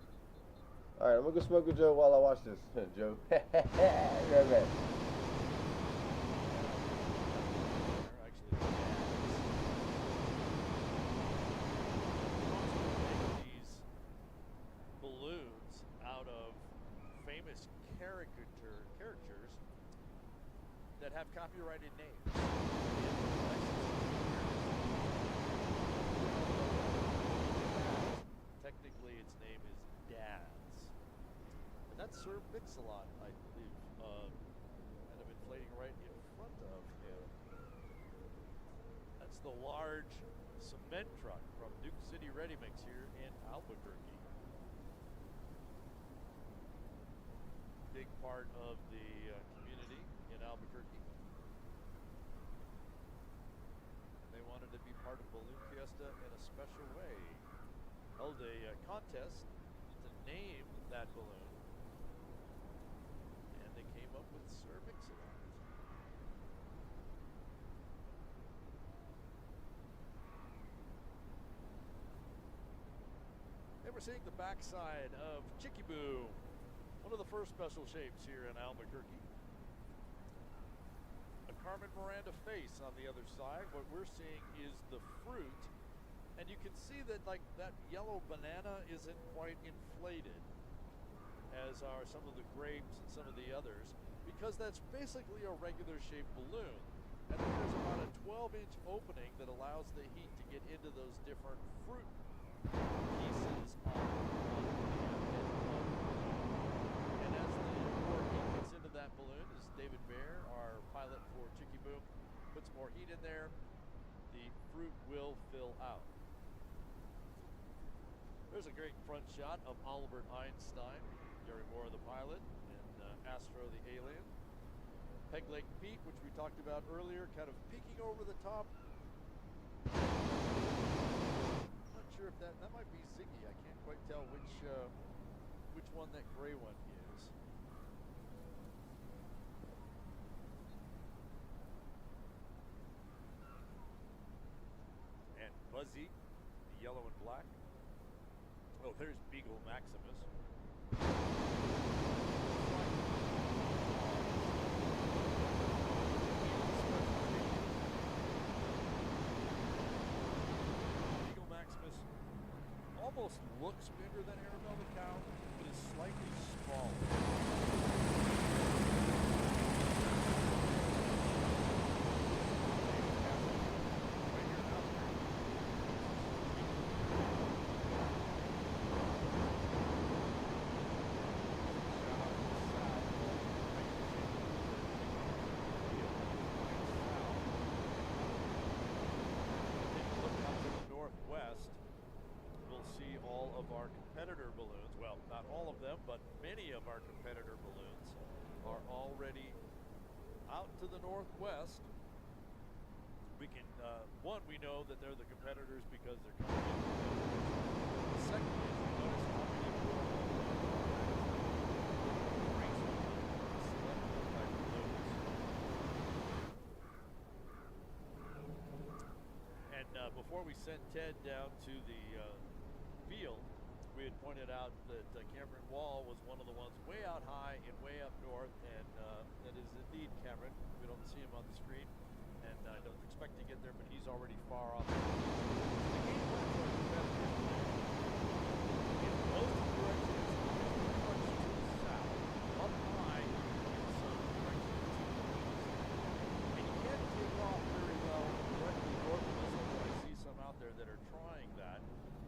All right, I'm gonna go smoke with Joe while I watch this. Joe, right back. These balloons out of famous characters that have copyrighted names. Technically, its name is Daz. And that's Sir Mix-a-Lot, I believe, kind of inflating right in front of him. That's the large cement truck from Duke City Ready Mix here in Albuquerque. Big part of the community in Albuquerque. They wanted to be part of Balloon Fiesta in a special way. Held a contest to name that balloon, and they came up with Sir Mix-a-Lot. And we're seeing the backside of Chicky Boo, one of the first special shapes here in Albuquerque. A Carmen Miranda face on the other side. What we're seeing is the fruit. And you can see that, like, that yellow banana isn't quite inflated, as are some of the grapes and some of the others, because that's basically a regular shaped balloon. And then there's about a 12-inch opening that allows the heat to get into those different fruit pieces on the head of the balloon. And as the more heat gets into that balloon, as David Bear, our pilot for Chicky Boom, puts more heat in there, the fruit will fill out. There's a great front shot of Albert Einstein, Gary Moore the pilot, and Astro the alien. Peg Leg Pete, which we talked about earlier, kind of peeking over the top. I'm not sure if that might be Ziggy. I can't quite tell which one that gray one is. And Buzzy, the yellow and black. Oh, there's Beagle Maximus. Beagle Maximus almost looks bigger than Arabella Cow, but is is slightly smaller. Northwest, we'll see all of our competitor balloons. Well, not all of them, but many of our competitor balloons are already out to the northwest. We can, one, we know that they're the competitors because they're coming in. Secondly, if you notice how many more of them are cylindrical type balloons. And before we sent Ted down to the field, we had pointed out that Cameron Wall was one of the ones way out high and way up north, and that is indeed Cameron. We don't see him on the screen, and I don't expect to get there, but he's already far off. The game plan for our competitors today, in most directions, is pretty much to the south, up high in some direction to the east. And you can't take off very well directly north of us, although I see some out there that are trying that.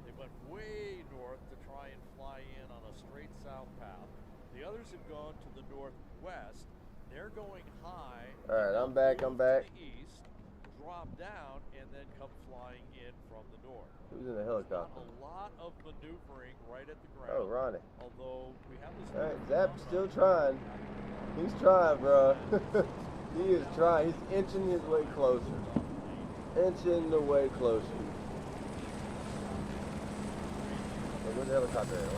They went way north to try and fly in on a straight south path. The others have gone to the northwest. They're going high. All right, I'm back. To the east, drop down, and then come flying in from the north. Who's in the helicopter? A lot of maneuvering right at the ground. Oh, Ronnie. Although we have this. All right, Zap's still trying. He's trying, bro. He is trying. He's inching his way closer. Inching the way closer. Hey, where's the helicopter at? You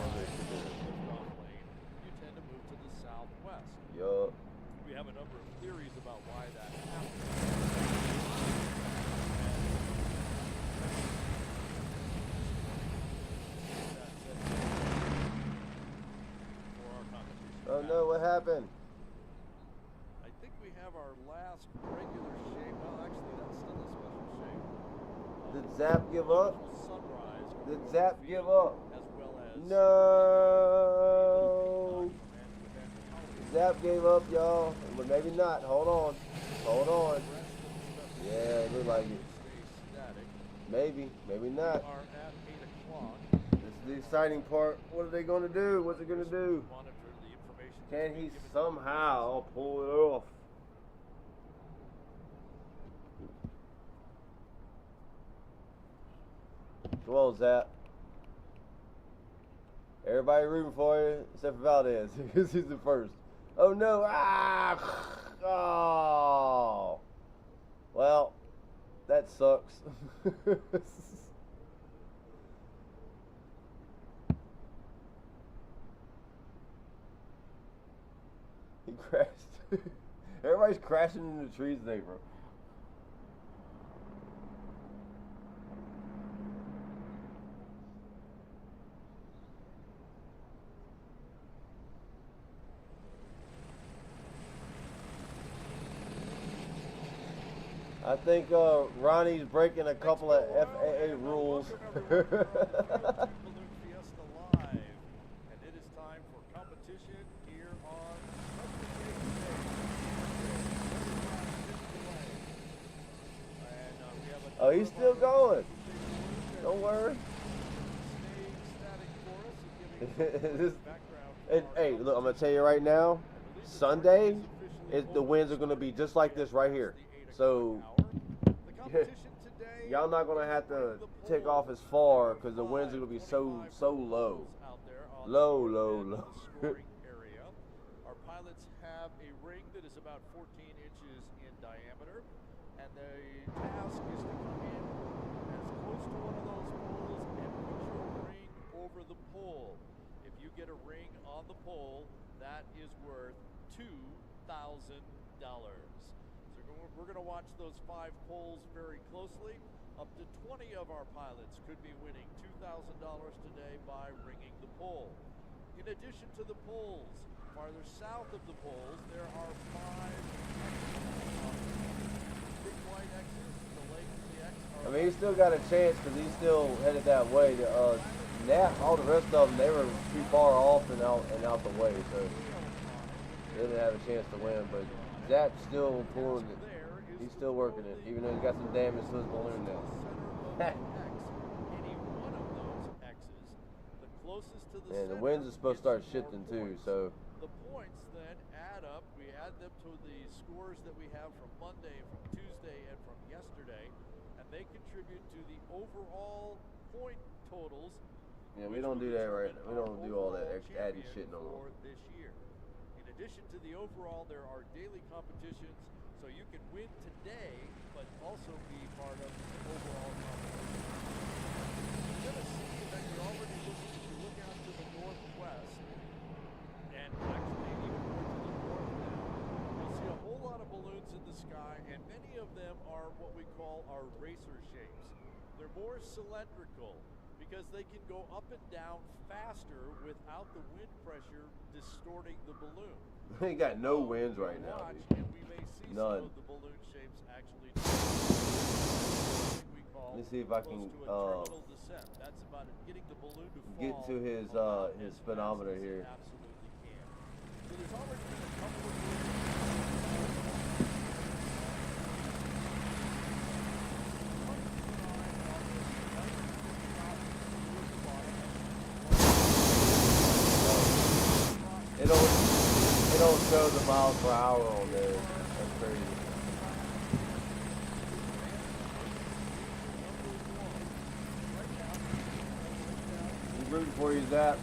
tend to move to the southwest. Yup. We have a number of theories about why that happens. Oh no, what happened? I think we have our last regular shape. Well, actually, that's still a special shape. Did Zap give up? Sunrise. Did Zap give up? As well as No. Zap gave up, y'all. But maybe not. Hold on. Hold on. Yeah, it looked like it. Maybe. Maybe not. Are at 8 o'clock. This is the exciting part. What are they going to do? What's it going to do? Can he somehow pull it off? Come on, Zap. Everybody rooting for you, except for Valdez, because he's the first. Oh no! Ah! Oh! Well, that sucks. He crashed. Everybody's crashing into the trees today, bro. I think Ronnie's breaking a couple of FAA rules. Balloon Fiesta Live, and it is time for competition here on Oh, he's still going. Don't worry. Hey, look, I'm gonna tell you right now. Sunday, the winds are gonna be just like this right here. So y'all not gonna have to take off as far because the winds are gonna be so low. Low. Our pilots have a ring that is about 14 inches in diameter, and the task is to come in as close to one of those poles and put your ring over the pole. If you get a ring on the pole, that is worth $2,000. We're going to watch those 5 poles very closely. Up to 20 of our pilots could be winning $2,000 today by ringing the pole. In addition to the poles, farther south of the poles, there are 5 big white X's. The length of the X I mean, he's still got a chance because he's still headed that way. Yeah, all the rest of them, they were too far off and out the way, so they didn't have a chance to win. But Zap's still pulling it. He's still working it, even though he's got some damage to his balloon now. And the winds are supposed to start shifting too, so. The points then add up. We add them to the scores that we have from Monday, from Tuesday, and from yesterday, and they contribute to the overall point totals. Yeah, we don't do that right now. We don't do all that adding shit no more. This year. In addition to the overall, there are daily competitions, so you can win today, but also be part of the overall competition. You're going to see that you're already looking, if you look out to the northwest, and actually even more to the north now, you'll see a whole lot of balloons in the sky, and many of them are what we call our racer shapes. They're more cylindrical because they can go up and down faster without the wind pressure distorting the balloon. We ain't got no winds right now, dude. And we may see None. some of the balloon shapes actually Let me see if I can terminal descent. That's about it. Getting the balloon to fall get to his speedometer here. Absolutely can. So there's already been a couple of It don't show the miles per hour on there. That's crazy. He's rooting for you, Zap.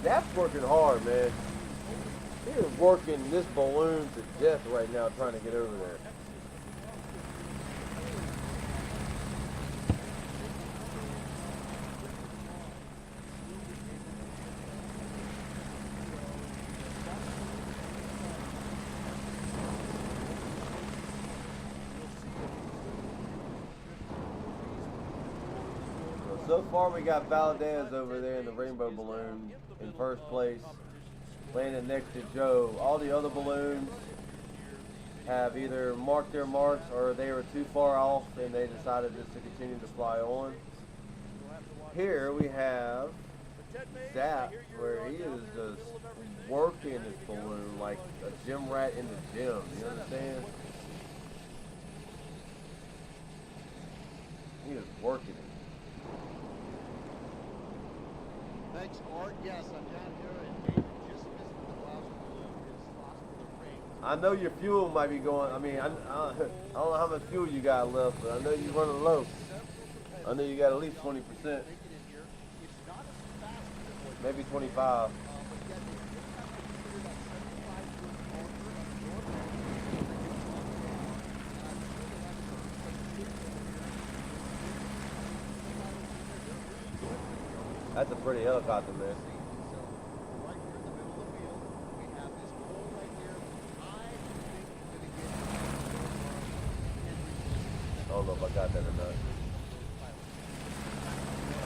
Zap's working hard, man. He is working this balloon to death right now trying to get over there. So far, we got Valdez over there in the rainbow balloon in first place, landing next to Joe. All the other balloons have either marked their marks or they were too far off and they decided just to continue to fly on. Here we have Zap, where he is just working his balloon like a gym rat in the gym. You understand? He is working it. Thanks, Art. Yes, I'm down here and just missed the last balloon is lost in the rain. I know your fuel might be going. I mean, I don't know how much fuel you got left, but I know you're running low. I know you got at least 20%, maybe 25. That's a pretty helicopter, man. I don't know if I got that or not.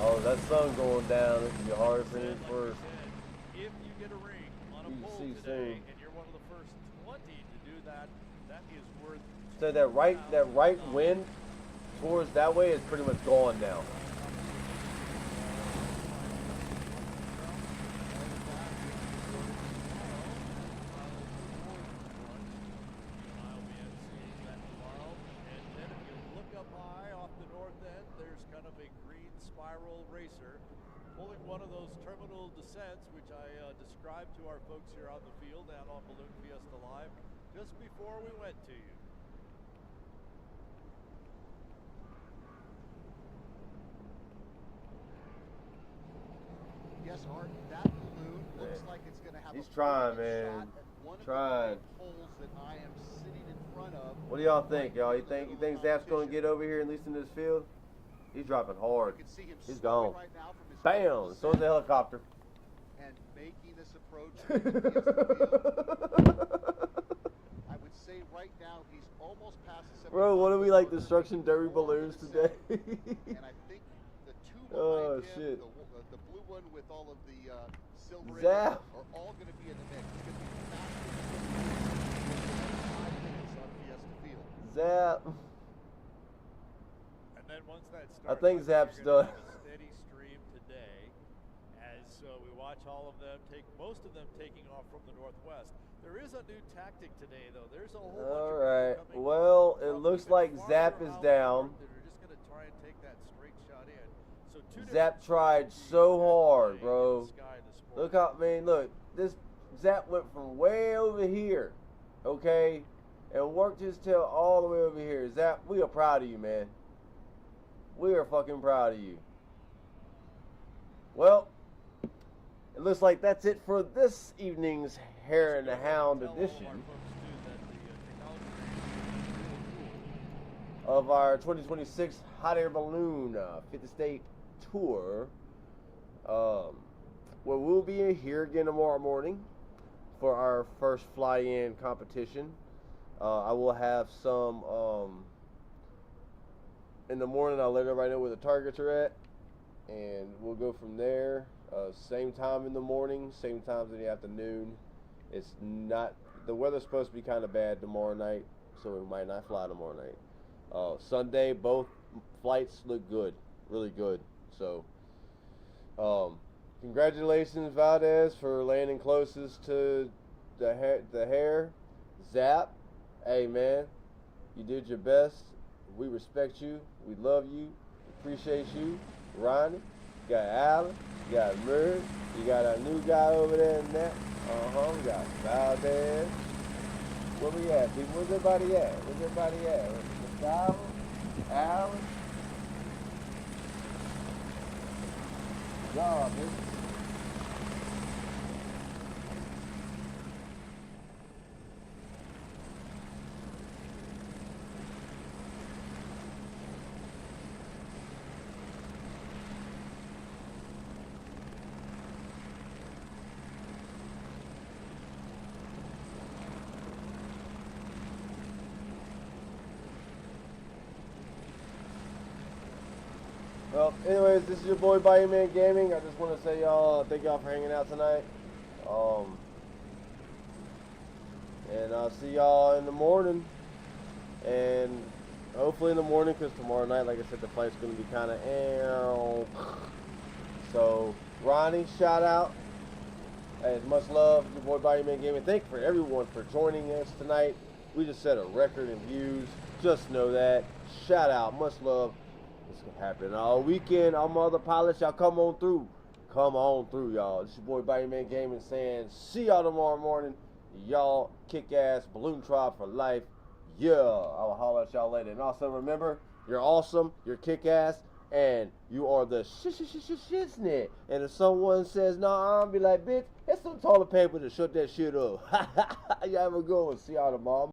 Oh, that sun going down. It's gonna be hard for him first. If you get a ring on a You pole see today, soon. and you're one of the first 20 to do that, that is worth. So that right wind towards that way is pretty much gone now. Racer pulling one of those terminal descents, which I described to our folks here on the field and on Balloon Fiesta Live just before we went to you. Yes, Art, that balloon looks like it's going to have He's a trying, perfect man. shot at one of Trying. the poles that I am sitting in front of. What do y'all think, y'all? You think Zap's gonna get over here, at least in this field? He's dropping hard. He's gone. Bam! So is the helicopter. And making this approach to the field. I would say right now he's almost past the 75. Bro, what do we like destruction derby balloons today? And I think the two Oh, behind him, shit. the blue one with all of the silver in it, Zap. are all going to be in the mix. It's going to be the fastest 5 minutes on Fiesta Field. Zap. And then once that I starts, think Zap's you're gonna done. have a steady stream watch all of them most of them taking off from the northwest. There is a new tactic today, though. There's a whole bunch All of right. people coming Well, it from looks even like farther Zap is out down. north that are just going to try and take that straight shot in. So Zap tried so hard, bro. Look how, man, look. This Zap went from way over here, okay, and worked his tail all the way over here. Zap, we are proud of you, man. We are fucking proud of you. Well, it looks like that's it for this evening's Hare and the Hound edition of our 2026 Hot Air Balloon 50 State Tour. Well, we'll be here again tomorrow morning for our first fly-in competition. I will have some in the morning. I'll let everybody know where the targets are at, and we'll go from there. Same time in the morning, same times in the afternoon. It's not, the weather's supposed to be kind of bad tomorrow night, so we might not fly tomorrow night. Sunday, both flights look good, really good. So, congratulations, Valdez, for landing closest to the Hare. Zap, hey man, you did your best. We respect you. We love you. Appreciate you. Ronnie, you got Alan, you got Murray, you got our new guy over there in that. We got Valdez. Where we at, people? Where's everybody at? Where's everybody at? Gustavo, Alan, job, man. Well, anyways, this is your boy Bayou Man Gaming. I just want to say y'all, thank y'all for hanging out tonight. And I'll see y'all in the morning. And hopefully in the morning, because tomorrow night, like I said, the flight's going to be kind of So, Ronnie, shout out. Hey, much love, your boy Bayou Man Gaming. Thank you for everyone for joining us tonight. We just set a record in views. Just know that. Shout out, much love. It's gonna happen all weekend. All my other pilots, y'all come on through. Come on through, y'all. This your boy Bayou Man Gaming saying, see y'all tomorrow morning. Y'all kick ass, balloon tribe for life. Yeah, I'll holler at y'all later. And also remember, you're awesome, you're kick ass, and you are the shiznit. And if someone says no, I'll be like, bitch, it's some toilet paper to shut that shit up. Y'all have a good one. See y'all tomorrow.